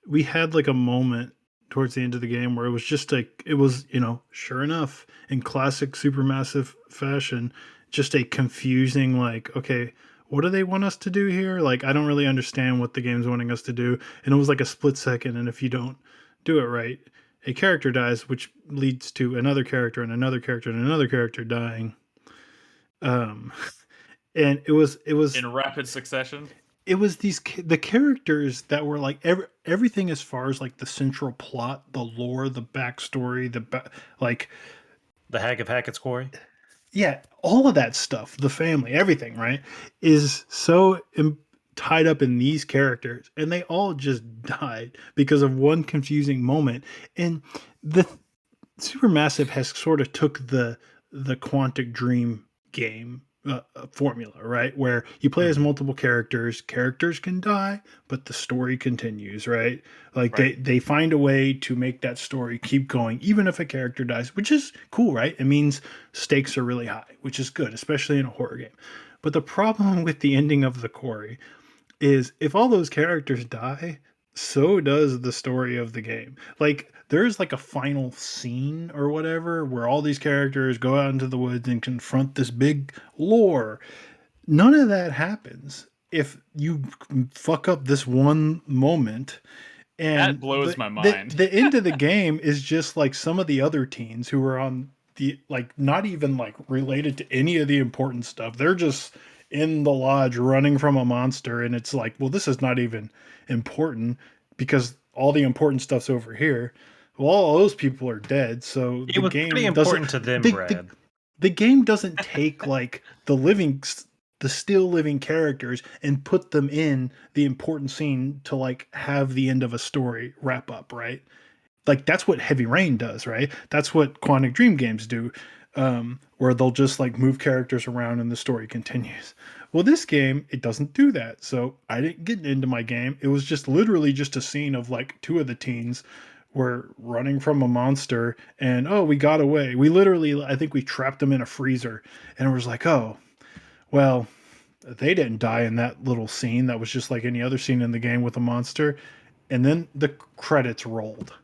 we had like a moment towards the end of the game where it was just like, it was, sure enough, in classic Supermassive fashion, just a confusing, like, okay, what do they want us to do here? Like, I don't really understand what the game's wanting us to do. And it was like a split second. And if you don't do it right, a character dies, which leads to another character and another character and another character dying. And it was In rapid succession. It was the characters that were like everything as far as like the central plot, the lore, the backstory, like the Hag of Hackett's Quarry. Yeah, all of that stuff, the family, everything, right, is so tied up in these characters, and they all just died because of one confusing moment. And the Supermassive has sort of took the Quantic Dream game formula, right, where you play as multiple characters can die, but the story continues, right? Like they find a way to make that story keep going even if a character dies, which is cool, right? It means stakes are really high, which is good, especially in a horror game. But the problem with the ending of the Quarry is if all those characters die, so does the story of the game. Like, there's like a final scene or whatever where all these characters go out into the woods and confront this big lore. None of that happens if you fuck up this one moment. And that blows my mind. The end of the game is just like some of the other teens who are on the, like, not even like related to any of the important stuff. They're just in the lodge running from a monster, and it's like, well, this is not even important because all the important stuff's over here. Well, all those people are dead, so it was pretty important to them, Brad. The game doesn't take like the still living characters and put them in the important scene to like have the end of a story wrap up, right? Like, that's what Heavy Rain does, right? That's what Quantic Dream games do, where they'll just like move characters around and the story continues. Well, this game, it doesn't do that. So I didn't get into my game. It was just literally just a scene of like two of the teens were running from a monster and, oh, we got away. We literally, I think we trapped them in a freezer, and it was like, oh, well, they didn't die in that little scene. That was just like any other scene in the game with a monster. And then the credits rolled.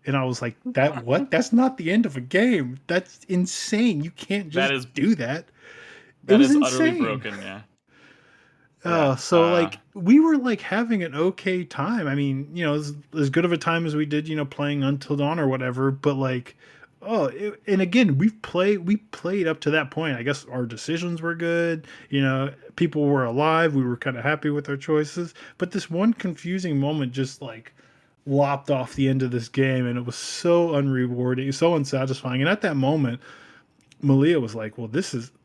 And I was like, that what? That's not the end of a game. That's insane. You can't just do that. That is insane. Utterly broken, yeah. So like we were like having an okay time. I mean, as good of a time as we did, playing Until Dawn or whatever, but like, and again, we played up to that point. I guess our decisions were good. People were alive. We were kind of happy with our choices, but this one confusing moment just like lopped off the end of this game, and it was so unrewarding, so unsatisfying. And at that moment, Malia was like, well,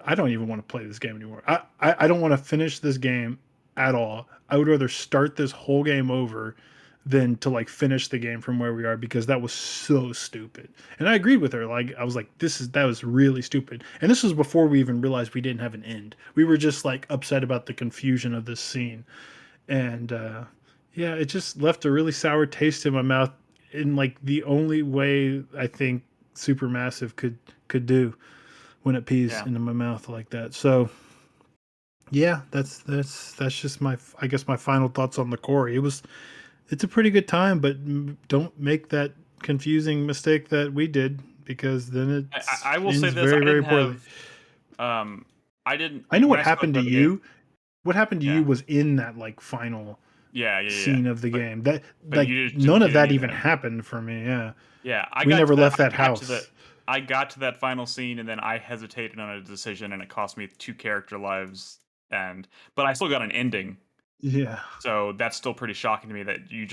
I don't even want to play this game anymore. I don't want to finish this game at all. I would rather start this whole game over than to like finish the game from where we are, because that was so stupid. And I agreed with her. Like, I was like, that was really stupid. And this was before we even realized we didn't have an end. We were just like upset about the confusion of this scene. And yeah, it just left a really sour taste in my mouth in like the only way I think Supermassive could do when it pees into my mouth like that. So yeah, that's just my, I guess, my final thoughts on the Quarry. It was it's a pretty good time, but don't make that confusing mistake that we did, because then it I will say ends this: very, I very didn't poorly. have. I didn't. I know when what I started happened to playing the game- you. What happened to Yeah. you was in that like final Yeah. scene of the But- game. That but like you just didn't none of get that any of even them. happened for me. Yeah, Yeah, we never left I that got house. I got to that final scene, and then I hesitated on a decision, and it cost me 2 character lives. But I still got an ending, Yeah, so that's still pretty shocking to me that they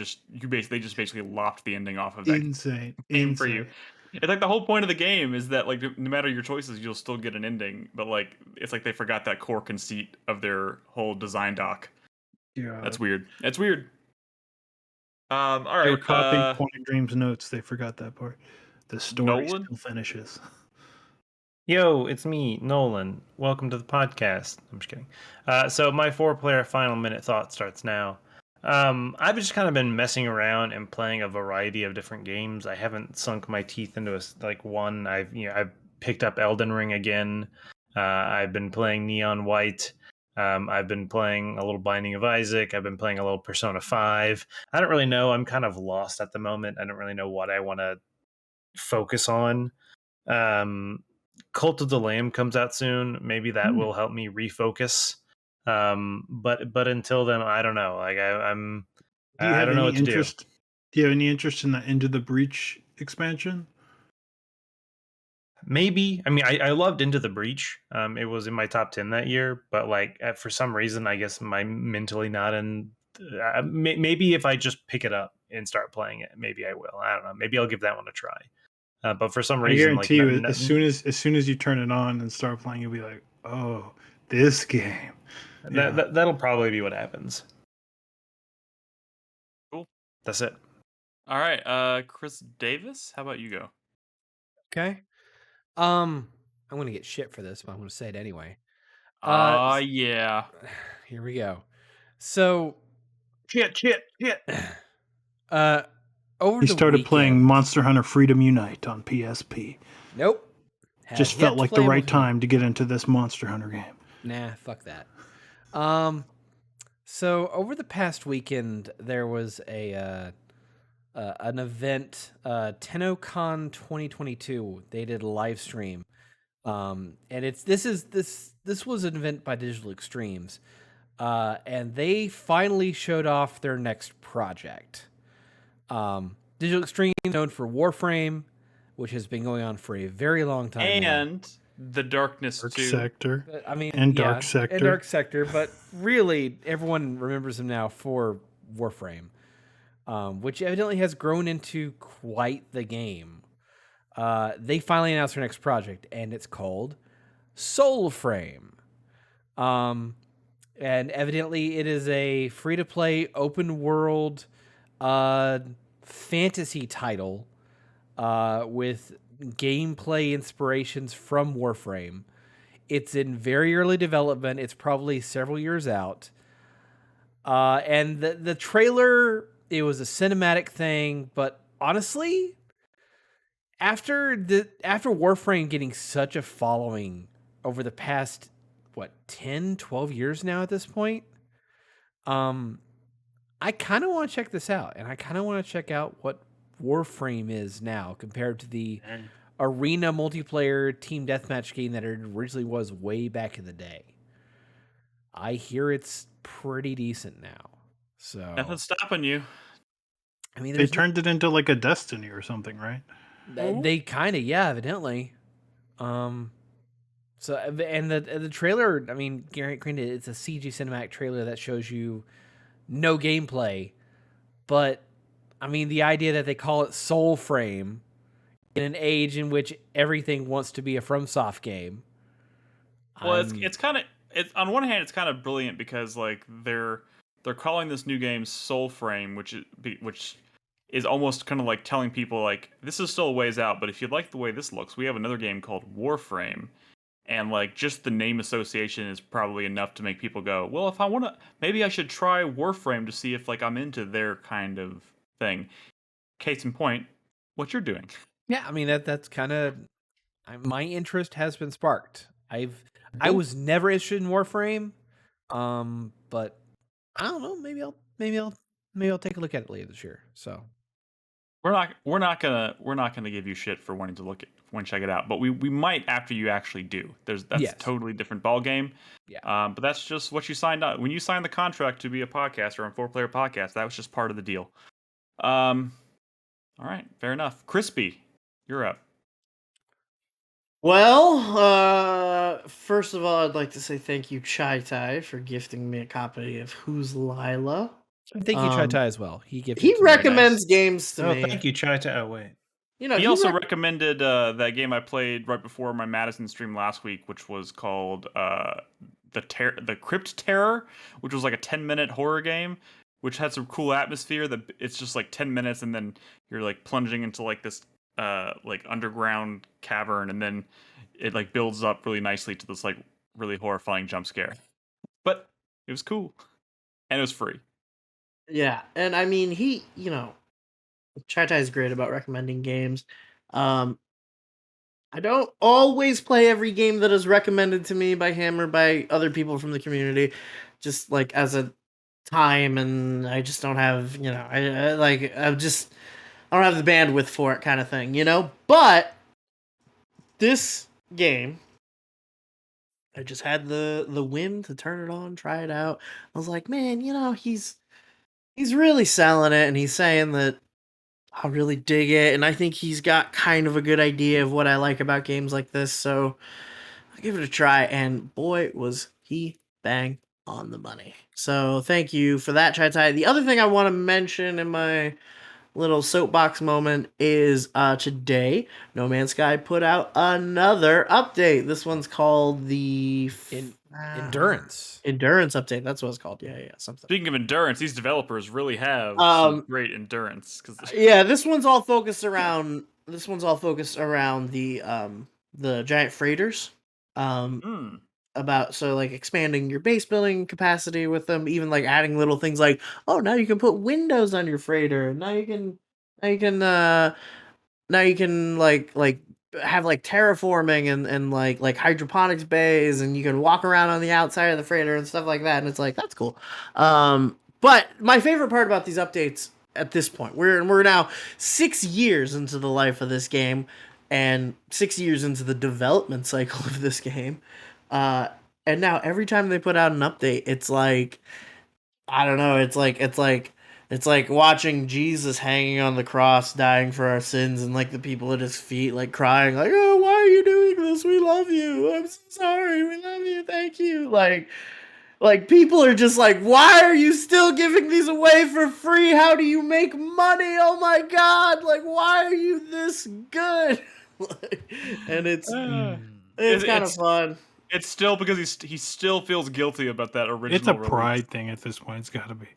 just basically lopped the ending off of that insane, game for you. insane. It's like the whole point of the game is that like no matter your choices, you'll still get an ending. But like it's like they forgot that core conceit of their whole design doc. Yeah, That's weird. That's weird. All they were right. copying Quantic Dream's notes. They forgot that part. The story Nolan? still finishes. Yo, it's me, Nolan. Welcome to the podcast. I'm just kidding. So my 4-player final minute thought starts now. I've just kind of been messing around and playing a variety of different games. I haven't sunk my teeth into one. I've picked up Elden Ring again. I've been playing Neon White. I've been playing a little Binding of Isaac. I've been playing a little Persona 5. I don't really know. I'm kind of lost at the moment. I don't really know what I want to focus on. Cult of the Lamb comes out soon. Maybe that will help me refocus. But until then, I don't know. Like I'm, Do you I have don't know any what to do. interest? Do you have any interest in the Into the Breach expansion? Maybe. I mean, I loved Into the Breach. It was in my top 10 that year, but like for some reason, I guess I'm mentally not in. Maybe if I just pick it up and start playing it, maybe I will. I don't know. Maybe I'll give that one a try. But for some I reason, guarantee you, like, as soon as you turn it on and start playing, you'll be like, "Oh, this game." Yeah. that'll probably be what happens. Cool. That's it. All right, Chris Davis, how about you go? Okay. I'm gonna get shit for this, but I'm gonna say it anyway. Yeah. Here we go. So, Shit. over He the started playing weekend- Monster Hunter Freedom Unite on PSP. Nope. Just Have yet felt to like play the right Monster Hunter. time to get into this Monster Hunter game. Nah, fuck that. So over the past weekend, there was an event, TennoCon 2022. They did a live stream, and this was an event by Digital Extremes, and they finally showed off their next project. Digital Extremes known for Warframe, which has been going on for a very long time now. And the Darkness Dark 2. Sector. I mean, And yeah, Dark Sector. and Dark Sector, but really, everyone remembers him now for Warframe, which evidently has grown into quite the game. They finally announced their next project, and it's called Soulframe. And evidently, it is a free-to-play open-world fantasy title with gameplay inspirations from Warframe. It's in very early development. It's probably several years out. And the trailer, it was a cinematic thing, but honestly, after Warframe getting such a following over the past 10, 12 years now at this point, I kind of want to check this out, and I kind of want to check out what Warframe is now compared to the arena multiplayer team deathmatch game that it originally was way back in the day. I hear it's pretty decent now. So Nothing's stopping you. I mean, They turned it into like a Destiny or something, right? they kind of, yeah, evidently. So and the trailer, I mean, granted, it's a CG cinematic trailer that shows you no gameplay, but I mean, the idea that they call it Soulframe in an age in which everything wants to be a FromSoft game. Well, it's kind of on one hand it's kind of brilliant because like they're calling this new game Soulframe, which is almost kind of like telling people like this is still a ways out, but if you like the way this looks, we have another game called Warframe. And like just the name association is probably enough to make people go, well, if I want to, maybe I should try Warframe to see if like I'm into their kind of thing. Case in point, what you're doing. Yeah, I mean that's kind of my interest has been sparked. I was never interested in Warframe, but I don't know. Maybe I'll maybe I'll take a look at it later this year. So we're not gonna give you shit for wanting to check it out, but we might after you actually do. That's Yes. a totally different ball game. Yeah. But that's just what you signed up when you signed the contract to be a podcaster on 4Player Podcast. That was just part of the deal. All right, fair enough. Krispy, you're up. Well, first of all, I'd like to say thank you, Chai Tai, for gifting me a copy of Who's Lila. Thank you, Chai Tai, as well. He recommends games to Oh, me. thank you, Chai Tai. Oh, wait. You know, He also recommended that game I played right before my MADiSON stream last week, which was called the Crypt Terror, which was like a 10-minute horror game, which had some cool atmosphere. That it's just like 10 minutes, and then you're like plunging into like this like underground cavern, and then it like builds up really nicely to this like really horrifying jump scare. But it was cool, and it was free. Yeah, and I mean, Chai Tai is great about recommending games. I don't always play every game that is recommended to me by him or by other people from the community, just like as a time, and I just don't have, I don't have the bandwidth for it, kind of thing, But this game, I just had the whim to turn it on, try it out. I was like, man, he's really selling it, and he's saying that I really dig it, and I think he's got kind of a good idea of what I like about games like this, so I'll give it a try, and boy, was he bang on the money. So thank you for that, Chai Tai. The other thing I want to mention in my little soapbox moment is today, No Man's Sky put out another update. This one's called the Endurance update. That's what it's called. Yeah, something. Speaking of endurance, these developers really have some great endurance. Yeah, this one's all focused around the giant freighters. About expanding your base building capacity with them, even like adding little things like, oh, now you can put windows on your freighter. Now you can have like terraforming and like hydroponics bays, and you can walk around on the outside of the freighter and stuff like that, and it's like, that's cool. But my favorite part about these updates at this point, we're now 6 years into the life of this game and 6 years into the development cycle of this game, and now every time they put out an update, it's like, I don't know, it's like watching Jesus hanging on the cross, dying for our sins, and like the people at his feet, like crying, like, oh, why are you doing this? We love you. I'm so sorry. We love you. Thank you. Like people are just like, why are you still giving these away for free? How do you make money? Oh my God. Like, why are you this good? And it's kind of fun. It's still because he still feels guilty about that original. It's a pride thing at this point. It's got to be.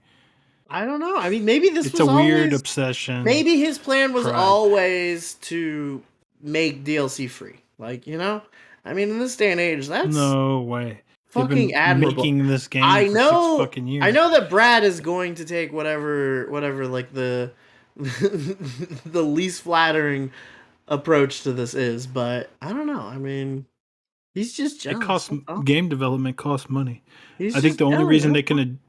I don't know. I mean, maybe it's a weird obsession. Maybe his plan was always to make DLC free. Like, I mean, in this day and age, that's no way. Fucking admirable. Making this game I for know. 6 fucking years. I know that Brad is going to take whatever like the the least flattering approach to this is, but I don't know. I mean, he's just jealous. Game development costs money. I think the only reason they can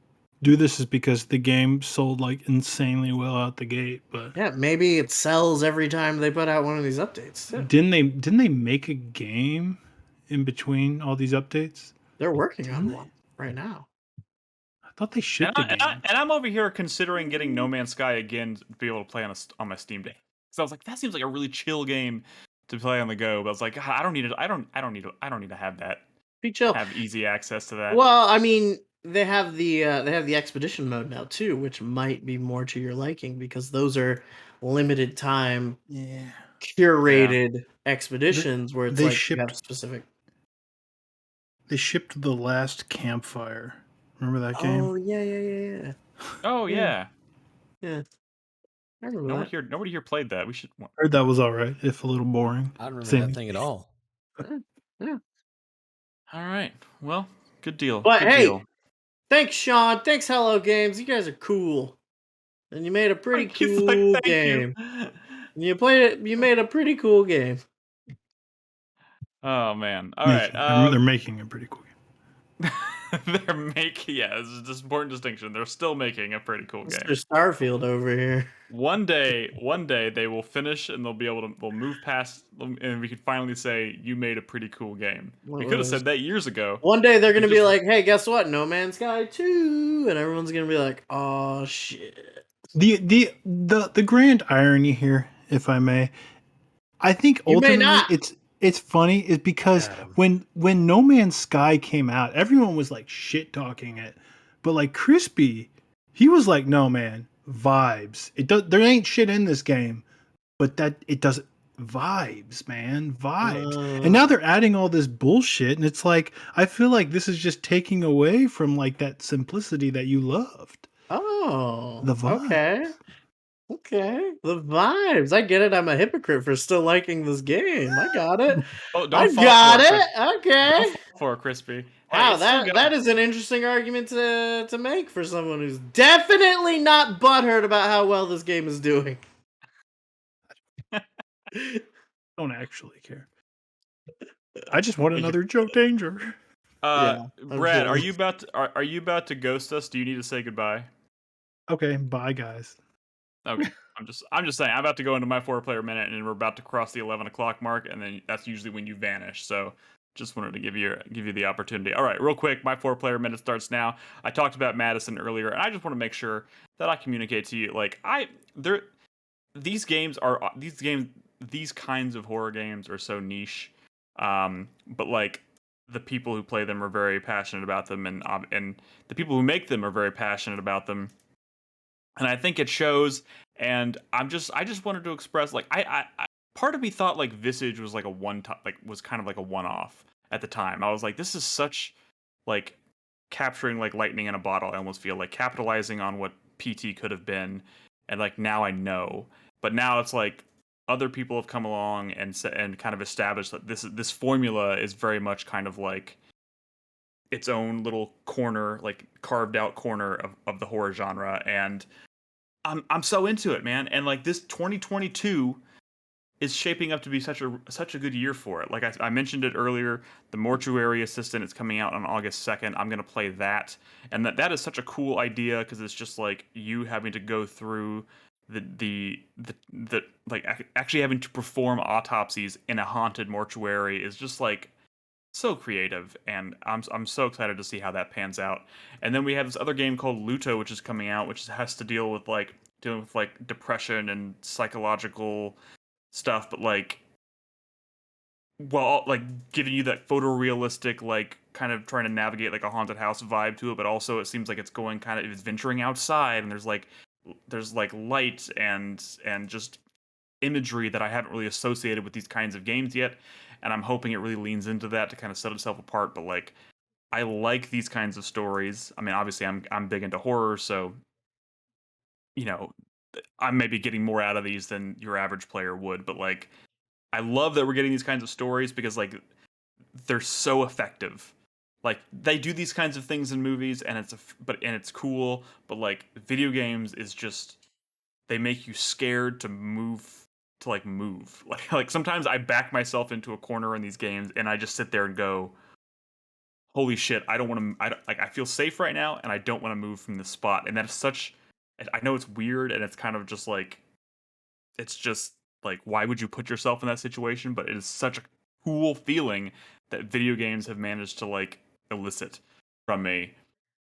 do this is because the game sold like insanely well out the gate. But yeah, maybe it sells every time they put out one of these updates. Yeah. Didn't they make a game in between all these updates? They're working on one right now. I thought they shipped a game. And I'm over here considering getting No Man's Sky again to be able to play on my Steam Deck. So I was like, that seems like a really chill game to play on the go. But I was like, I don't need it. I don't need to have that. Be chill. Have easy access to that. Well, I mean, they have the expedition mode now too, which might be more to your liking because those are limited time, curated expeditions where it's like you have specific. They shipped The Last Campfire. Remember that game? Oh yeah. Oh yeah. Yeah. I remember Nobody here played that. We should. I heard that was all right, if a little boring. I don't remember that thing at all. Yeah. All right. Well, good deal. But good hey, deal. Thanks, Sean. Thanks, Hello Games. You guys are cool, and you made a pretty cool game. You made a pretty cool game. Oh man! All right. They're making a pretty cool game. They're making, yeah, this is just an important distinction. They're still making a pretty cool game. Mr. Starfield over here. One day they will finish and they'll move past, and we can finally say you made a pretty cool game. We could have said that years ago. One day they're gonna be like, "Hey, guess what? No Man's Sky 2," and everyone's gonna be like, "Oh shit." The grand irony here, if I may, I think ultimately it's funny is because when No Man's Sky came out, everyone was like shit talking it, but like Krispy, he was like, "No man, vibes. There ain't shit in this game, but that it does vibes, man, vibes." And now they're adding all this bullshit, and it's like I feel like this is just taking away from like that simplicity that you loved. Oh, the vibes. Okay, the vibes. I get it. I'm a hypocrite for still liking this game. I got it. Oh, I got it. Okay. Don't fall for Krispy. Wow, that is an interesting argument to make for someone who's definitely not butthurt about how well this game is doing. Don't actually care. I just want another Joe Danger. Brad, are you about to ghost us? Do you need to say goodbye? Okay, bye guys. Okay, I'm just saying I'm about to go into my 4-player minute, and we're about to cross the 11 o'clock mark, and then that's usually when you vanish. So just wanted to give you the opportunity. All right, real quick, my 4-player minute starts now. I talked about MADiSON earlier, and I just want to make sure that I communicate to you, like these kinds of horror games are so niche, but like the people who play them are very passionate about them, and the people who make them are very passionate about them. And I think it shows, and I just wanted to express, like, I part of me thought like Visage was like was kind of like a one-off at the time. I was like, this is such like capturing like lightning in a bottle. I almost feel like capitalizing on what PT could have been, and like now I know, but now it's like other people have come along and kind of established that this formula is very much kind of like its own little corner, like carved out corner of the horror genre, and I'm so into it, man. And like this 2022 is shaping up to be such a good year for it. Like I mentioned it earlier, the Mortuary Assistant is coming out on August 2nd. I'm gonna play that, and that is such a cool idea because it's just like you having to go through the like actually having to perform autopsies in a haunted mortuary is just like so creative, and I'm so excited to see how that pans out. And then we have this other game called Luto, which is coming out, which has to deal with like depression and psychological stuff, but like, well, like giving you that photorealistic, like kind of trying to navigate like a haunted house vibe to it, but also it seems like it's going kind of, it's venturing outside, and there's like light and just imagery that I haven't really associated with these kinds of games yet. And I'm hoping it really leans into that to kind of set itself apart. But like, I like these kinds of stories. I mean, obviously, I'm big into horror, so you know, I'm maybe getting more out of these than your average player would. But like, I love that we're getting these kinds of stories because like they're so effective. Like they do these kinds of things in movies, and it's cool. But like video games is just, they make you scared to move. Like sometimes I back myself into a corner in these games, and I just sit there and go, holy shit, I don't want to, I feel safe right now, and I don't want to move from this spot. And that's such, I know it's weird, and it's kind of just like, it's just like, why would you put yourself in that situation? But it is such a cool feeling that video games have managed to like elicit from me.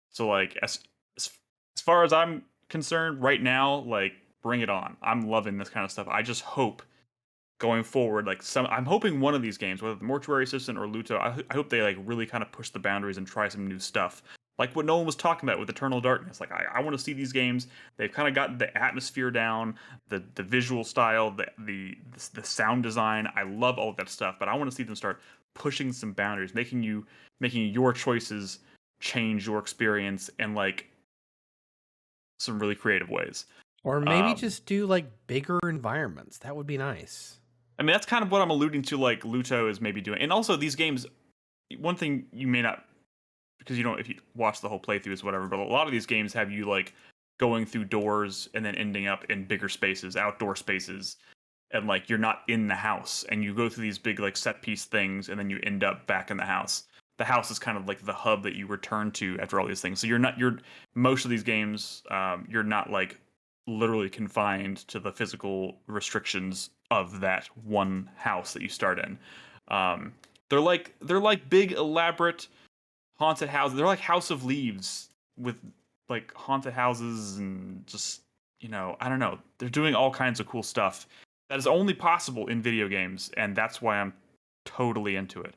So like, as far as I'm concerned right now, like, bring it on. I'm loving this kind of stuff. I just hope going forward, like I'm hoping one of these games, whether the Mortuary Assistant or Luto, I hope they like really kind of push the boundaries and try some new stuff. Like what Nolan was talking about with Eternal Darkness. Like I want to see these games. They've kind of got the atmosphere down, the visual style, the sound design. I love all of that stuff, but I want to see them start pushing some boundaries, making your choices change your experience in like some really creative ways. Or maybe just do like bigger environments. That would be nice. I mean, that's kind of what I'm alluding to, like Luto is maybe doing. And also these games, one thing you may not, because you don't, if you watch the whole playthroughs, whatever, but a lot of these games have you like going through doors and then ending up in bigger spaces, outdoor spaces, and like you're not in the house, and you go through these big like set piece things, and then you end up back in the house. the house is kind of like the hub that you return to after all these things. So you're most of these games, you're not like literally confined to the physical restrictions of that one house that you start in. They're like big elaborate haunted houses. They're like House of Leaves with like haunted houses and just, I don't know. They're doing all kinds of cool stuff that is only possible in video games, and that's why I'm totally into it.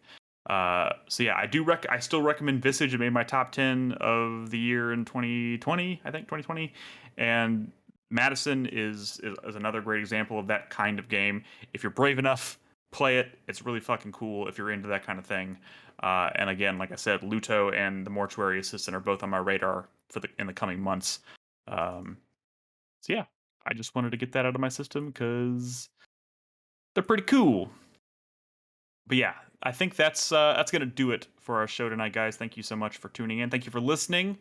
So yeah, I still recommend Visage. It made my top 10 of the year in 2020, I think 2020. And MADiSON is another great example of that kind of game. If you're brave enough, play it. It's really fucking cool if you're into that kind of thing. And again, like I said, Luto and the Mortuary Assistant are both on my radar in the coming months. So yeah, I just wanted to get that out of my system because they're pretty cool. But yeah, I think that's gonna do it for our show tonight, guys. Thank you so much for tuning in. Thank you for listening.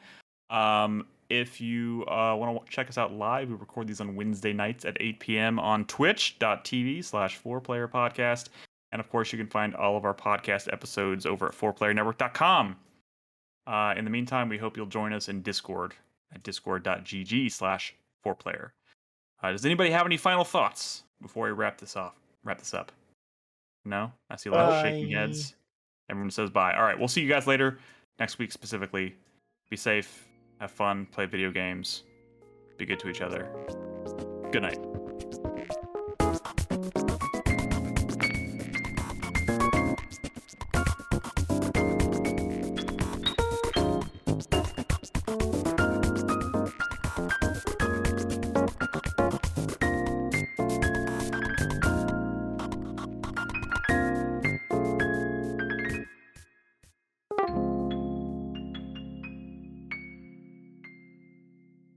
If you want to check us out live, we record these on Wednesday nights at 8 p.m. on twitch.tv/4Player Podcast. And of course, you can find all of our podcast episodes over at 4playernetwork.com. In the meantime, we hope you'll join us in Discord at discord.gg/4player. Does anybody have any final thoughts before we wrap this up? No? I see a lot of shaking heads. Everyone says bye. All right, we'll see you guys later. Next week specifically. Be safe. Have fun. Play video games. Be good to each other. Good night.